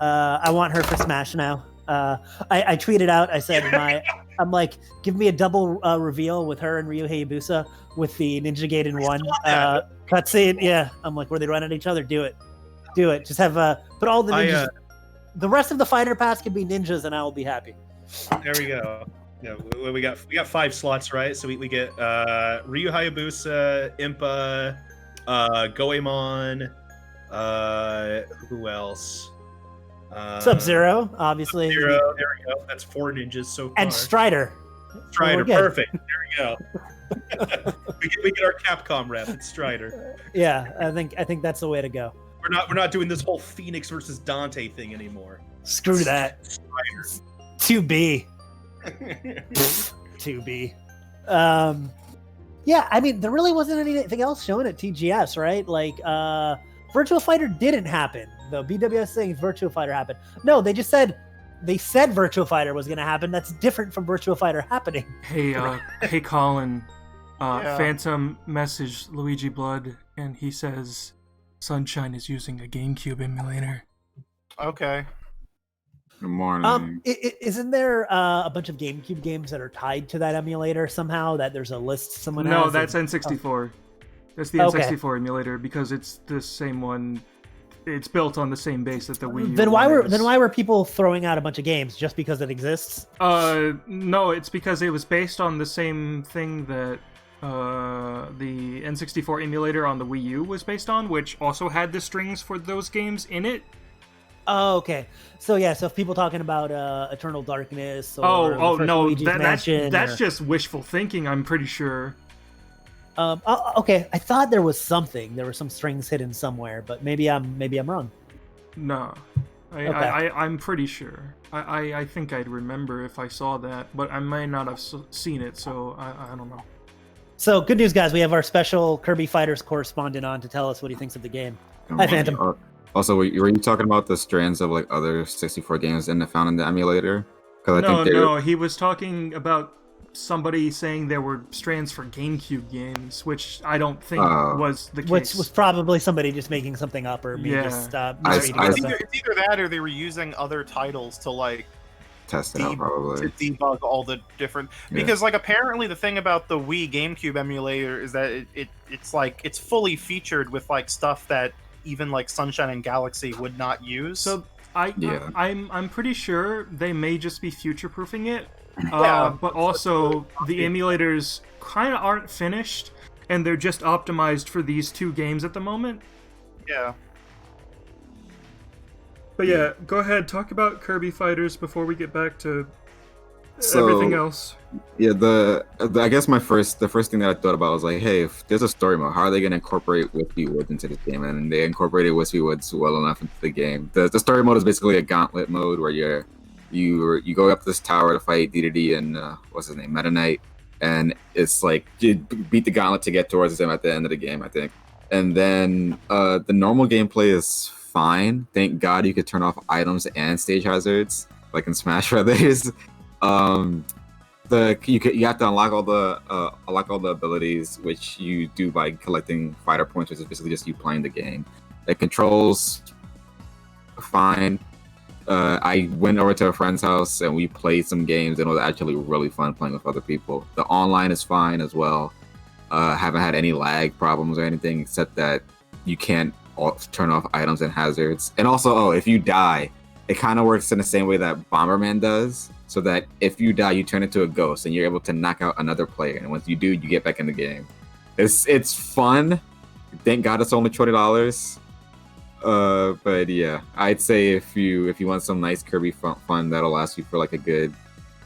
Speaker 4: I want her for Smash now. I tweeted out. I said, I'm like, give me a double reveal with her and Ryu Hayabusa with the Ninja Gaiden 1 cutscene. Yeah, I'm like, where they run at each other. Do it. Just have put all the ninjas. The rest of the fighter pass can be ninjas, and I will be happy.
Speaker 3: There we go. Yeah, we got 5 slots, right? So we get Ryu Hayabusa, Impa, Goemon. Who else?
Speaker 4: Sub-Zero, obviously.
Speaker 3: Sub-Zero, there we go. That's 4 ninjas so far.
Speaker 4: And Strider.
Speaker 3: Strider, perfect. There we go. we get our Capcom rep. It's Strider.
Speaker 4: Yeah, I think that's the way to go.
Speaker 3: We're not doing this whole Phoenix versus Dante thing anymore.
Speaker 4: Screw that.
Speaker 3: Strider.
Speaker 4: 2B. 2B. Yeah, I mean, there really wasn't anything else shown at TGS, right? Like, Virtual Fighter didn't happen. The BWS thing, Virtual Fighter happened. No, they said Virtual Fighter was going to happen. That's different from Virtual Fighter happening.
Speaker 1: Hey, Colin. Phantom messaged Luigi Blood, and he says Sunshine is using a GameCube emulator.
Speaker 2: Okay.
Speaker 5: Good morning.
Speaker 4: Isn't there a bunch of GameCube games that are tied to that emulator somehow? That there's a list someone has?
Speaker 1: No, that's N64. That's the N64 emulator because it's the same one. It's built on the same base that the Wii U. Then
Speaker 4: why were people throwing out a bunch of games just because it exists?
Speaker 1: No, it's because it was based on the same thing that the N64 emulator on the Wii U was based on, which also had the strings for those games in it.
Speaker 4: Oh, okay. So if people talking about Eternal Darkness or
Speaker 1: no, that's just wishful thinking, I'm pretty sure.
Speaker 4: Okay, I thought there was something. There were some strings hidden somewhere, but maybe I'm wrong.
Speaker 1: No, I'm pretty sure. I think I'd remember if I saw that, but I may not have seen it, so I don't know.
Speaker 4: So good news, guys! We have our special Kirby Fighters correspondent on to tell us what he thinks of the game. Hi, Phantom.
Speaker 5: Also, were you talking about the strands of like other 64 games found in the emulator?
Speaker 1: No, he was talking about somebody saying there were strands for GameCube games, which I don't think was the case.
Speaker 4: Which was probably somebody just making something up, or maybe just
Speaker 2: it's either that or they were using other titles to like
Speaker 5: test it out, probably
Speaker 2: to debug all the different. Because like apparently the thing about the Wii GameCube emulator is that it's fully featured with like stuff that even like Sunshine and Galaxy would not use.
Speaker 1: So I'm pretty sure they may just be future-proofing it. But also the emulators kind of aren't finished, and they're just optimized for these 2 games at the moment.
Speaker 2: Yeah.
Speaker 1: But yeah, go ahead, talk about Kirby Fighters before we get back to everything else.
Speaker 5: Yeah, I guess the first thing that I thought about was like, hey, if there's a story mode, how are they going to incorporate Wispy Woods into this game? And they incorporated Wispy Woods well enough into the game. The story mode is basically a gauntlet mode where you go up this tower to fight DDD and what's his name, Meta Knight, and it's like you beat the gauntlet to get towards him at the end of the game, I think. And then the normal gameplay is fine. Thank God you could turn off items and stage hazards like in Smash Brothers. You have to unlock all the abilities, which you do by collecting fighter points, which is basically just you playing the game. It controls fine. I went over to a friend's house and we played some games, and it was actually really fun playing with other people. The online is fine as well. Haven't had any lag problems or anything, except that you can't turn off items and hazards. And also, if you die, it kind of works in the same way that Bomberman does, so that if you die, you turn into a ghost and you're able to knock out another player. And once you do, you get back in the game. It's fun. Thank God it's only $20. But yeah, I'd say if you want some nice Kirby fun that'll last you for like a good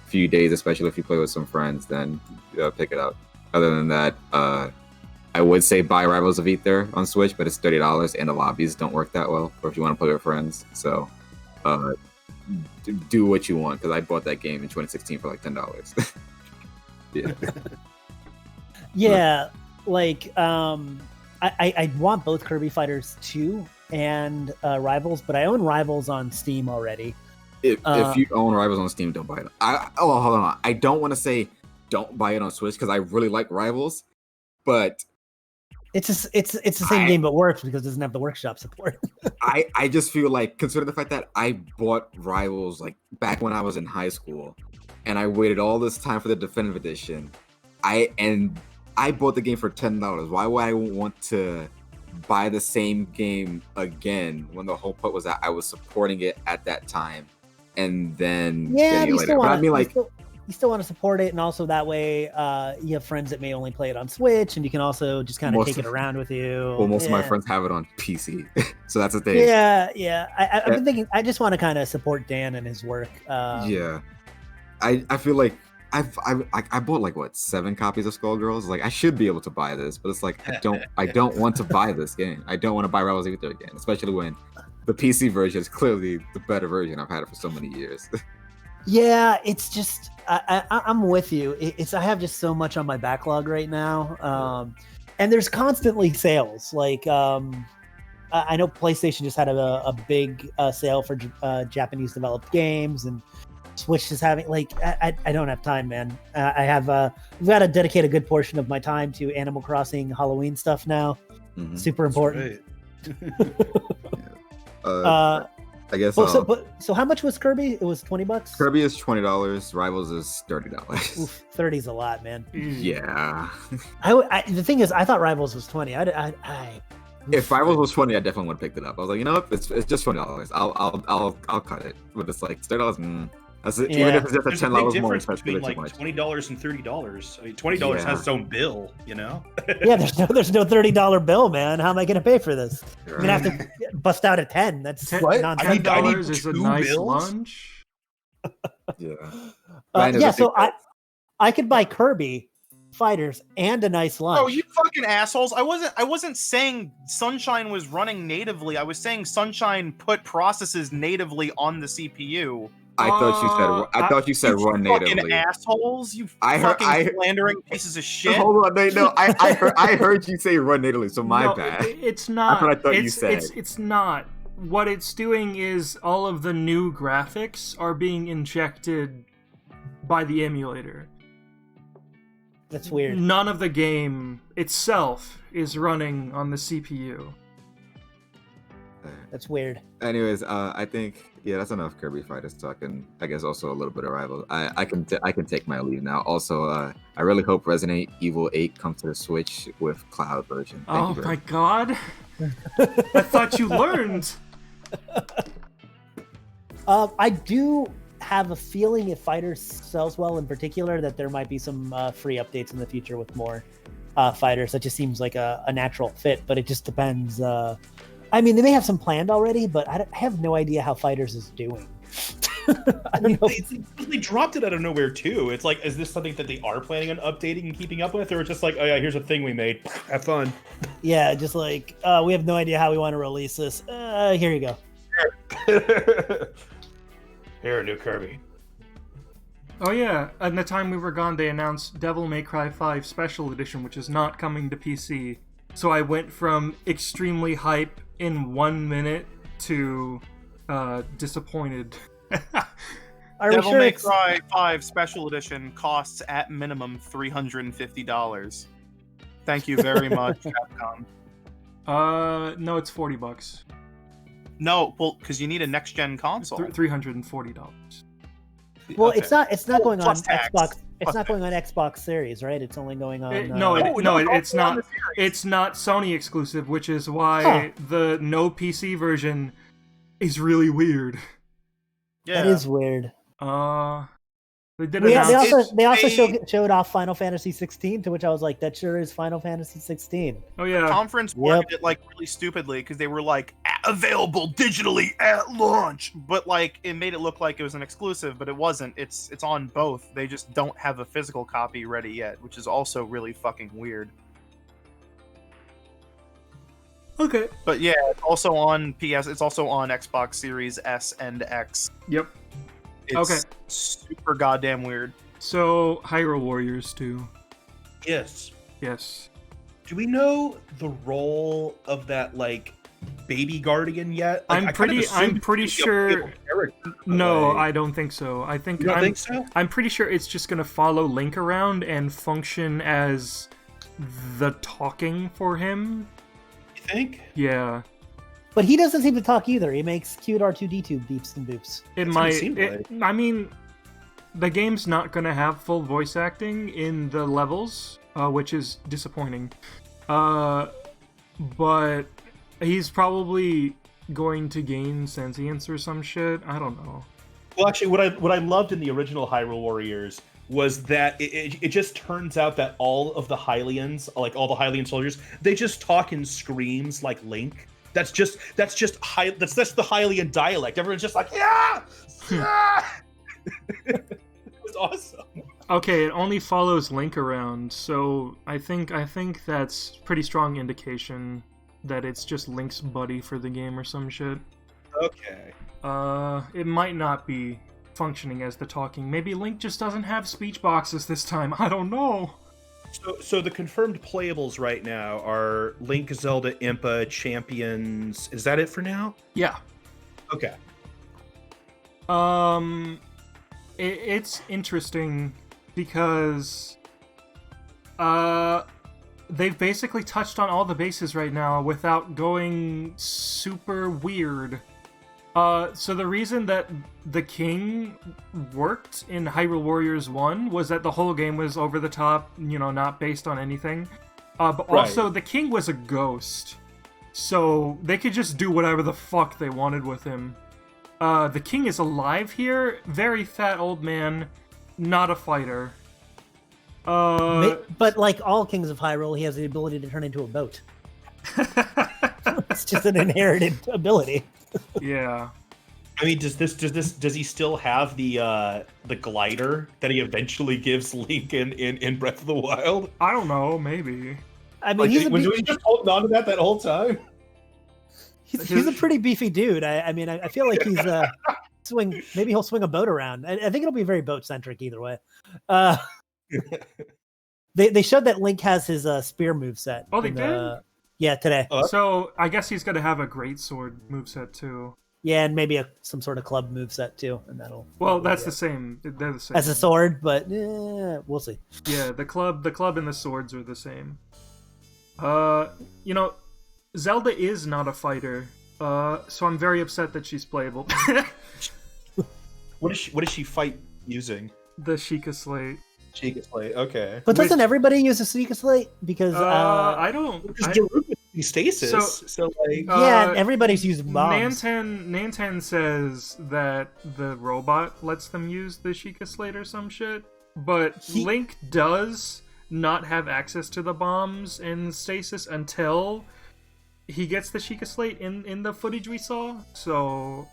Speaker 5: few days, especially if you play with some friends, then pick it up. Other than that, I would say buy Rivals of Aether on Switch, but it's $30 and the lobbies don't work that well, or if you want to play with friends. So do what you want, because I bought that game in 2016 for like $10. Yeah.
Speaker 4: Yeah, like I want both Kirby Fighters 2 and Rivals, but I own Rivals on Steam already.
Speaker 5: If you own Rivals on Steam, don't buy it. Hold on. I don't want to say don't buy it on Switch because I really like Rivals, but
Speaker 4: it's the same game but works because it doesn't have the workshop support.
Speaker 5: I just feel like, considering the fact that I bought Rivals like back when I was in high school, and I waited all this time for the definitive edition, I bought the game for $10. Why would I want to buy the same game again when the whole point was that I was supporting it at that time? And then
Speaker 4: you
Speaker 5: later. But I mean, like,
Speaker 4: you still want to support it, and also that way you have friends that may only play it on Switch, and you can also just kind of take it around with you.
Speaker 5: Well, most of my friends have it on PC, so that's the thing.
Speaker 4: Yeah. I've been thinking. I just want to kind of support Dan and his work.
Speaker 5: I feel like I bought like 7 copies of Skullgirls. Like, I should be able to buy this, but it's like I don't want to buy this game. I don't want to buy Rebels Ether again, especially when the PC version is clearly the better version. I've had it for so many years.
Speaker 4: Yeah, it's just I'm with you. I have just so much on my backlog right now, and there's constantly sales. Like I know PlayStation just had a big sale for Japanese developed games, and Switch is having I don't have time, man. I've got to dedicate a good portion of my time to Animal Crossing Halloween stuff now. Mm-hmm. Super important.
Speaker 5: I guess.
Speaker 4: So how much was Kirby? It was $20.
Speaker 5: Kirby is $20. Rivals is $30.
Speaker 4: Oof, 30's a lot, man.
Speaker 5: Yeah.
Speaker 4: The thing is, I thought Rivals was 20.
Speaker 5: If Rivals was 20, I definitely would have picked it up. I was like, you know what? It's just $20. I'll cut it. But it's like $30. That's it. Even if it's just
Speaker 3: There's
Speaker 5: $10
Speaker 3: a
Speaker 5: more
Speaker 3: difference between like $20 and $30. I mean, $20 has its own bill, you know.
Speaker 4: Yeah, there's no $30 bill, man. How am I gonna pay for this? I'm gonna have to bust out a 10. That's nonsense.
Speaker 1: $10 is a nice bills? Lunch.
Speaker 5: Yeah.
Speaker 4: So I could buy Kirby Fighters and a nice lunch.
Speaker 2: Oh, you fucking assholes! I wasn't saying Sunshine was running natively. I was saying Sunshine put processes natively on the CPU.
Speaker 5: I thought you said run natively.
Speaker 2: Fucking assholes! You fucking slandering pieces of shit.
Speaker 5: Hold on, no, I heard you say run natively, so my bad.
Speaker 1: It's not.
Speaker 5: That's what I thought you said.
Speaker 1: It's not. What it's doing is all of the new graphics are being injected by the emulator.
Speaker 4: That's weird.
Speaker 1: None of the game itself is running on the CPU.
Speaker 4: That's weird.
Speaker 5: Anyways, I think that's enough Kirby Fighters talk, and I guess also a little bit of Rivals. I can take my leave now. Also, I really hope Resident Evil 8 comes to the Switch with cloud version.
Speaker 1: Thank you my god! I thought you learned.
Speaker 4: I do have a feeling if Fighters sells well, in particular, that there might be some free updates in the future with more Fighters. That just seems like a natural fit, but it just depends. I mean, they may have some planned already, but I have no idea how Fighters is doing. I don't know.
Speaker 3: They dropped it out of nowhere too. It's like, is this something that they are planning on updating and keeping up with, or just like, oh yeah, here's a thing we made. Have fun.
Speaker 4: Yeah, just like we have no idea how we want to release this. Here you go.
Speaker 3: Here, new Kirby.
Speaker 1: Oh yeah, at the time we were gone, they announced Devil May Cry 5 Special Edition, which is not coming to PC. So I went from extremely hype in 1 minute to disappointed.
Speaker 2: Devil May Cry 5 Special Edition costs at minimum $350. Thank you very much, Capcom.
Speaker 1: No, it's $40.
Speaker 2: No, well, because you need a next-gen console.
Speaker 1: $340.
Speaker 4: Well,
Speaker 2: Okay.
Speaker 4: it's not going on
Speaker 2: tax.
Speaker 4: Xbox. It's not going on Xbox Series, right? It's only going on.
Speaker 1: It's not. It's not Sony exclusive, which is why the no PC version is really weird.
Speaker 2: Yeah.
Speaker 4: That is weird.
Speaker 1: They did
Speaker 4: They
Speaker 1: announce.
Speaker 4: also showed off Final Fantasy 16, to which I was like, that sure is Final Fantasy 16.
Speaker 1: Oh yeah.
Speaker 2: Conference worded it like really stupidly because they were like available digitally at launch, but like it made it look like it was an exclusive, but it wasn't. It's on both. They just don't have a physical copy ready yet, which is also really fucking weird.
Speaker 1: Okay.
Speaker 2: But yeah, it's also on PS. It's also on Xbox Series S and X.
Speaker 1: Yep.
Speaker 2: It's
Speaker 1: Okay.
Speaker 2: super goddamn weird.
Speaker 1: So Hyrule Warriors 2.
Speaker 3: Yes.
Speaker 1: Yes.
Speaker 3: Do we know the role of that like baby guardian yet? Like,
Speaker 1: I'm pretty sure. No, I don't think so. I think
Speaker 3: You don't think so?
Speaker 1: I'm pretty sure it's just gonna follow Link around and function as the talking for him.
Speaker 3: You think?
Speaker 1: Yeah.
Speaker 4: But he doesn't seem to talk either. He makes cute R2D2 beeps and boops.
Speaker 1: It might. I mean, the game's not gonna have full voice acting in the levels, which is disappointing. But he's probably going to gain sentience or some shit. I don't know.
Speaker 3: Well, actually, what I loved in the original Hyrule Warriors was that it just turns out that all of the Hylians, like all the Hylian soldiers, they just talk in screams like Link. That's the Hylian dialect. Everyone's just like, yeah, yeah. It was awesome.
Speaker 1: Okay, it only follows Link around, so I think that's pretty strong indication that it's just Link's buddy for the game or some shit.
Speaker 3: Okay.
Speaker 1: It might not be functioning as the talking. Maybe Link just doesn't have speech boxes this time. I don't know.
Speaker 3: So the confirmed playables right now are Link, Zelda, Impa, Champions. Is that it for now?
Speaker 1: Yeah.
Speaker 3: Okay.
Speaker 1: It's interesting because they've basically touched on all the bases right now without going super weird. So the reason that the king worked in Hyrule Warriors 1 was that the whole game was over the top, not based on anything. But also, the king was a ghost. So they could just do whatever the fuck they wanted with him. The king is alive here, very fat old man, not a fighter.
Speaker 4: But like all kings of Hyrule, he has the ability to turn into a boat. It's just an inherited ability.
Speaker 1: Yeah.
Speaker 3: I mean, does he still have the glider that he eventually gives Link in Breath of the Wild?
Speaker 1: I don't know, maybe.
Speaker 4: I mean,
Speaker 3: was he just holding on to that whole time?
Speaker 4: He's a pretty beefy dude. I feel like he's maybe he'll swing a boat around. I think it'll be very boat centric either way. They showed that Link has his spear moveset.
Speaker 1: Oh, they did?
Speaker 4: Yeah, today.
Speaker 1: So I guess he's gonna have a greatsword moveset too.
Speaker 4: Yeah, and maybe some sort of club moveset too, and that'll.
Speaker 1: Well, that's the same. They're the same.
Speaker 4: As a sword, but we'll see.
Speaker 1: Yeah, the club and the swords are the same. Zelda is not a fighter, so I'm very upset that she's playable.
Speaker 3: What does she fight using?
Speaker 1: The Sheikah Slate.
Speaker 3: Sheikah Slate, okay.
Speaker 4: But doesn't everybody use a Sheikah Slate? Because
Speaker 1: I don't.
Speaker 3: Stasis. So like,
Speaker 4: yeah, everybody's using bombs.
Speaker 1: Nanten says that the robot lets them use the Sheikah Slate or some shit, but Link does not have access to the bombs in Stasis until he gets the Sheikah Slate in the footage we saw. So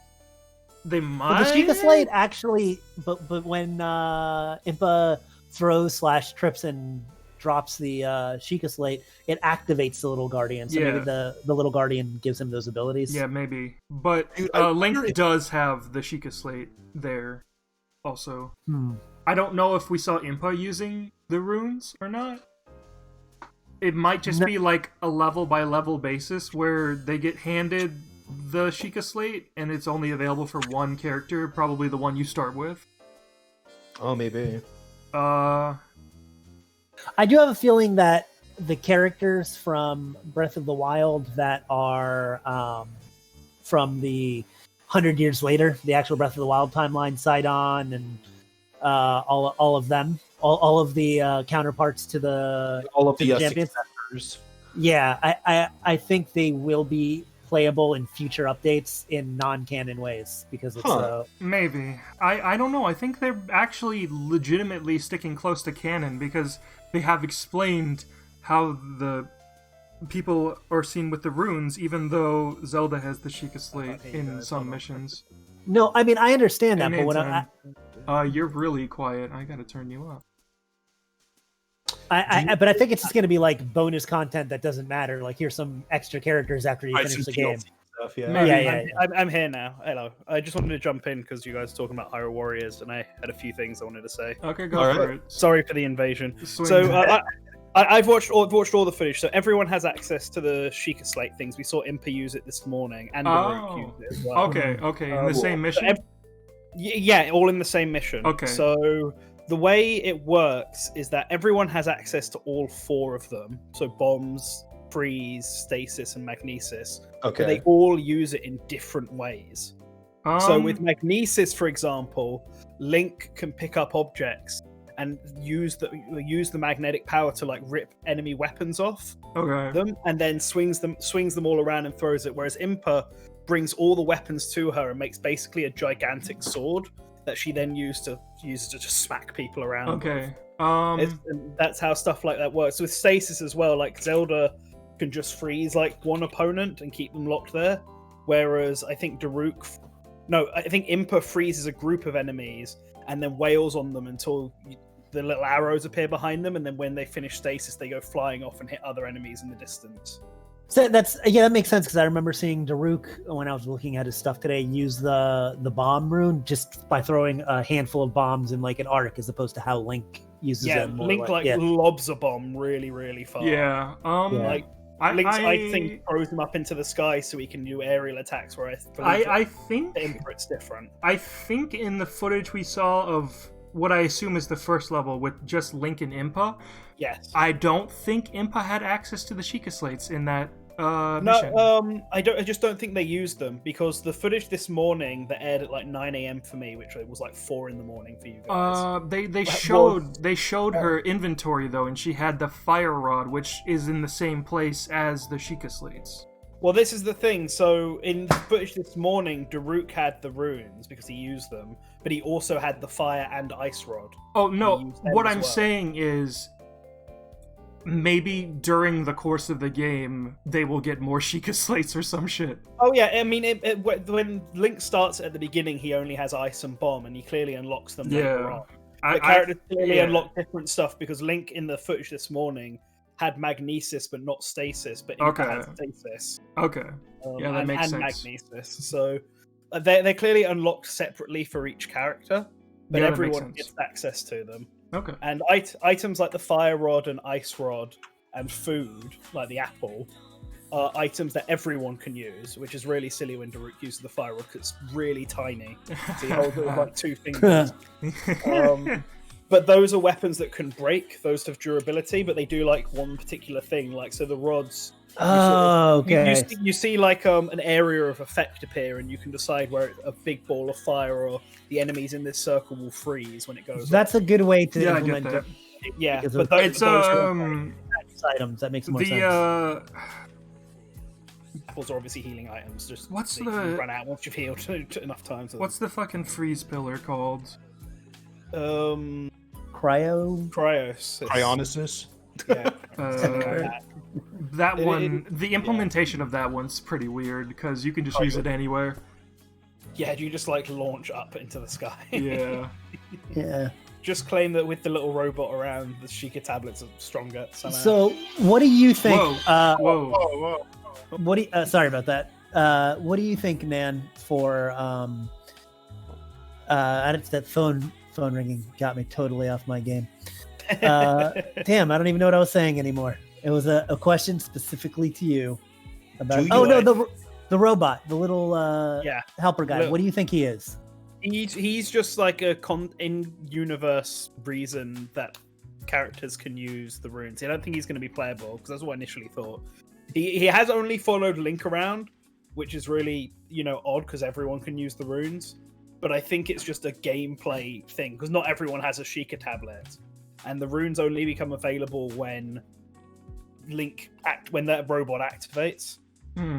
Speaker 1: they might.
Speaker 4: But the Sheikah Slate actually, but when Impa throws / trips and drops the Sheikah Slate, it activates the little guardian. So maybe the little guardian gives him those abilities.
Speaker 1: Yeah, maybe. But Link does have the Sheikah Slate there also. I don't know if we saw Impa using the runes or not. It might just be like a level by level basis where they get handed the Sheikah Slate and it's only available for one character, probably the one you start with.
Speaker 3: Oh, maybe.
Speaker 4: I do have a feeling that the characters from Breath of the Wild that are from the 100 years later, the actual Breath of the Wild timeline, Sidon and all of them, all of the counterparts to the champions.
Speaker 3: Successors.
Speaker 4: Yeah, I think they will be playable in future updates in non-canon ways because it's
Speaker 1: maybe. I don't know. I think they're actually legitimately sticking close to canon because they have explained how the people are seen with the runes, even though Zelda has the Sheikah Slate in some missions.
Speaker 4: No, I mean I understand that, but what
Speaker 1: you're really quiet. I gotta turn you up.
Speaker 4: But I think it's just going to be like bonus content that doesn't matter. Like here's some extra characters after you finish the game.
Speaker 3: Stuff,
Speaker 6: I'm here now. Hello. I just wanted to jump in because you guys were talking about Hyrule Warriors, and I had a few things I wanted to say.
Speaker 1: Okay, go for it.
Speaker 6: Sorry for the invasion. So I've watched all the footage, so everyone has access to the Sheikah Slate things. We saw Impa use it this morning, and Daruk used it as well.
Speaker 1: Okay, in the same mission.
Speaker 6: Yeah, all in the same mission.
Speaker 1: Okay.
Speaker 6: So the way it works is that everyone has access to all 4 of them. So bombs, freeze, stasis, and magnesis.
Speaker 3: Okay.
Speaker 6: But they all use it in different ways. So with magnesis, for example, Link can pick up objects and use the magnetic power to like rip enemy weapons off them, and then swings them all around and throws it. Whereas Impa brings all the weapons to her and makes basically a gigantic sword that she then uses to just smack people around.
Speaker 1: Okay.
Speaker 6: And that's how stuff like that works. With stasis as well, like Zelda can just freeze like one opponent and keep them locked there, whereas I think Impa freezes a group of enemies and then wails on them until the little arrows appear behind them, and then when they finish stasis, they go flying off and hit other enemies in the distance.
Speaker 4: So that makes sense, because I remember seeing Daruk when I was looking at his stuff today use the bomb rune just by throwing a handful of bombs in like an arc, as opposed to how Link uses them.
Speaker 6: Link lobs a bomb really, really far.
Speaker 1: Yeah.
Speaker 6: I think throws him up into the sky so he can do aerial attacks. Where I think it's different.
Speaker 1: I think in the footage we saw of what I assume is the first level with just Link and Impa.
Speaker 6: Yes.
Speaker 1: I don't think Impa had access to the Sheikah Slates in that mission.
Speaker 6: No, I just don't think they used them, because the footage this morning that aired at like 9 a.m. for me, which was like 4 in the morning for you guys.
Speaker 1: They showed her inventory though, and she had the fire rod, which is in the same place as the Sheikah Slates.
Speaker 6: Well, this is the thing. So in the footage this morning, Daruk had the runes because he used them, but he also had the fire and ice rod.
Speaker 1: Oh no! What I'm saying is, maybe during the course of the game, they will get more Sheikah Slates or some shit.
Speaker 6: Oh yeah, I mean, when Link starts at the beginning, he only has ice and bomb, and he clearly unlocks them later on. The characters clearly unlock different stuff, because Link in the footage this morning had magnesis but not stasis, but Impa had stasis.
Speaker 1: Okay. That makes sense.
Speaker 6: Magnesis. So they're clearly unlocked separately for each character, but everyone gets access to them.
Speaker 1: Okay.
Speaker 6: And items like the fire rod and ice rod and food, like the apple, are items that everyone can use, which is really silly when Daruk uses the fire rod, because it's really tiny. So he holds it with like 2 fingers. But those are weapons that can break. Those have durability, but they do like one particular thing. Like, so the rods.
Speaker 4: Okay.
Speaker 6: You see like an area of effect appear, and you can decide where a big ball of fire or the enemies in this circle will freeze when it goes.
Speaker 4: That's a good way to implement
Speaker 1: I get that.
Speaker 6: it. Yeah,
Speaker 4: but
Speaker 6: those
Speaker 4: items that makes more sense.
Speaker 6: Apples are obviously healing items. Just
Speaker 1: what's
Speaker 6: you run out once you've healed enough times.
Speaker 1: What's the fucking freeze pillar called?
Speaker 6: Cryos.
Speaker 3: Cryonicis.
Speaker 6: Yeah.
Speaker 1: That one, the implementation of that one's pretty weird, because you can just use it anywhere.
Speaker 6: Yeah, you just like launch up into the sky.
Speaker 1: Yeah.
Speaker 4: Yeah.
Speaker 6: Just claim that with the little robot around, the Sheikah tablets are stronger somehow.
Speaker 4: So, what do you think?
Speaker 2: Whoa.
Speaker 4: What do you, sorry about that. What do you think, Nan? For that phone ringing got me totally off my game. Damn, I don't even know what I was saying anymore. It was a question specifically to you about. The robot, the little helper guy. What do you think he is?
Speaker 6: He's just like a in-universe reason that characters can use the runes. I don't think he's going to be playable, because that's what I initially thought. He has only followed Link around, which is really odd, because everyone can use the runes. But I think it's just a gameplay thing, because not everyone has a Sheikah tablet, and the runes only become available when that robot activates.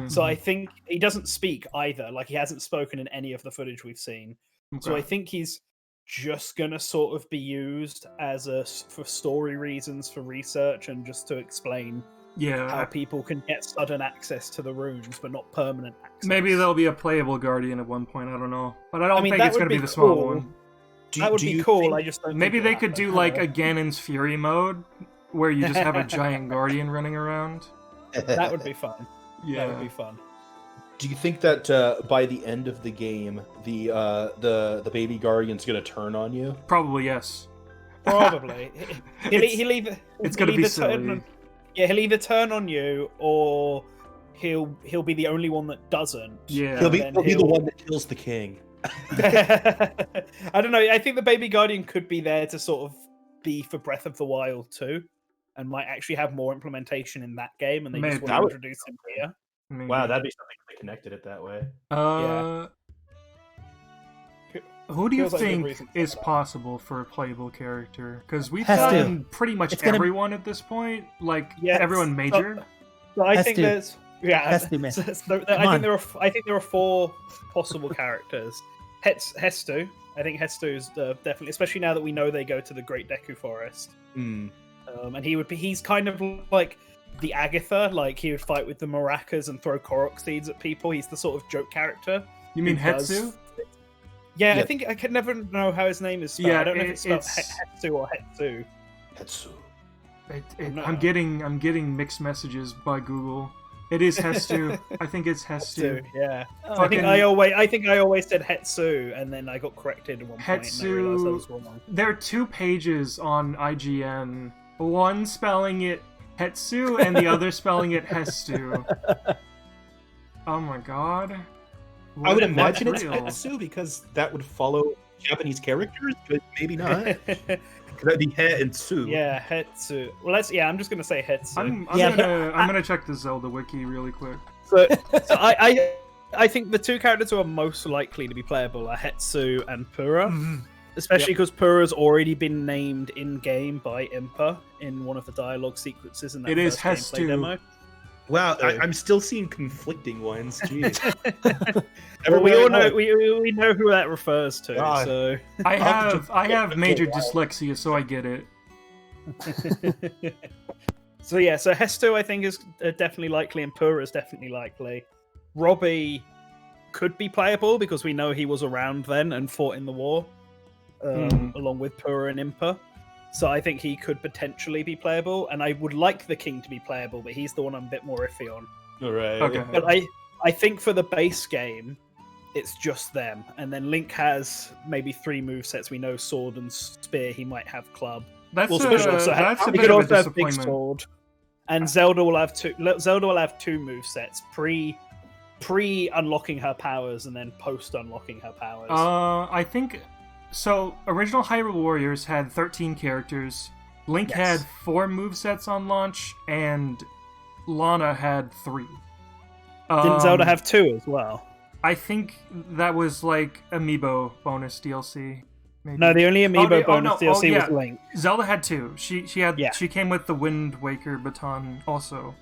Speaker 6: So I think he doesn't speak either. Like, he hasn't spoken in any of the footage we've seen. Okay. So I think he's just gonna sort of be used for story reasons, for research, and just to explain how people can get sudden access to the runes, but not permanent access.
Speaker 1: Maybe there'll be a playable guardian at one point. I don't know, but I don't think it's gonna be the small one.
Speaker 6: That would be cool. I just don't.
Speaker 1: Maybe they could do like a Ganon's Fury mode, where you just have a giant guardian running around.
Speaker 6: That would be fun.
Speaker 1: Yeah,
Speaker 6: that would be fun.
Speaker 3: Do you think that by the end of the game, the baby guardian's going to turn on you?
Speaker 1: Probably yes.
Speaker 6: Probably. He'll either
Speaker 1: It's gonna be silly.
Speaker 6: He'll either turn on you, or he'll be the only one that doesn't.
Speaker 1: Yeah.
Speaker 3: He'll be the one that kills the king.
Speaker 6: I don't know. I think the Baby Guardian could be there to sort of be for Breath of the Wild too, and might actually have more implementation in that game, and they just
Speaker 1: Maybe.
Speaker 6: want to introduce him here.
Speaker 1: Maybe.
Speaker 3: Wow, that'd be something if they connected it that way.
Speaker 6: Yeah.
Speaker 1: Who do you
Speaker 6: Feels like a good
Speaker 1: think
Speaker 6: reason for
Speaker 1: is
Speaker 6: that.
Speaker 1: possible for a playable character? Because we've
Speaker 4: Has to.
Speaker 1: gotten pretty much
Speaker 4: It's gonna-
Speaker 1: everyone at this point. Like
Speaker 6: Yes.
Speaker 1: everyone major.
Speaker 6: So I
Speaker 4: Has
Speaker 6: think
Speaker 4: to.
Speaker 6: there's
Speaker 4: Has to, man.
Speaker 6: so
Speaker 4: Come
Speaker 6: I
Speaker 4: on.
Speaker 6: think there are 4 possible characters. Hestu. I think Hestu is definitely, especially now that we know they go to the Great Deku Forest.
Speaker 3: Mm.
Speaker 6: And he's kind of like the Agatha, like he would fight with the maracas and throw Korok seeds at people. He's the sort of joke character.
Speaker 1: You mean
Speaker 6: who does-
Speaker 1: Hetsu?
Speaker 6: Yeah, I
Speaker 3: Yeah.
Speaker 6: think I can never know how his name is spelled.
Speaker 1: Yeah,
Speaker 6: I don't know if it's spelled
Speaker 1: it's-
Speaker 6: Hetsu or Hetsu.
Speaker 3: Hetsu.
Speaker 6: No.
Speaker 1: I'm getting mixed messages by Google. It is Hestu. I think it's Hestu.
Speaker 6: Hetsu, yeah. I
Speaker 1: Fucking-
Speaker 6: think I always said Hetsu, and then I got corrected at one point, and I realized I was wrong.
Speaker 1: There are 2 pages on IGN. One spelling it Hetsu and the other spelling it Hestu. Oh my god.
Speaker 3: I would
Speaker 1: What-
Speaker 3: imagine
Speaker 1: what's
Speaker 3: it's
Speaker 1: real?
Speaker 3: Hetsu because that would follow Japanese characters, but maybe not. That'd be He and Su.
Speaker 6: Yeah, Hetsu. Well, I'm just gonna say Hetsu.
Speaker 1: I'm
Speaker 4: Yeah,
Speaker 1: gonna check the Zelda wiki really quick.
Speaker 6: So I think the 2 characters who are most likely to be playable are Hetsu and Pura, especially because Pura's already been named in game by Impa in one of the dialogue sequences in that
Speaker 1: It is
Speaker 6: first gameplay
Speaker 1: Hestu.
Speaker 6: demo.
Speaker 3: Wow, I'm still seeing conflicting ones. Jeez.
Speaker 6: Well, we all know we know who that refers to.
Speaker 3: God.
Speaker 6: So
Speaker 1: I have major dyslexia, so I get it.
Speaker 6: so Hestu I think is definitely likely, and Pura is definitely likely. Robbie could be playable because we know he was around then and fought in the war, along with Pura and Impa. So I think he could potentially be playable, and I would like the King to be playable, but he's the one I'm a bit more iffy on.
Speaker 3: All right.
Speaker 1: Okay.
Speaker 6: But I think for the base game, it's just them, and then Link has maybe 3 movesets. We know Sword and Spear. He might have Club.
Speaker 1: That's
Speaker 6: Well,
Speaker 1: a,
Speaker 6: Switch also
Speaker 1: that's a
Speaker 6: he
Speaker 1: bit
Speaker 6: could
Speaker 1: of a
Speaker 6: also have Big
Speaker 1: disappointment.
Speaker 6: Sword, and Zelda will have 2. Zelda will have 2 movesets pre unlocking her powers, and then post unlocking her powers.
Speaker 1: I think so. Original Hyrule Warriors had 13 characters. Link
Speaker 6: Yes.
Speaker 1: had 4 movesets on launch, and Lana had 3.
Speaker 6: Didn't Zelda have 2 as well?
Speaker 1: I think that was like amiibo bonus DLC. Maybe.
Speaker 6: No, the only amiibo bonus DLC
Speaker 1: yeah.
Speaker 6: was Link.
Speaker 1: Zelda had 2. She
Speaker 6: Yeah.
Speaker 1: came with the Wind Waker baton also.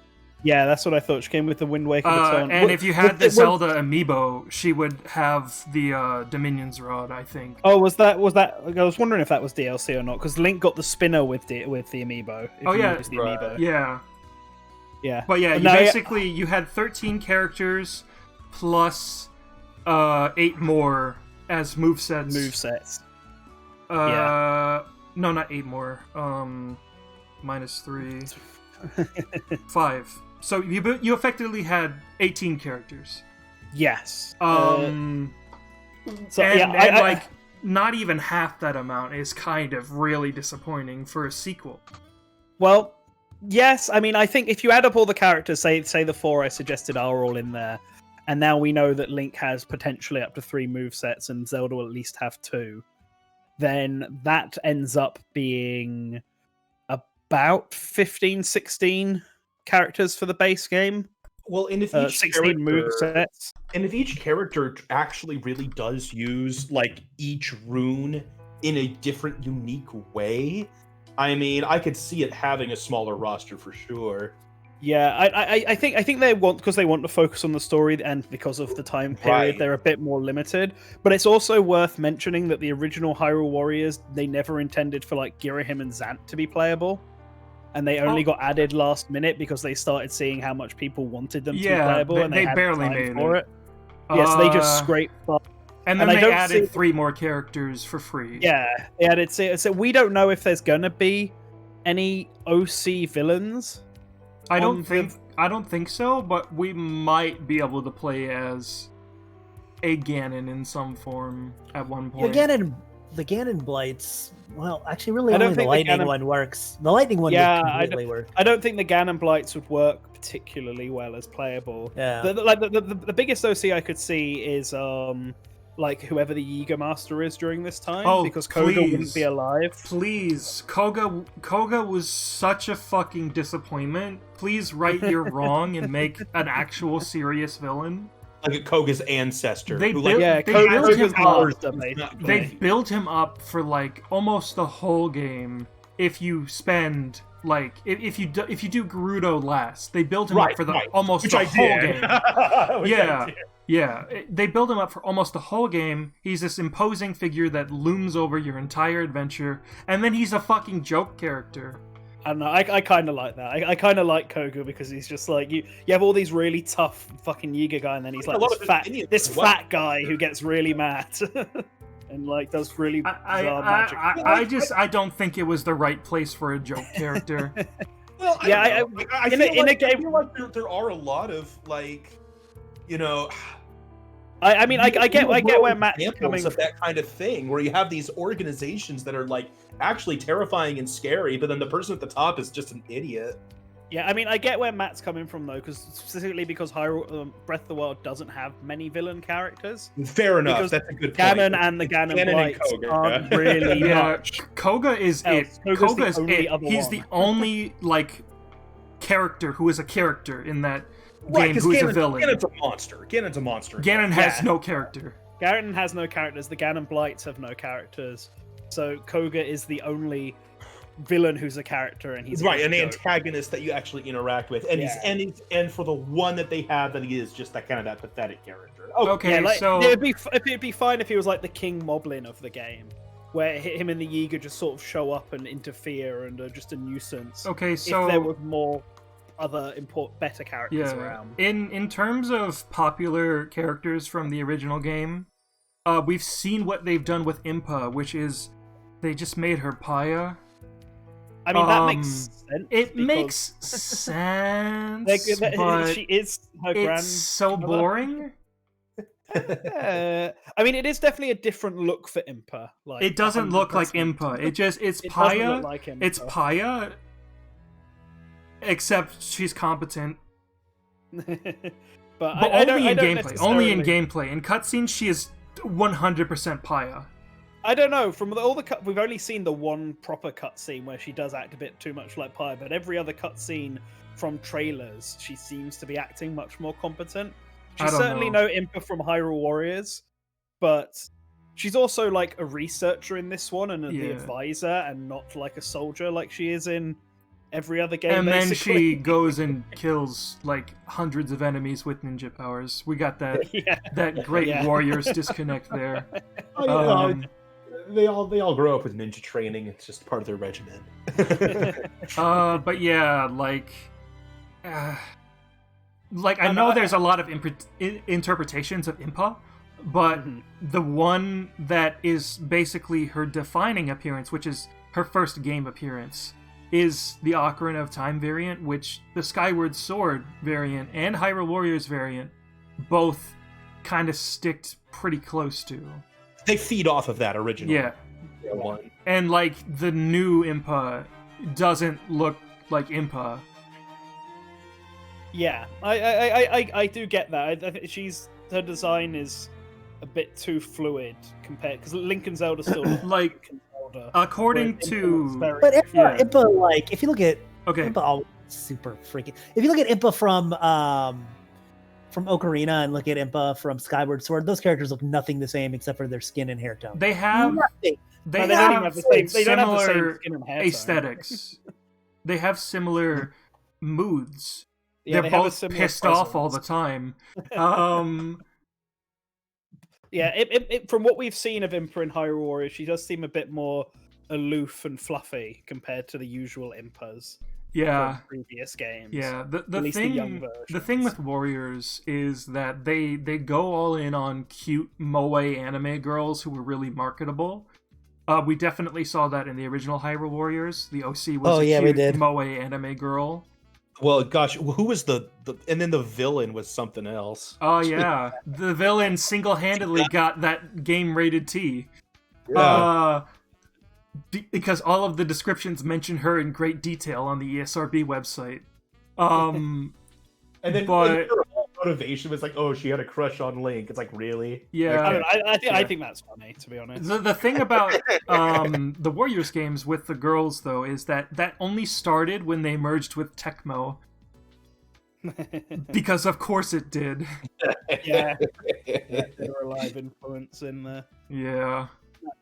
Speaker 6: Yeah, that's what I thought. She came with the Wind Waker baton.
Speaker 1: And if you had the
Speaker 6: What-
Speaker 1: Zelda amiibo, she would have the Dominion's Rod, I think.
Speaker 6: Oh, was that? I was wondering if that was DLC or not, because Link got the spinner with the amiibo. If
Speaker 1: Oh,
Speaker 6: you
Speaker 1: yeah.
Speaker 6: used the
Speaker 3: Right.
Speaker 6: amiibo.
Speaker 1: Yeah.
Speaker 6: Yeah.
Speaker 1: But yeah,
Speaker 6: No,
Speaker 1: you had 13 characters plus 8 more as movesets.
Speaker 6: Movesets.
Speaker 1: No, not 8 more. Minus 3. 5. So you effectively had 18 characters.
Speaker 6: Yes.
Speaker 1: So
Speaker 6: and
Speaker 1: and like not even half that amount is kind of really disappointing for a sequel.
Speaker 6: Well, yes. I mean, I think if you add up all the characters, say the 4 I suggested are all in there, and now we know that Link has potentially up to 3 movesets, and Zelda will at least have 2, then that ends up being about 15, 16 characters for the base game.
Speaker 3: Well, and if each
Speaker 6: 16 movesets.
Speaker 3: And if each character actually really does use like each rune in a different, unique way, I mean, I could see it having a smaller roster for sure.
Speaker 6: Yeah, I think they want, because they want to focus on the story, and because of the time period,
Speaker 3: Right.
Speaker 6: they're a bit more limited. But it's also worth mentioning that the original Hyrule Warriors, they never intended for like Girahim and Zant to be playable, and they only got added last minute because they started seeing how much people wanted them to be playable, and they had
Speaker 1: barely
Speaker 6: time
Speaker 1: made
Speaker 6: for it. Yeah, so they just
Speaker 1: Uh,
Speaker 6: scraped up.
Speaker 1: And then
Speaker 6: and I
Speaker 1: they
Speaker 6: don't
Speaker 1: added
Speaker 6: see-
Speaker 1: 3 more characters for free.
Speaker 6: Yeah, they added. So we don't know if there's gonna be any OC villains.
Speaker 1: I
Speaker 6: on
Speaker 1: don't think so, but we might be able to play as a Ganon in some form at one point.
Speaker 4: Ganon the Ganon Blights. Well, actually, really
Speaker 6: I don't
Speaker 4: only the
Speaker 6: think the
Speaker 4: lightning
Speaker 6: Ganon-
Speaker 4: one works. The lightning one
Speaker 6: Yeah,
Speaker 4: would
Speaker 6: I
Speaker 4: completely work.
Speaker 6: I don't think the Ganon Blights would work particularly well as playable.
Speaker 4: Yeah.
Speaker 6: The biggest OC I could see is like whoever the Yiga Master is during this time,
Speaker 1: Oh,
Speaker 6: because Koga
Speaker 1: please.
Speaker 6: wouldn't be alive.
Speaker 1: Please, Koga was such a fucking disappointment. Please right your wrong and make an actual serious villain.
Speaker 3: Like Koga's ancestor.
Speaker 1: They
Speaker 3: who,
Speaker 1: built-
Speaker 6: Yeah,
Speaker 1: they
Speaker 6: Koga's
Speaker 1: built him
Speaker 6: powers
Speaker 1: up.
Speaker 6: are
Speaker 3: He's
Speaker 6: made.
Speaker 3: not
Speaker 1: They
Speaker 3: great.
Speaker 1: built him up for like almost the whole game. If you spend like if you do Gerudo last, they build him up for almost
Speaker 3: Which
Speaker 1: the
Speaker 3: I
Speaker 1: whole
Speaker 3: did.
Speaker 1: game.
Speaker 3: Which
Speaker 1: Yeah.
Speaker 3: I did.
Speaker 1: Yeah, they build him up for almost the whole game. He's this imposing figure that looms over your entire adventure, and then he's a fucking joke character.
Speaker 6: I don't know. I kind of like that. I kind of like Koga because he's just like you have all these really tough fucking Yiga guy, and then he's
Speaker 3: A
Speaker 6: like
Speaker 3: lot
Speaker 6: this
Speaker 3: of
Speaker 6: fat
Speaker 3: opinions
Speaker 6: this
Speaker 3: as well.
Speaker 6: fat guy who gets really mad and like does really bizarre magic.
Speaker 1: I don't think it was the right place for a joke character.
Speaker 3: Well,
Speaker 6: Yeah,
Speaker 3: I don't know. I
Speaker 6: in
Speaker 3: feel
Speaker 6: a
Speaker 3: like,
Speaker 6: game-
Speaker 3: I feel like there are a lot of like, you know.
Speaker 6: I mean, I get where Matt's
Speaker 3: examples
Speaker 6: coming
Speaker 3: of that kind of thing, where you have these organizations that are like actually terrifying and scary, but then the person at the top is just an idiot.
Speaker 6: Yeah, I mean, I get where Matt's coming from though, because specifically because Hyrule, Breath of the Wild doesn't have many villain characters.
Speaker 3: Fair enough.
Speaker 6: Because
Speaker 3: That's a good point.
Speaker 6: Ganon and the Ganon
Speaker 3: and
Speaker 6: Blights
Speaker 3: Koga,
Speaker 6: aren't
Speaker 3: yeah.
Speaker 6: really
Speaker 1: Yeah,
Speaker 6: much.
Speaker 1: Koga is
Speaker 6: else.
Speaker 1: it.
Speaker 6: Koga's
Speaker 1: Koga
Speaker 6: the
Speaker 1: is
Speaker 6: only
Speaker 1: it.
Speaker 6: other
Speaker 1: He's
Speaker 6: one.
Speaker 1: the only like character who is a character in that
Speaker 3: Right,
Speaker 1: game
Speaker 3: 'cause
Speaker 1: who is a
Speaker 3: Ganon-
Speaker 1: villain.
Speaker 3: Ganon's a monster. Ganon's a monster.
Speaker 1: Ganon has
Speaker 6: Yeah.
Speaker 1: no character.
Speaker 6: Ganon has no characters. The Ganon Blights have no characters. So Koga is the only villain who's a character, and he's
Speaker 3: right,
Speaker 6: a
Speaker 3: an
Speaker 6: joke.
Speaker 3: antagonist that you actually interact with, and
Speaker 6: Yeah.
Speaker 3: and for the one that they have, that he is just that kind of that pathetic character. Oh,
Speaker 1: Okay,
Speaker 6: Yeah, like,
Speaker 1: so
Speaker 6: it'd be fine if he was like the King Moblin of the game, where him and the Yiga just sort of show up and interfere and are just a nuisance.
Speaker 1: okay,
Speaker 6: If there
Speaker 1: so
Speaker 6: was more other better characters
Speaker 1: yeah,
Speaker 6: around.
Speaker 1: in terms of popular characters from the original game, we've seen what they've done with Impa, which is they just made her Paya.
Speaker 6: I mean, that makes sense.
Speaker 1: It
Speaker 6: because
Speaker 1: makes sense,
Speaker 6: like,
Speaker 1: but
Speaker 6: she is her
Speaker 1: it's so
Speaker 6: grandmother.
Speaker 1: boring.
Speaker 6: I mean, it is definitely a different look for Impa. Like,
Speaker 1: It doesn't look like
Speaker 6: 100%.
Speaker 1: Impa. It's
Speaker 6: It doesn't
Speaker 1: Paya.
Speaker 6: look like Impa.
Speaker 1: It's Paya, except she's competent.
Speaker 6: but
Speaker 1: But
Speaker 6: I
Speaker 1: only
Speaker 6: don't
Speaker 1: in gameplay. Only in
Speaker 6: necessarily-
Speaker 1: gameplay. In cutscenes, she is 100% Paya.
Speaker 6: I don't know. From all the cut, we've only seen the one proper cutscene where she does act a bit too much like Pie, but every other cutscene from trailers, she seems to be acting much more competent.
Speaker 1: I
Speaker 6: She's
Speaker 1: don't
Speaker 6: certainly
Speaker 1: know.
Speaker 6: no Impa from Hyrule Warriors, but she's also like a researcher in this one and the
Speaker 1: Yeah.
Speaker 6: advisor, and not like a soldier like she is in every other game.
Speaker 1: And then
Speaker 6: basically.
Speaker 1: she goes and kills like hundreds of enemies with ninja powers. We got that
Speaker 6: yeah.
Speaker 1: that great
Speaker 6: Yeah.
Speaker 1: Warriors disconnect there.
Speaker 3: Oh, yeah,
Speaker 1: Um,
Speaker 3: they all grow up with ninja training. It's just part of their regimen.
Speaker 1: But yeah, like I know there's a lot of interpretations of Impa, but
Speaker 6: Mhm.
Speaker 1: the one that is basically her defining appearance, which is her first game appearance, is the Ocarina of Time variant, which the Skyward Sword variant and Hyrule Warriors variant both kind of sticked pretty close to.
Speaker 3: They feed off of that original
Speaker 1: Yeah.
Speaker 3: one.
Speaker 1: And like the new Impa doesn't look like Impa.
Speaker 6: Yeah, I do get that. I think her design is a bit too fluid compared, because Link and Zelda still look
Speaker 1: Like
Speaker 6: Link and Zelda,
Speaker 1: according
Speaker 6: whereas Impa looks
Speaker 1: to
Speaker 6: very
Speaker 4: But Impa,
Speaker 1: Yeah.
Speaker 4: Impa, like, if you look at
Speaker 1: okay,
Speaker 4: Impa, oh, super freaking. If you look at Impa from Ocarina and look at Impa from Skyward Sword, those characters look nothing the same except for their skin and hair tone.
Speaker 1: they have
Speaker 4: Nothing.
Speaker 1: they
Speaker 6: No, they don't even
Speaker 1: have
Speaker 6: have the same. They don't have the
Speaker 1: similar
Speaker 6: same skin and hair tone.
Speaker 1: aesthetics. They have similar moods.
Speaker 6: Yeah, they
Speaker 1: They're
Speaker 6: have a
Speaker 1: both
Speaker 6: similar
Speaker 1: pissed off all the
Speaker 6: presence.
Speaker 1: time.
Speaker 6: Yeah, from what we've seen of Impa in Hyrule Warriors, she does seem a bit more aloof and fluffy compared to the usual Impas
Speaker 1: Yeah,
Speaker 6: from previous games.
Speaker 1: yeah. The
Speaker 6: At least the young
Speaker 1: the thing
Speaker 6: versions.
Speaker 1: with Warriors is that they go all in on cute moe anime girls who were really marketable. We definitely saw that in the original Hyrule Warriors. The OC was
Speaker 4: Oh,
Speaker 1: a
Speaker 4: yeah, we
Speaker 1: cute
Speaker 4: did.
Speaker 1: moe anime girl.
Speaker 3: Well, gosh, who was the and then the villain was something else.
Speaker 1: Oh yeah, the villain single-handedly got that game rated T.
Speaker 3: Yeah.
Speaker 1: Because all of the descriptions mention her in great detail on the ESRB website. And
Speaker 3: then
Speaker 1: but
Speaker 3: her whole motivation was like, oh, she had a crush on Link. It's like, really?
Speaker 1: yeah,
Speaker 6: I don't know. I think that's funny, to be honest.
Speaker 1: the thing about the Warriors games with the girls though is that only started when they merged with Tecmo. Because of course it did.
Speaker 6: Yeah, they're a live influence in there.
Speaker 1: Yeah.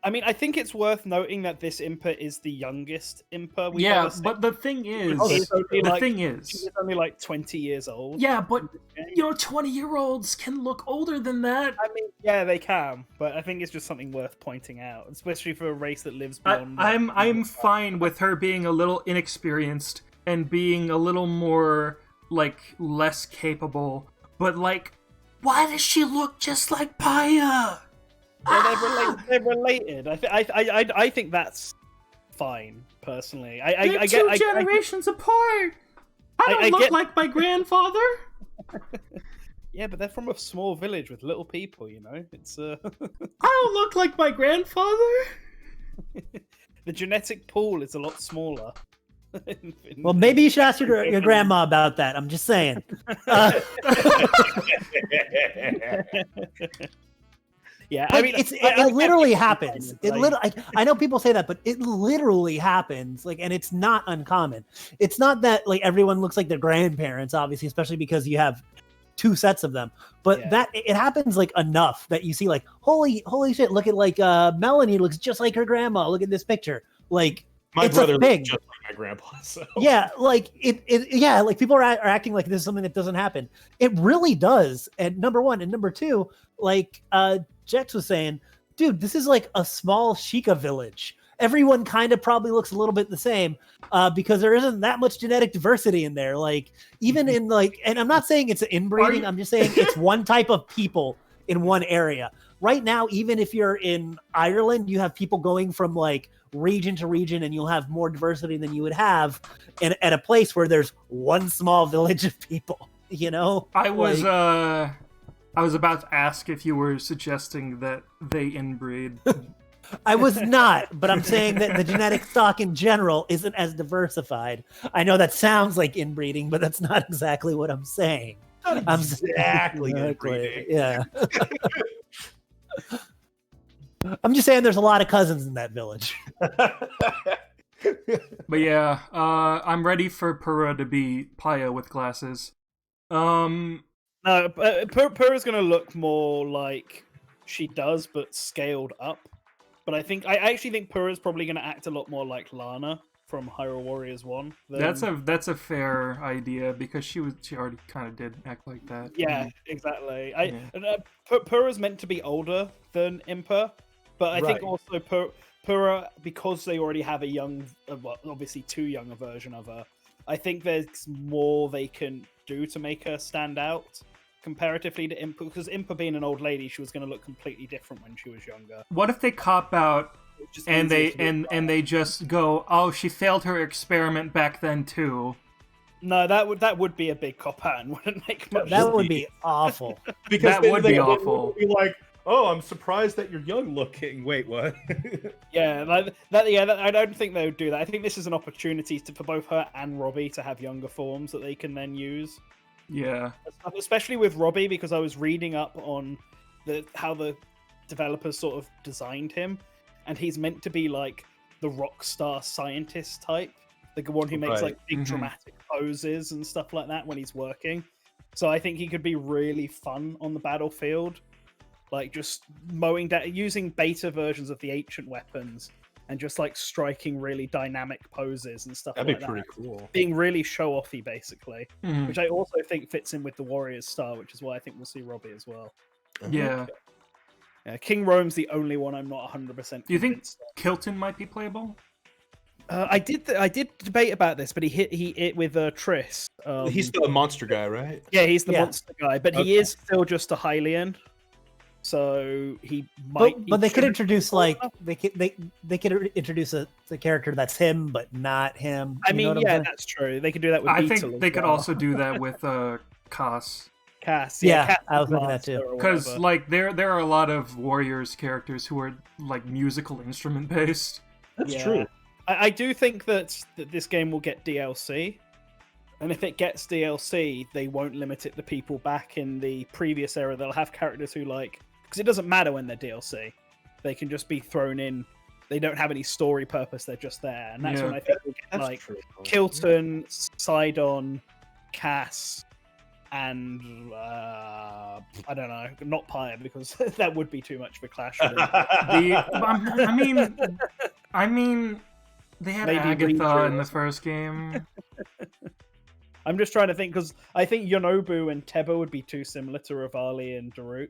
Speaker 6: I mean, I think it's worth noting that this Impa is the youngest Impa we've ever seen.
Speaker 1: But the thing is,
Speaker 6: She's only like 20 years old.
Speaker 1: yeah, but 20-year-olds can look older than that.
Speaker 6: I mean, yeah, they can, but I think it's just something worth pointing out, especially for a race that lives beyond.
Speaker 1: I'm fine with her being a little inexperienced and being a little more like less capable, but like, why does she look just like Paya?
Speaker 6: Well, they're related. I think that's fine, personally. I get
Speaker 1: two generations apart. I don't look like my grandfather.
Speaker 6: Yeah, but they're from a small village with little people, you know? It's
Speaker 1: I don't look like my grandfather.
Speaker 6: The genetic pool is a lot smaller.
Speaker 4: Well, maybe you should ask your grandma about that. I'm just saying.
Speaker 6: Yeah,
Speaker 4: but
Speaker 6: I mean,
Speaker 4: it literally happens. I know people say that, but it literally happens. Like, and it's not uncommon. It's not that like everyone looks like their grandparents, obviously, especially because you have two sets of them. But that it happens like enough that you see like, holy shit, look at like Melanie looks just like her grandma. Look at this picture. Like,
Speaker 3: My
Speaker 4: it's
Speaker 3: brother
Speaker 4: a
Speaker 3: looks
Speaker 4: thing.
Speaker 3: just like my grandpa. So.
Speaker 4: Yeah, like like people are acting like this is something that doesn't happen. It really does. And number one, and number two, like Jex was saying, dude, this is like a small Sheikah village. Everyone kind of probably looks a little bit the same because there isn't that much genetic diversity in there. Like even in like, and I'm not saying it's inbreeding. I'm just saying it's one type of people in one area. Right now, even if you're in Ireland, you have people going from like region to region, and you'll have more diversity than you would have at a place where there's one small village of people. You know,
Speaker 1: I was about to ask if you were suggesting that they inbreed.
Speaker 4: I was not, but I'm saying that the genetic stock in general isn't as diversified. I know that sounds like inbreeding, but that's not exactly what I'm saying.
Speaker 3: I'm exactly inbreeding.
Speaker 4: Yeah. I'm just saying there's a lot of cousins in that village.
Speaker 1: But yeah, I'm ready for Pura to be Paya with glasses.
Speaker 6: No, Pura's going to look more like she does, but scaled up. But I actually think Pura's probably going to act a lot more like Lana from Hyrule Warriors 1.
Speaker 1: That's a fair idea because she already kind of did act like that.
Speaker 6: Yeah, exactly. Pura's meant to be older than Impa, but I think also Pura, because they already have a young, well, obviously too young a version of her, I think there's more they can do to make her stand out comparatively to Impa, because Impa being an old lady, she was going to look completely different when she was younger.
Speaker 1: What if they cop out and they just go, oh, she failed her experiment back then too?
Speaker 6: No, that would be a big cop out and wouldn't make much
Speaker 4: That
Speaker 6: sense.
Speaker 4: would be awful.
Speaker 3: Because
Speaker 1: that would be awful.
Speaker 3: Be like, oh, I'm surprised that you're young looking. Wait, what?
Speaker 6: I don't think they would do that. I think this is an opportunity for both her and Robbie to have younger forms that they can then use.
Speaker 1: Yeah.
Speaker 6: Especially with Robbie, because I was reading up on how the developers sort of designed him, and he's meant to be like the rock star scientist type, the one who makes like big dramatic poses and stuff like that when he's working. So I think he could be really fun on the battlefield, like just mowing down, using beta versions of the ancient weapons and just like striking really dynamic poses and stuff.
Speaker 3: That'd
Speaker 6: like
Speaker 3: be pretty
Speaker 6: that.
Speaker 3: cool.
Speaker 6: Being really show-offy, basically, which I also think fits in with the Warriors style, which is why I think we'll see Robbie as well.
Speaker 1: Yeah.
Speaker 6: King Rome's the only one I'm not 100%.
Speaker 1: Do you think Kilton might be playable?
Speaker 6: I did debate about this, but he hit with Triss.
Speaker 3: He's the monster guy, right?
Speaker 6: Yeah, he's the monster guy, but he is still just a Hylian. So he might.
Speaker 4: But they could introduce like they could introduce the character that's him, but not him.
Speaker 6: I mean, yeah, that's true. They could do that with.
Speaker 1: I
Speaker 6: Beetle
Speaker 1: think they could also do that with Koss.
Speaker 6: Cass.
Speaker 4: Yeah,
Speaker 6: Cass
Speaker 4: I was looking at
Speaker 6: Master
Speaker 4: that too.
Speaker 6: or
Speaker 1: Because
Speaker 6: whatever.
Speaker 1: like there are a lot of Warriors characters who are like musical instrument based.
Speaker 3: That's
Speaker 6: Yeah.
Speaker 3: true.
Speaker 6: I do think that this game will get DLC. And if it gets DLC, they won't limit it to people back in the previous era. They'll have characters who because it doesn't matter when they're DLC. They can just be thrown in. They don't have any story purpose. They're just there. And that's
Speaker 1: Yeah.
Speaker 6: when I think we'll get
Speaker 3: That's true.
Speaker 6: Kilton, Sidon, Cass, and I don't know, not Pyre, because that would be too much of a clash.
Speaker 1: I mean, they had
Speaker 6: Maybe
Speaker 1: Agatha
Speaker 6: Ranger
Speaker 1: in the
Speaker 6: or
Speaker 1: first game.
Speaker 6: I'm just trying to think, because I think Yonobu and Teba would be too similar to Rivali and Daruk.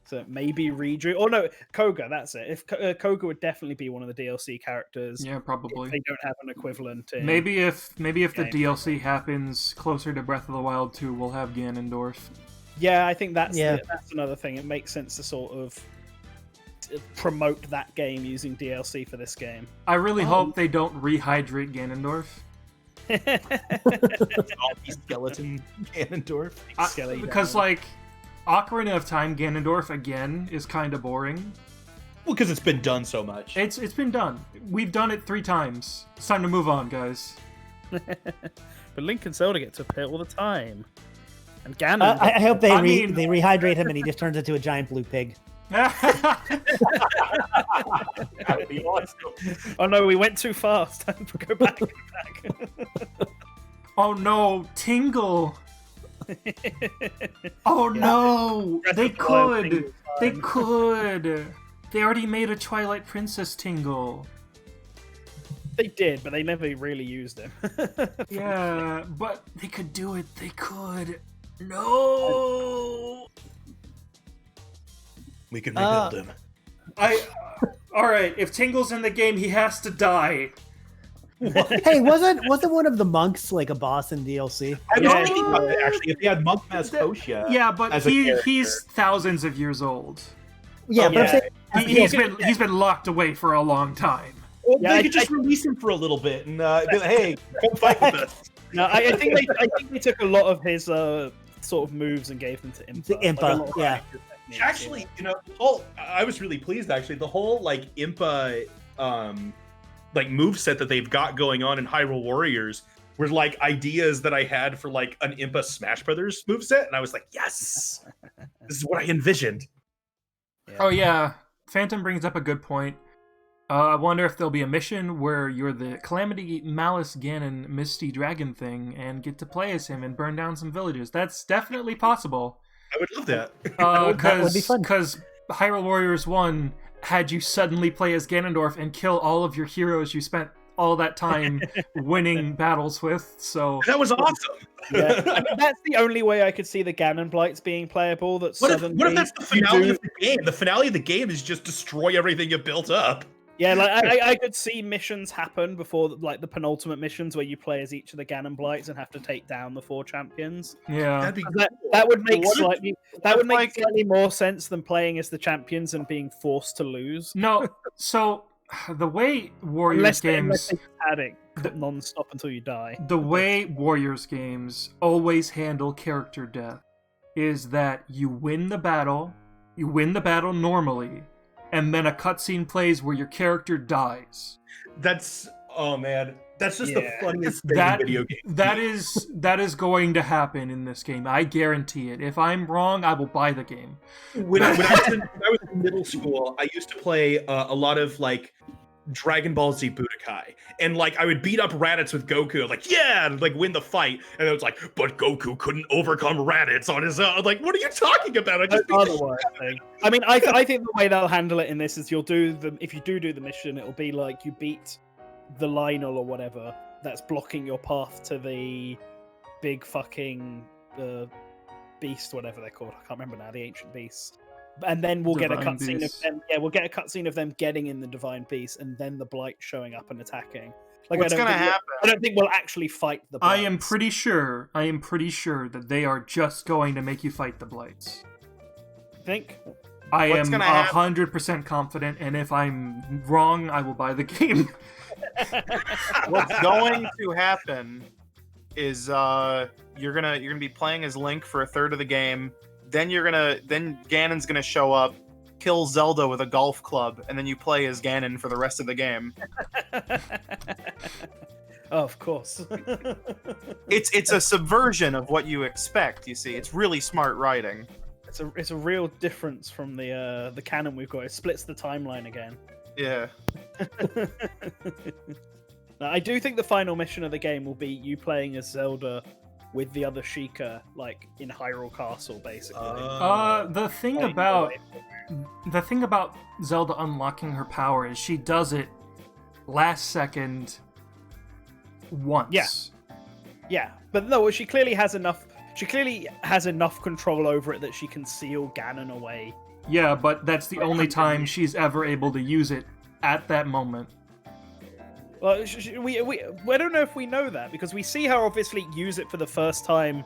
Speaker 6: So maybe Riju. Oh no, Koga, that's it. If Koga would definitely be one of the DLC characters.
Speaker 1: Yeah, probably.
Speaker 6: If they don't have an equivalent.
Speaker 1: Maybe if the
Speaker 6: game.
Speaker 1: DLC happens closer to Breath of the Wild 2, we'll have Ganondorf.
Speaker 6: Yeah, I think that's
Speaker 4: Yeah.
Speaker 6: that's another thing. It makes sense to sort of promote that game using DLC for this game.
Speaker 1: I really hope they don't rehydrate Ganondorf.
Speaker 3: Zombie skeleton Ganondorf.
Speaker 6: Skelly
Speaker 1: Because,
Speaker 6: Ganon.
Speaker 1: like, Ocarina of Time Ganondorf, again, is kind of boring.
Speaker 3: Well, because it's been done so much.
Speaker 1: It's been done. We've done it 3 times. It's time to move on, guys.
Speaker 6: But Link and Zelda get to play it all the time. And Ganon.
Speaker 4: I hope they
Speaker 1: I mean-
Speaker 4: they rehydrate him and he just turns into a giant blue pig.
Speaker 3: That would be awesome.
Speaker 6: Oh no, we went too fast. Go back. Go back.
Speaker 1: Oh no, Tingle! Oh no! They could! They could! They already made a Twilight Princess Tingle.
Speaker 6: They did, but they never really used him.
Speaker 1: Yeah, but they could do it. They could. No!
Speaker 3: We can rebuild him.
Speaker 1: Alright, if Tingle's in the game, he has to die.
Speaker 4: Hey, wasn't one of the monks like a boss in DLC?
Speaker 3: I was thinking about it, actually. If they had Monk Mascotia.
Speaker 1: Yeah, but
Speaker 3: as a
Speaker 1: he's
Speaker 3: character.
Speaker 1: thousands of years old.
Speaker 4: Yeah, but I'm
Speaker 3: yeah.
Speaker 4: saying
Speaker 1: He's been locked away for a long time.
Speaker 3: Well,
Speaker 6: Yeah,
Speaker 3: they could just release him for a little bit and be like, hey, come fight with us.
Speaker 6: No, I think they took a lot of his sort of moves and gave them to Impa.
Speaker 4: To Impa,
Speaker 6: Like, a lot of
Speaker 4: yeah.
Speaker 6: techniques,
Speaker 3: Actually, you know, I was really pleased. Actually, the whole like Impa, like move set that they've got going on in Hyrule Warriors were like ideas that I had for like an Impa Smash Brothers move set, and I was like, yes, this is what I envisioned.
Speaker 6: Yeah.
Speaker 1: Oh yeah, Phantom brings up a good point. I wonder if there'll be a mission where you're the Calamity Malice Ganon Misty Dragon thing and get to play as him and burn down some villages. That's definitely possible.
Speaker 3: I would love that.
Speaker 4: That would be fun.
Speaker 1: Because Hyrule Warriors 1 had you suddenly play as Ganondorf and kill all of your heroes you spent all that time winning battles with, so...
Speaker 3: That was awesome.
Speaker 6: Yeah. I mean, that's the only way I could see the Ganon Blights being playable. That
Speaker 3: What if
Speaker 6: suddenly
Speaker 3: that's the
Speaker 6: you
Speaker 3: finale
Speaker 6: do-
Speaker 3: of the game? The finale of the game is just destroy everything you built up.
Speaker 6: Yeah, like I could see missions happen before, like the penultimate missions where you play as each of the Ganon Blights and have to take down the 4 champions.
Speaker 1: Yeah.
Speaker 3: That'd be
Speaker 6: That would make
Speaker 2: What if-
Speaker 6: slightly slightly more sense than playing as the champions and being forced to lose.
Speaker 1: No, so the way Warriors
Speaker 6: Unless
Speaker 1: games...
Speaker 6: they had it non-stop until you die.
Speaker 1: The way Warriors games always handle character death is that you win the battle normally, and then a cutscene plays where your character dies.
Speaker 3: That's that's just the
Speaker 6: Yeah.
Speaker 3: funniest thing in video games.
Speaker 1: That is going to happen in this game. I guarantee it. If I'm wrong, I will buy the game.
Speaker 3: When I was in middle school, I used to play a lot of like Dragon Ball Z Budokai, and like I would beat up Raditz with Goku, like yeah, and like win the fight, and it was like, but Goku couldn't overcome Raditz on his own. Like, what are you talking about? I just
Speaker 6: That's the worst thing. I mean, I think the way they'll handle it in this is if you do the mission, it'll be like you beat the Lionel or whatever that's blocking your path to the big fucking beast, whatever they're called. I can't remember now. The ancient beasts. And then we'll get a
Speaker 1: Divine
Speaker 6: cutscene of
Speaker 1: Beast.
Speaker 6: them. Yeah, we'll get a cutscene of them getting in the divine beast, and then the blight showing up and attacking. Like,
Speaker 2: What's
Speaker 6: I don't
Speaker 2: gonna
Speaker 6: think
Speaker 2: happen?
Speaker 6: I don't think we'll actually fight the
Speaker 1: I
Speaker 6: blights.
Speaker 1: am pretty sure that they are just going to make you fight the Blights.
Speaker 6: Think.
Speaker 1: I
Speaker 2: What's
Speaker 1: am
Speaker 2: gonna happen?
Speaker 1: 100% confident, and if I'm wrong, I will buy the game.
Speaker 2: What's going to happen is you're gonna be playing as Link for a third of the game. Then Ganon's gonna show up, kill Zelda with a golf club, and then you play as Ganon for the rest of the game.
Speaker 6: Oh, of course.
Speaker 2: It's a subversion of what you expect. You see, it's really smart writing.
Speaker 6: It's a real difference from the canon we've got. It splits the timeline again.
Speaker 2: Yeah.
Speaker 6: Now, I do think the final mission of the game will be you playing as Zelda with the other Sheikah, like in Hyrule Castle, basically.
Speaker 1: The thing about Zelda unlocking her power is she does it last second once.
Speaker 6: Yeah, but no, she clearly has enough. She clearly has enough control over it that she can seal Ganon away.
Speaker 1: Yeah, but that's the only time she's ever able to use it at that moment.
Speaker 6: Well, we don't know if we know that, because we see her obviously use it for the first time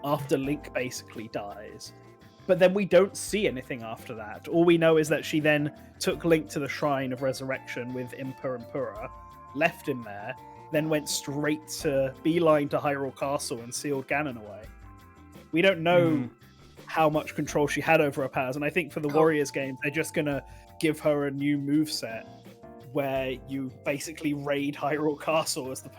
Speaker 6: after Link basically dies. But then we don't see anything after that. All we know is that she then took Link to the Shrine of Resurrection with Impa and Purah, left him there, then went straight to beeline to Hyrule Castle and sealed Ganon away. We don't know how much control she had over her powers, and I think for the Warriors games, they're just going to give her a new moveset where you basically raid Hyrule Castle as the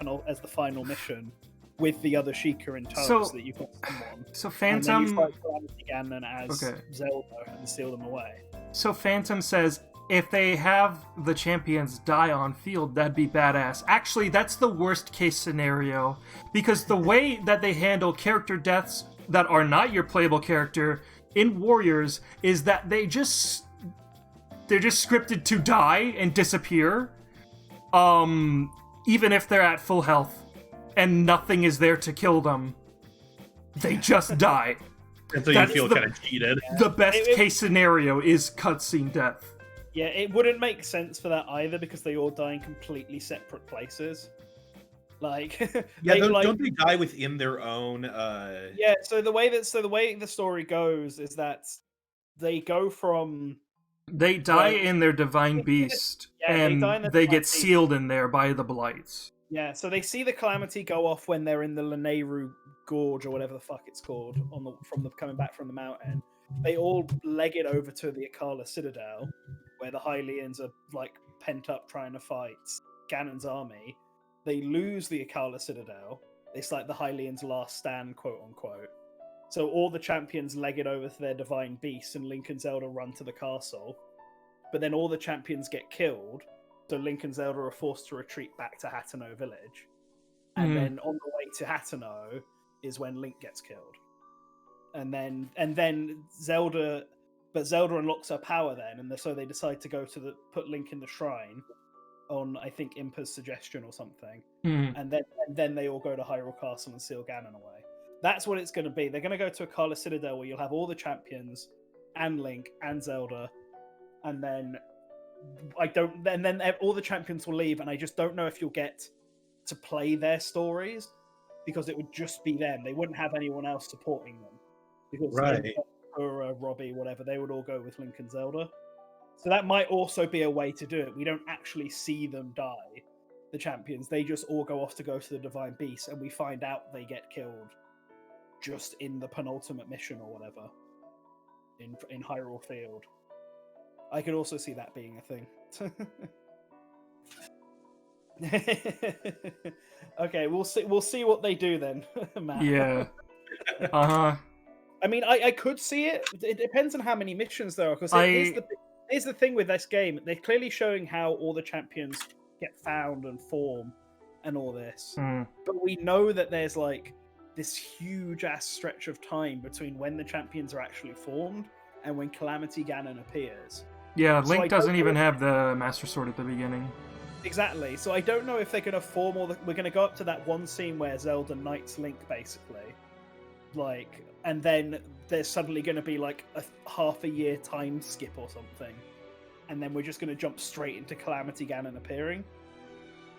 Speaker 6: final mission with the other Sheikah in tow, so that you can someone.
Speaker 1: So Phantom
Speaker 6: and then you fight Calamity Ganon as Zelda and seal them away.
Speaker 1: So Phantom says if they have the champions die on field, that'd be badass. Actually, that's the worst case scenario, because the way that they handle character deaths that are not your playable character in Warriors is that they're just scripted to die and disappear, even if they're at full health and nothing is there to kill them. They just die.
Speaker 3: And so you feel kind of cheated.
Speaker 1: The best case scenario is cutscene death.
Speaker 6: Yeah, it wouldn't make sense for that either, because they all die in completely separate places. Like,
Speaker 3: don't they die within their own?
Speaker 6: Yeah. So the way the story goes is that they go from.
Speaker 1: They die in their divine beast, and they get sealed in there by the blights.
Speaker 6: Yeah, so they see the Calamity go off when they're in the Lanayru Gorge, or whatever the fuck it's called, coming back from the mountain. They all leg it over to the Akala Citadel, where the Hylians are like pent up trying to fight Ganon's army. They lose the Akala Citadel. It's like the Hylians' last stand, quote unquote. So all the champions leg it over to their divine beasts, and Link and Zelda run to the castle. But then all the champions get killed, so Link and Zelda are forced to retreat back to Hateno village. And then on the way to Hateno is when Link gets killed. And then Zelda unlocks her power then, and so they decide to put Link in the shrine on, I think, Impa's suggestion or something. And then they all go to Hyrule Castle and seal Ganon away. That's what it's going to be. They're going to go to Akala Citadel, where you'll have all the champions and Link and Zelda, and then all the champions will leave, and I just don't know if you'll get to play their stories, because it would just be them. They wouldn't have anyone else supporting them, because or Robbie, whatever, they would all go with Link and Zelda. So that might also be a way to do it. We don't actually see them die, the champions. They just all go off to go to the Divine Beast, and we find out they get killed just in the penultimate mission or whatever in Hyrule Field. I could also see that being a thing. Okay, we'll see what they do then, Matt.
Speaker 1: Yeah.
Speaker 6: I mean, I could see it. It depends on how many missions there are. Because here's the thing with this game: they're clearly showing how all the champions get found and form, and all this. But we know that there's like this huge ass stretch of time between when the champions are actually formed and when Calamity Ganon appears.
Speaker 1: Yeah, Link doesn't even have the Master Sword at the beginning.
Speaker 6: Exactly. So I don't know if they're going to form we're going to go up to that one scene where Zelda knights Link, basically. Like, and then there's suddenly going to be like a half a year time skip or something. And then we're just going to jump straight into Calamity Ganon appearing.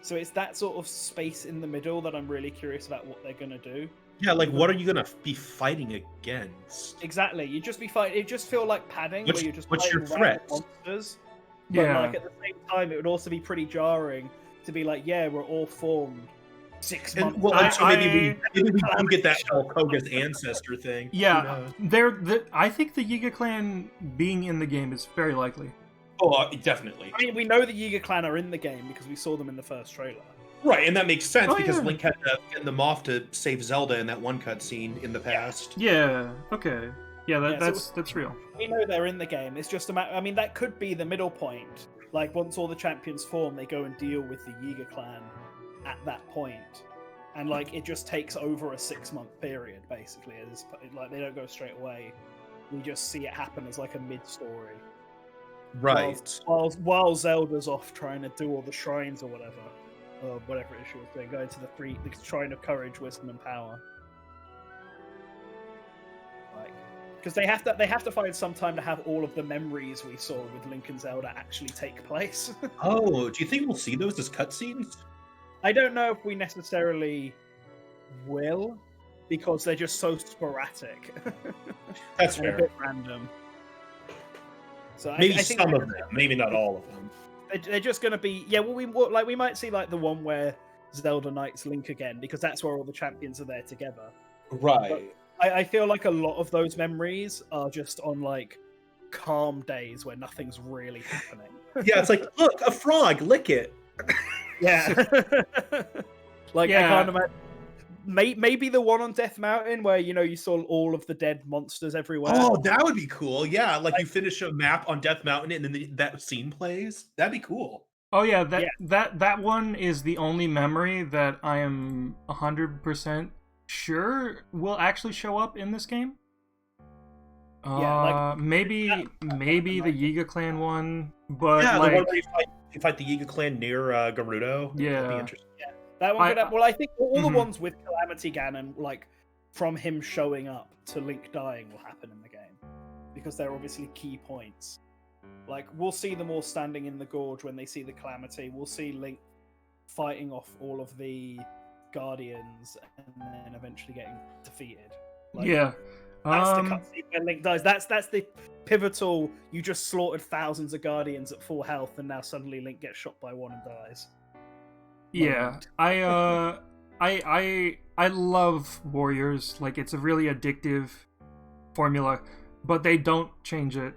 Speaker 6: So it's that sort of space in the middle that I'm really curious about what they're going to do.
Speaker 3: Yeah, like what are you going to be fighting against?
Speaker 6: Exactly. You just be fighting. It just feel like padding, where you're just
Speaker 3: what's your threat?
Speaker 6: Monsters. But like at the same time, it would also be pretty jarring to be like, yeah, we're all formed, 6
Speaker 3: And,
Speaker 6: months.
Speaker 3: well, so maybe we do get that
Speaker 6: Calamity.
Speaker 3: Hulk ancestor thing.
Speaker 1: Yeah, I think the Yiga clan being in the game is very likely.
Speaker 3: Oh, definitely.
Speaker 6: I mean, we know the Yiga clan are in the game because we saw them in the first trailer.
Speaker 3: Right, and that makes sense because
Speaker 1: yeah.
Speaker 3: Link had to get them off to save Zelda in that one cutscene in the past.
Speaker 1: Yeah. Okay. Yeah,
Speaker 6: Yeah,
Speaker 1: that's real.
Speaker 6: We know they're in the game. It's just a matter. I mean, that could be the middle point. Like once all the champions form, they go and deal with the Yiga clan at that point, and like it just takes over a 6-month period basically. Like they don't go straight away. We just see it happen as like a mid-story.
Speaker 3: Right.
Speaker 6: While Zelda's off trying to do all the shrines or whatever it is she was doing, going to the shrine of courage, wisdom, and power. Like, because they have to find some time to have all of the memories we saw with Link and Zelda actually take place.
Speaker 3: Oh, do you think we'll see those as cutscenes?
Speaker 6: I don't know if we necessarily will, because they're just so sporadic.
Speaker 3: That's
Speaker 6: and a
Speaker 3: fair.
Speaker 6: bit random. So
Speaker 3: Maybe
Speaker 6: I think
Speaker 3: some of them, maybe not all of them.
Speaker 6: they're just going to be we might see like the one where Zelda knights Link again, because that's where all the champions are there together.
Speaker 3: Right.
Speaker 6: I feel like a lot of those memories are just on like calm days where nothing's really happening.
Speaker 3: Yeah, it's like, look, a frog, lick it.
Speaker 6: Yeah. Like I can't imagine. Maybe the one on Death Mountain where you saw all of the dead monsters everywhere.
Speaker 3: Oh, that would be cool. Yeah, like you finish a map on Death Mountain and then that scene plays. That'd be cool.
Speaker 1: Oh yeah, that one is the only memory that I am 100% sure will actually show up in this game. Maybe the Yiga clan one, but
Speaker 3: yeah,
Speaker 1: like
Speaker 3: the one where you fight the Yiga clan near Gerudo.
Speaker 1: Yeah.
Speaker 3: That'd be interesting.
Speaker 6: That one. I think all the ones with Calamity Ganon, like from him showing up to Link dying, will happen in the game because they're obviously key points. Like we'll see them all standing in the gorge when they see the Calamity. We'll see Link fighting off all of the Guardians and then eventually getting defeated. Like,
Speaker 1: yeah.
Speaker 6: That's the cutscene where Link dies. That's the pivotal. You just slaughtered thousands of Guardians at full health, and now suddenly Link gets shot by one and dies.
Speaker 1: Yeah, I love Warriors. Like it's a really addictive formula, but they don't change it.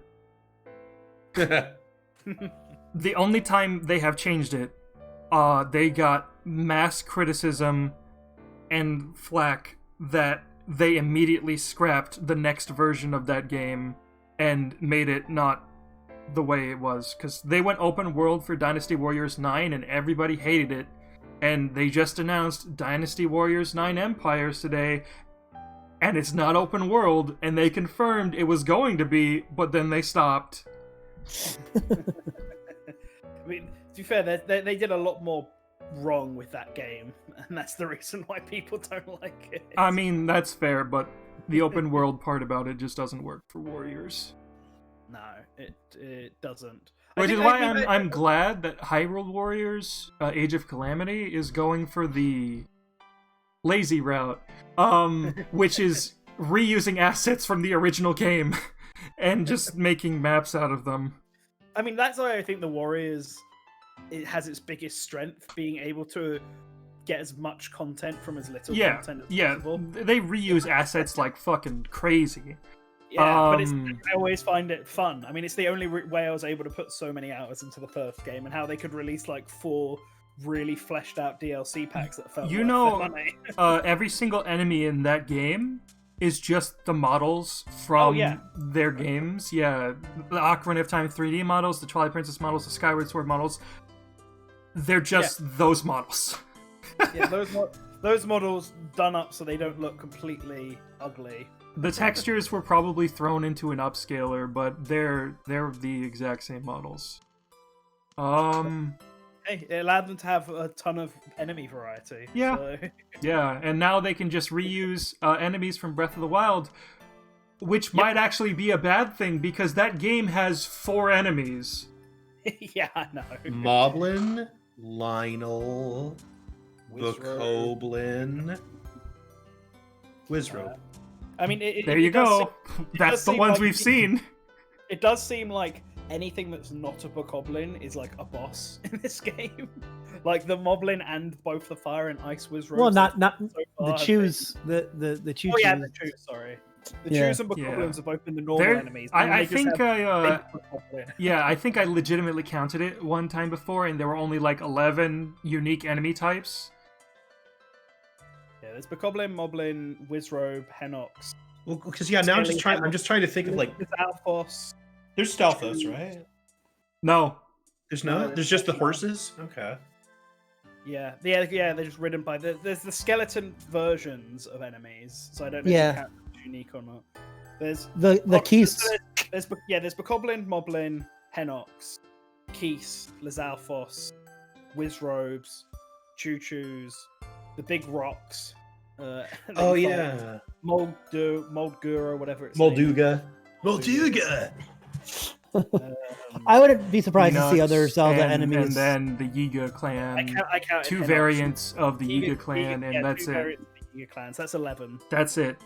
Speaker 1: The only time they have changed it, they got mass criticism and flack that they immediately scrapped the next version of that game and made it not the way it was, because they went open world for Dynasty Warriors 9 and everybody hated it. And they just announced Dynasty Warriors 9 Empires today, and it's not open world, and they confirmed it was going to be, but then they stopped.
Speaker 6: I mean, to be fair, they did a lot more wrong with that game, and that's the reason why people don't like it.
Speaker 1: I mean, that's fair, but the open world part about it just doesn't work for Warriors.
Speaker 6: No, it doesn't.
Speaker 1: Which is why I'm glad that Hyrule Warriors Age of Calamity is going for the lazy route, which is reusing assets from the original game and just making maps out of them.
Speaker 6: I mean, that's why I think the Warriors has its biggest strength, being able to get as much content from as little content as possible.
Speaker 1: They reuse assets like fucking crazy.
Speaker 6: Yeah, but I always find it fun. I mean, it's the only way I was able to put so many hours into the first game, and how they could release like 4 really fleshed out DLC packs that felt worth the money.
Speaker 1: Every single enemy in that game is just the models from their games. Yeah, the Ocarina of Time 3D models, the Twilight Princess models, the Skyward Sword models. They're just those models.
Speaker 6: Yeah, those models done up so they don't look completely ugly.
Speaker 1: The textures were probably thrown into an upscaler, but they're the exact same models.
Speaker 6: Hey, it allowed them to have a ton of enemy variety.
Speaker 1: Yeah.
Speaker 6: So.
Speaker 1: Yeah, and now they can just reuse enemies from Breath of the Wild, which might actually be a bad thing, because that game has 4 enemies.
Speaker 6: Yeah, I know.
Speaker 3: Moblin, Lionel, Bokoblin, Wizrobe.
Speaker 6: I mean,
Speaker 1: there you go. That's the ones we've seen.
Speaker 6: It does seem like anything that's not a Bokoblin is like a boss in this game. Like the Moblin and both the fire and ice Wizroads.
Speaker 4: Well, not
Speaker 6: so
Speaker 4: the
Speaker 6: far have
Speaker 4: choose the choo.
Speaker 6: Oh yeah, the Chews. Sorry, the
Speaker 4: Yeah.
Speaker 6: Chews and Bokoblins have both been the normal
Speaker 1: They're-
Speaker 6: enemies.
Speaker 1: I think I
Speaker 6: Bokoblin.
Speaker 1: yeah, I think I legitimately counted it one time before, and there were only like 11 unique enemy types.
Speaker 6: Yeah, there's Bokoblin, Moblin, Wizrobe, Henox.
Speaker 3: Well, because now I'm just trying to think of like
Speaker 6: There's Alphos.
Speaker 3: there's Stalfos, right?
Speaker 1: No,
Speaker 3: There's no, there's just the horses. Okay.
Speaker 6: Yeah, they're just ridden by there's the skeleton versions of enemies, so I don't know
Speaker 4: Yeah.
Speaker 6: if you count as unique or not. There's
Speaker 4: The keys.
Speaker 6: there's Bokoblin, Moblin, Henox, Keese, Lizalfos, Wizrobes, Choo-Choos, the big rocks.
Speaker 3: Oh yeah,
Speaker 6: Moldgura, whatever it's named.
Speaker 3: Molduga.
Speaker 4: I wouldn't be surprised to see
Speaker 1: Peanuts,
Speaker 4: other Zelda
Speaker 1: and
Speaker 4: enemies.
Speaker 1: then the Yiga clan.
Speaker 6: I counted
Speaker 1: Two
Speaker 6: Henox.
Speaker 1: variants of the Yiga clan, and that's
Speaker 6: two
Speaker 1: it.
Speaker 6: variants of the Yiga clans. That's 11
Speaker 1: That's it.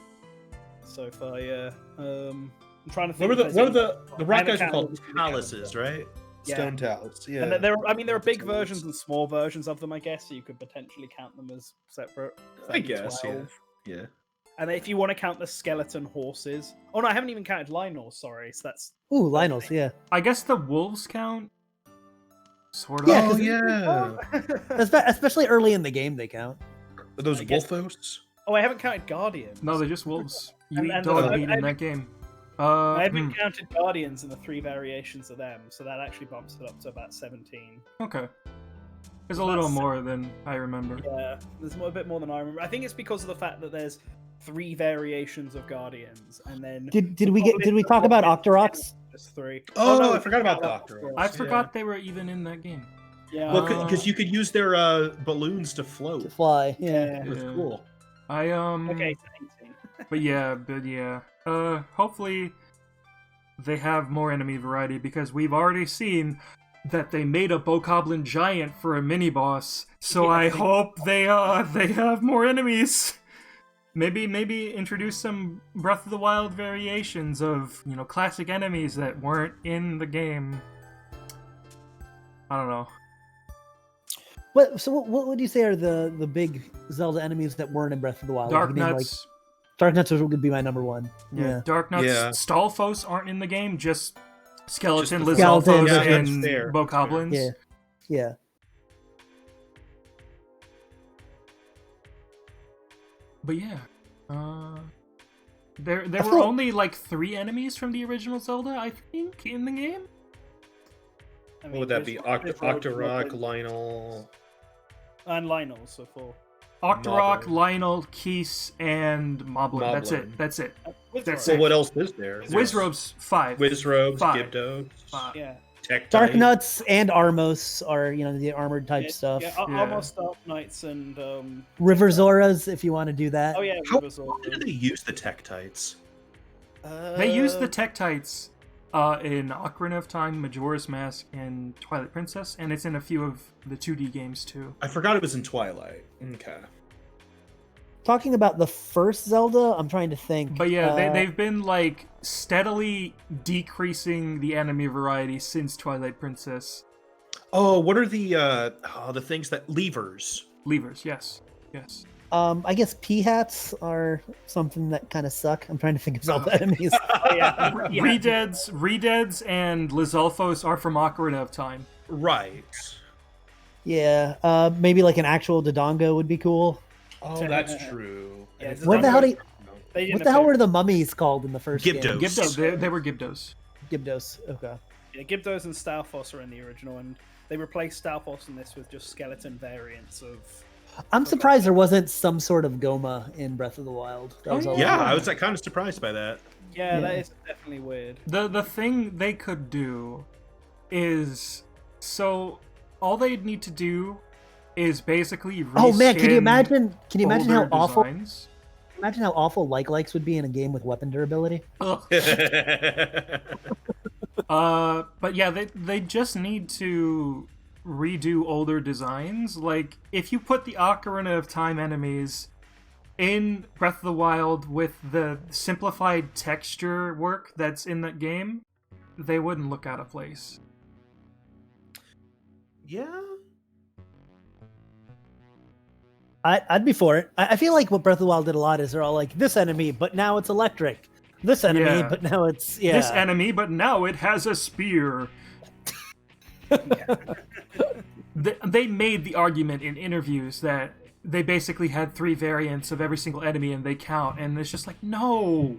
Speaker 6: so far. Yeah. I'm trying to
Speaker 3: What
Speaker 6: think.
Speaker 3: were
Speaker 6: if
Speaker 3: the
Speaker 6: there's
Speaker 3: rock
Speaker 6: any-
Speaker 3: guys are called
Speaker 6: I haven't
Speaker 3: palaces, right?
Speaker 6: Yeah.
Speaker 3: Stone towels. Yeah.
Speaker 6: And there are big versions and small versions of them, I guess. So you could potentially count them as separate. So
Speaker 3: I
Speaker 6: that'd be
Speaker 3: guess.
Speaker 6: 12.
Speaker 3: Yeah.
Speaker 6: And if you want to count the skeleton horses, oh no, I haven't even counted Lionel. Sorry, so that's
Speaker 4: Ooh, Lionel's, yeah.
Speaker 1: I guess the wolves count. Sort of.
Speaker 4: Yeah,
Speaker 3: Oh
Speaker 4: 'cause-
Speaker 3: yeah.
Speaker 4: Especially early in the game, they count.
Speaker 3: Are those
Speaker 6: I guess-
Speaker 3: Wolfos?
Speaker 6: Oh, I haven't counted Guardians.
Speaker 1: No, they're just wolves. You
Speaker 6: And-
Speaker 1: eat
Speaker 6: and
Speaker 1: dog
Speaker 6: the-
Speaker 1: meat in that game.
Speaker 6: I haven't counted Guardians and the 3 variations of them, so that actually bumps it up to about 17.
Speaker 1: Okay. There's a little more than I remember.
Speaker 6: Yeah, there's a bit more than I remember. I think it's because of the fact that there's 3 variations of Guardians, and then
Speaker 4: Did we talk about Octoroks?
Speaker 6: Just 3.
Speaker 3: Oh, no, I forgot about the Octoroks.
Speaker 1: I forgot they were even in that game.
Speaker 6: Yeah.
Speaker 3: Well, because you could use their balloons to
Speaker 4: To
Speaker 3: float.
Speaker 4: fly, yeah.
Speaker 3: That's
Speaker 1: Yeah.
Speaker 3: cool.
Speaker 1: I
Speaker 6: Okay, 18.
Speaker 1: but yeah. Hopefully they have more enemy variety, because we've already seen that they made a Bokoblin giant for a mini boss. So
Speaker 6: Yeah,
Speaker 1: I
Speaker 6: they-
Speaker 1: hope they have more enemies. Maybe introduce some Breath of the Wild variations of, classic enemies that weren't in the game. I don't know.
Speaker 4: What would you say are the big Zelda enemies that weren't in Breath of the Wild?
Speaker 1: Dark
Speaker 4: You mean,
Speaker 1: Nuts.
Speaker 4: Dark Nuts would be my number one.
Speaker 1: Yeah,
Speaker 4: Yeah.
Speaker 1: Dark Nuts.
Speaker 3: Yeah.
Speaker 1: Stalfos aren't in the game, just Skeleton,
Speaker 3: Just the
Speaker 1: Lizalfos,
Speaker 4: Skeleton.
Speaker 3: Yeah, that's
Speaker 1: and
Speaker 3: fair.
Speaker 1: Bokoblins.
Speaker 4: Yeah. Yeah.
Speaker 1: But yeah, there
Speaker 4: I
Speaker 1: were
Speaker 4: feel-
Speaker 1: only like 3 enemies from the original Zelda, I think, in the game.
Speaker 6: I
Speaker 3: What would that be?
Speaker 6: Wizrobe,
Speaker 3: Octorok,
Speaker 6: Moblin,
Speaker 3: Lionel.
Speaker 6: and Lionel, so 4.
Speaker 1: Octorok,
Speaker 3: Moblin.
Speaker 1: Lionel, Keese, and Moblin. That's
Speaker 3: Moblin.
Speaker 1: it. That's it.
Speaker 6: Wizrobe.
Speaker 3: So what else is there?
Speaker 1: Wizrobe's 5.
Speaker 3: Wizrobes,
Speaker 1: 5.
Speaker 3: Gibdos,
Speaker 1: 5.
Speaker 6: Yeah.
Speaker 3: Tech
Speaker 4: Dark
Speaker 3: Knight.
Speaker 4: Nuts and Armos are the armored type
Speaker 6: Yeah,
Speaker 4: stuff.
Speaker 6: Yeah,
Speaker 1: Yeah.
Speaker 6: almost Dark Knights and
Speaker 4: River Zoras, if you want to do that.
Speaker 6: oh yeah,
Speaker 3: How
Speaker 6: Rivers
Speaker 3: did they use the Tektites?
Speaker 1: They used the Tektites in Ocarina of Time, Majora's Mask, and Twilight Princess, and it's in a few of the 2D games too.
Speaker 3: I forgot it was in Twilight. Okay.
Speaker 4: Talking about the first Zelda, I'm trying to think.
Speaker 1: But yeah, they've been like steadily decreasing the enemy variety since Twilight Princess.
Speaker 3: Oh, what are the things that levers?
Speaker 1: Levers, yes.
Speaker 4: I guess P-hats are something that kind of suck. I'm trying to think of Zelda enemies.
Speaker 6: Oh, yeah.
Speaker 1: Redeads and Lizalfos are from Ocarina of Time.
Speaker 3: Right.
Speaker 4: Yeah, maybe like an actual Dodongo would be cool.
Speaker 3: Oh, that's true.
Speaker 6: Yeah,
Speaker 3: And
Speaker 4: What the hell?
Speaker 6: They didn't
Speaker 4: What the hell
Speaker 6: appear-
Speaker 4: were the mummies called in the first
Speaker 3: Gibdos.
Speaker 4: game?
Speaker 1: Gibdos, they were Gibdos.
Speaker 4: Gibdos. Okay.
Speaker 6: Yeah, Gibdos and Stalfos are in the original, and they replaced Stalfos in this with just skeleton variants of.
Speaker 4: I'm surprised there wasn't some sort of Goma in Breath of the Wild. That was all
Speaker 3: Yeah,
Speaker 4: I-
Speaker 3: I was like, kind of surprised by that.
Speaker 6: Yeah, that
Speaker 4: Yeah.
Speaker 6: is definitely weird.
Speaker 1: The thing they could do is, so all they'd need to do is basically
Speaker 4: Oh man, can you
Speaker 1: reskin
Speaker 4: imagine? Can you imagine how
Speaker 1: older
Speaker 4: awful?
Speaker 1: designs.
Speaker 4: Imagine how awful likes would be in a game with weapon durability.
Speaker 1: Ugh. But yeah, they just need to redo older designs. Like, if you put the Ocarina of Time enemies in Breath of the Wild with the simplified texture work that's in that game, they wouldn't look out of place.
Speaker 3: Yeah.
Speaker 4: I'd be for it. I feel like what Breath of the Wild did a lot is they're all like, this enemy, but now it's electric. This enemy,
Speaker 1: Yeah.
Speaker 4: but now it's
Speaker 1: This enemy, but now it has a spear. They made the argument in interviews that they basically had 3 variants of every single enemy and they count, and it's just like, no.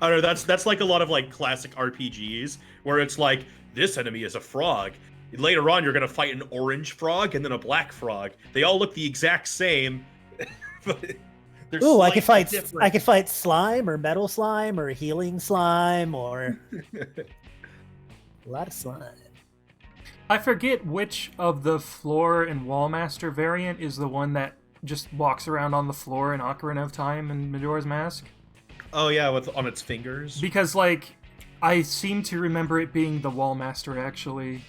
Speaker 3: I don't know, that's like a lot of like classic RPGs where it's like, this enemy is a frog. Later on, you're gonna fight an orange frog and then a black frog. They all look the exact same, but they're
Speaker 4: Ooh, I could
Speaker 3: slightly
Speaker 4: fight.
Speaker 3: different.
Speaker 4: I could fight slime or metal slime or healing slime or a lot of slime.
Speaker 1: I forget which of the floor and wallmaster variant is the one that just walks around on the floor in Ocarina of Time and Majora's Mask.
Speaker 3: Oh yeah, on its fingers.
Speaker 1: Because, like, I seem to remember it being the wallmaster, actually.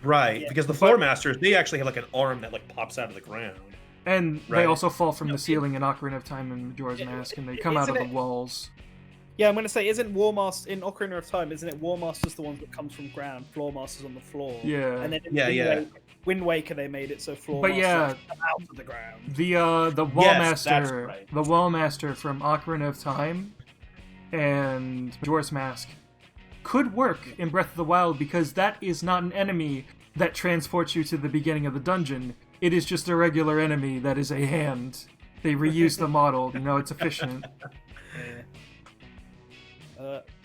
Speaker 3: Right,
Speaker 6: Yeah.
Speaker 3: because the floor masters, they actually have like an arm that like pops out of the ground.
Speaker 1: And they
Speaker 3: Right.
Speaker 1: also fall from the ceiling in Ocarina of Time and Majora's Mask, and they come out of
Speaker 6: Isn't
Speaker 1: the
Speaker 6: it-
Speaker 1: walls.
Speaker 6: Yeah, I'm gonna say, isn't War Master in Ocarina of Time? Isn't it War Master's the one that comes from ground? Floor Master's on the floor.
Speaker 1: Yeah.
Speaker 6: And then in
Speaker 3: Yeah.
Speaker 6: Wind Waker, they made it so Floor
Speaker 1: But
Speaker 6: Master
Speaker 1: yeah.
Speaker 6: has to come out of the ground.
Speaker 1: The
Speaker 3: Yes, that's
Speaker 1: wallmaster,
Speaker 3: right.
Speaker 1: the wallmaster from Ocarina of Time and Majora's Mask could work in Breath of the Wild because that is not an enemy that transports you to the beginning of the dungeon. It is just a regular enemy that is a hand. They reuse the model. You know, it's efficient.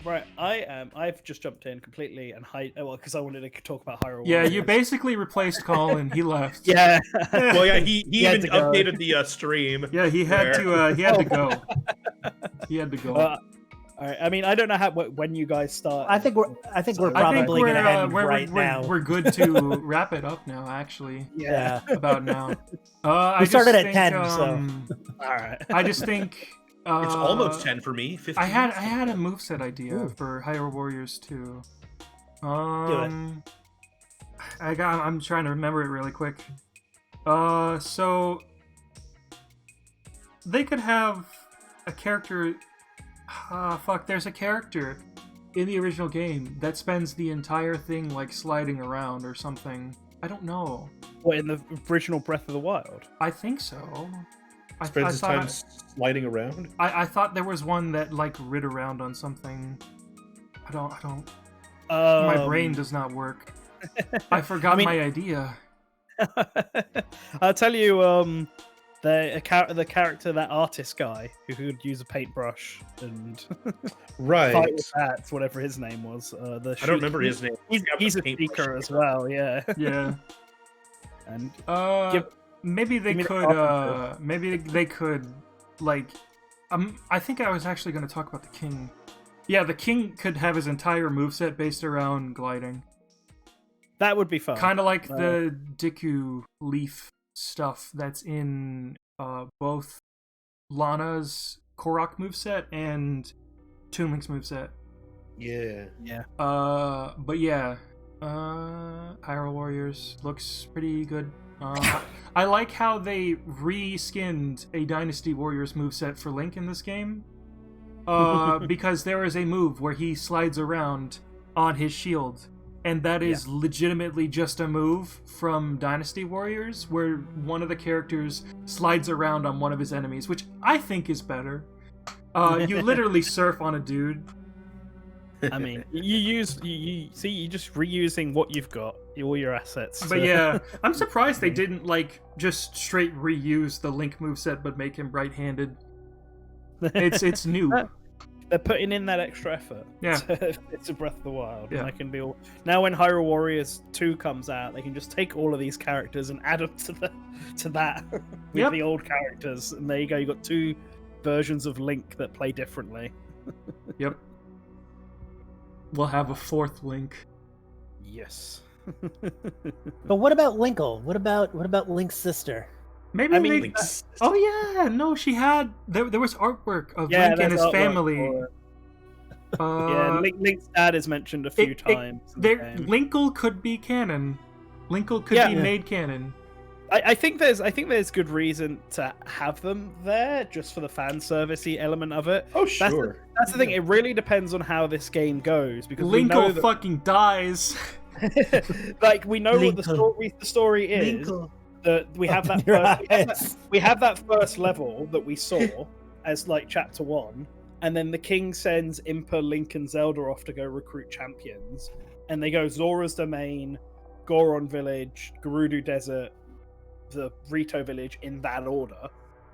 Speaker 6: Right, I've just jumped in completely and because I wanted to talk about Hyrule.
Speaker 1: Yeah,
Speaker 6: Warriors.
Speaker 1: you basically replaced Colin. He left.
Speaker 6: Yeah.
Speaker 3: Well, yeah, he
Speaker 6: had
Speaker 3: even
Speaker 6: to go.
Speaker 3: updated the stream.
Speaker 1: Yeah, he had to. He had to go. He had to go.
Speaker 6: All right. I mean, I don't know when you guys start.
Speaker 4: I think we're
Speaker 1: I think
Speaker 4: probably
Speaker 1: we're,
Speaker 4: gonna end
Speaker 1: we're,
Speaker 4: right
Speaker 1: we're,
Speaker 4: now.
Speaker 1: we're good to wrap it up now. Actually,
Speaker 4: Yeah.
Speaker 1: about now. I
Speaker 4: We started
Speaker 1: just
Speaker 4: at
Speaker 1: think,
Speaker 4: 10, so-
Speaker 6: All right.
Speaker 1: I just think
Speaker 3: It's almost 10 for me. 15.
Speaker 1: I had a moveset idea for Hyrule Warriors 2. I'm trying to remember it really quick. So they could have a character. There's a character in the original game that spends the entire thing like sliding around or something. I don't know.
Speaker 6: What, in the original Breath of the Wild?
Speaker 1: I think so.
Speaker 3: Spends his time sliding around.
Speaker 1: I thought there was one that like rid around on something. I don't. My brain does not work. I forgot my idea.
Speaker 6: I'll tell you, the character, that artist guy who could use a paintbrush and
Speaker 3: Right.
Speaker 6: fight with bats, whatever his name was.
Speaker 3: I don't remember his name.
Speaker 6: He's a seeker as well, yeah.
Speaker 1: Yeah.
Speaker 6: And
Speaker 1: Maybe they
Speaker 6: give me the
Speaker 1: could.
Speaker 6: option.
Speaker 1: Maybe they could like. I think I was actually going to talk about the king. Yeah, the king could have his entire moveset based around gliding.
Speaker 6: that would be fun.
Speaker 1: Kind of like the Deku leaf stuff that's in both Lana's Korok moveset and Toon Link's moveset.
Speaker 3: Yeah.
Speaker 1: But yeah, Hyrule Warriors looks pretty good. I like how they re-skinned a Dynasty Warriors moveset for Link in this game. Because there is a move where he slides around on his shield. And that is legitimately just a move from Dynasty Warriors, where one of the characters slides around on one of his enemies, which I think is better. You literally surf on a dude.
Speaker 6: I mean, you just reusing what you've got, all your assets.
Speaker 1: But yeah, I'm surprised they didn't like just straight reuse the Link moveset, but make him right-handed. It's new.
Speaker 6: They're putting in that extra effort.
Speaker 1: Yeah.
Speaker 6: It's a Breath of the Wild.
Speaker 1: Yeah.
Speaker 6: And they can be all... Now when Hyrule Warriors 2 comes out, they can just take all of these characters and add them to that with
Speaker 1: Yep.
Speaker 6: the old characters. And there you go, you got 2 versions of Link that play differently.
Speaker 1: Yep. We'll have a 4th Link.
Speaker 6: Yes.
Speaker 4: But what about Linkle? What about Link's sister?
Speaker 1: Maybe
Speaker 6: I mean,
Speaker 1: they...
Speaker 3: Link's-
Speaker 1: Oh yeah, no, she had... There was artwork of Link and
Speaker 6: there's
Speaker 1: his
Speaker 6: artwork
Speaker 1: family.
Speaker 6: for- yeah, Link's dad is mentioned a few times. in the game.
Speaker 1: Linkle could be canon. Linkle could be made canon.
Speaker 6: I think there's good reason to have them there just for the fan servicey element of it.
Speaker 3: Oh, sure.
Speaker 6: That's the thing. It really depends on how this game goes because we know
Speaker 1: Linkle
Speaker 6: that,
Speaker 1: fucking dies.
Speaker 6: Like we know what
Speaker 4: Linkle.
Speaker 6: the story is.
Speaker 4: Linkle.
Speaker 6: That we have that
Speaker 4: Your
Speaker 6: first, we have that first level that we saw as like chapter 1, and then the king sends Impa, Link, and Zelda off to go recruit champions, and they go Zora's Domain, Goron Village, Gerudo Desert, the Rito Village in that order,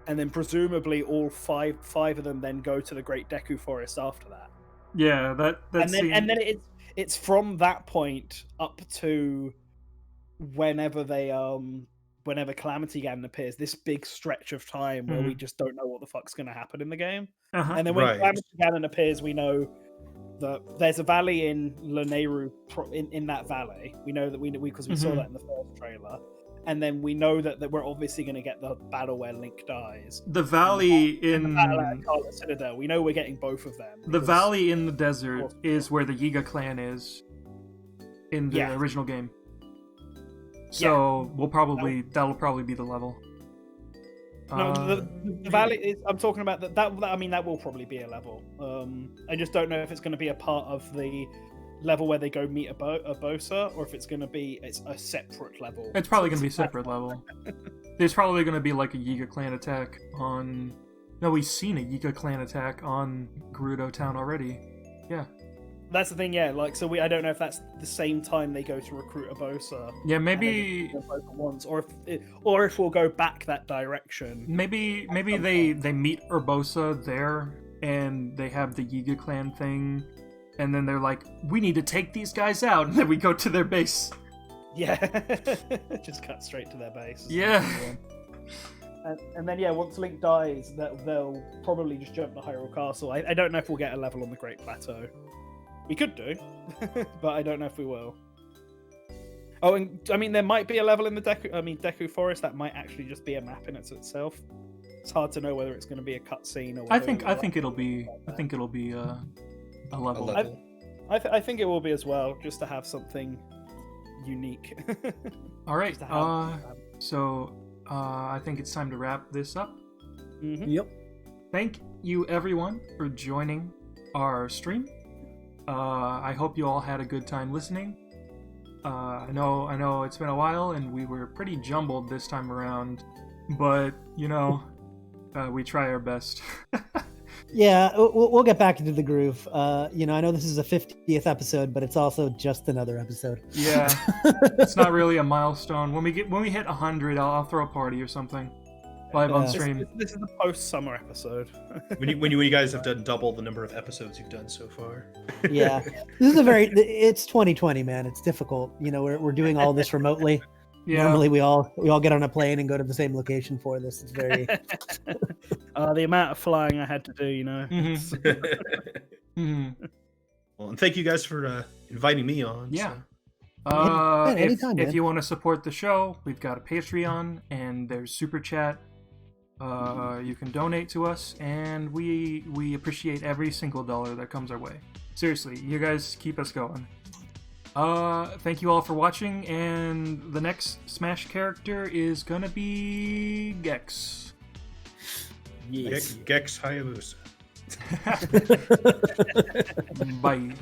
Speaker 6: and then presumably all five of them then go to the Great Deku Forest after that.
Speaker 1: Yeah,
Speaker 6: and then it's from that point up to whenever Calamity Ganon appears, this big stretch of time where we just don't know what the fuck's going to happen in the game. And then when Calamity Ganon appears, we know that there's a valley in Lanayru in that valley. We know that because we saw that in the first trailer. And then we know that we're obviously going to get the battle where Link dies.
Speaker 1: The valley in
Speaker 6: the battle at Scarlet Citadel. We know we're getting both of them.
Speaker 1: The valley in the desert is where the Yiga clan is in the original game. So that'll probably be the level.
Speaker 6: No, the valley is. I'm talking about that. I mean, that will probably be a level. I just don't know if it's going to be a part of the level where they go meet a Bosa, or if it's going to be a separate level.
Speaker 1: It's probably going to be a separate level. There's probably going to be like a Yiga clan attack on. No, we've seen a Yiga clan attack on Gerudo Town already. Yeah.
Speaker 6: That's the thing, yeah. Like, so I don't know if that's the same time they go to recruit Urbosa.
Speaker 1: Yeah, maybe
Speaker 6: both at once, or if we'll go back that direction.
Speaker 1: Maybe they meet Urbosa there, and they have the Yiga clan thing, and then they're like, we need to take these guys out, and then we go to their base.
Speaker 6: Yeah, just cut straight to their base.
Speaker 1: Yeah.
Speaker 6: And then once Link dies, they'll probably just jump to Hyrule Castle. I don't know if we'll get a level on the Great Plateau. We could do, but I don't know if we will. Oh, and I mean, there might be a level in the Deku Forest that might actually just be a map in itself. It's hard to know whether it's going to be a cutscene or.
Speaker 1: I think it'll be a level.
Speaker 6: I think it will be as well, just to have something unique.
Speaker 1: All right. So I think it's time to wrap this up.
Speaker 6: Mm-hmm.
Speaker 4: Yep.
Speaker 1: Thank you everyone for joining our stream. I hope you all had a good time listening. I know it's been a while and we were pretty jumbled this time around, but we try our best.
Speaker 4: Yeah, we'll get back into the groove. I know this is a 50th episode, but it's also just another episode.
Speaker 1: Yeah, it's not really a milestone. When we hit 100, I'll throw a party or something live on stream.
Speaker 6: This is the post-summer episode.
Speaker 3: when you guys have done double the number of episodes you've done so far.
Speaker 4: Yeah, this is it's 2020, man. It's difficult. We're doing all this remotely. Yeah. Normally we all get on a plane and go to the same location for this. It's very
Speaker 6: the amount of flying I had to do,
Speaker 1: Mm-hmm. Mm-hmm.
Speaker 3: Well, and thank you guys for inviting me on.
Speaker 1: Yeah.
Speaker 4: So. Anytime,
Speaker 1: if you want to support the show, we've got a Patreon and there's Super Chat. You can donate to us, and we appreciate every single dollar that comes our way. Seriously, you guys keep us going. Thank you all for watching, and the next Smash character is gonna be Gex.
Speaker 3: Yes. Gex Hayabusa.
Speaker 1: Bye.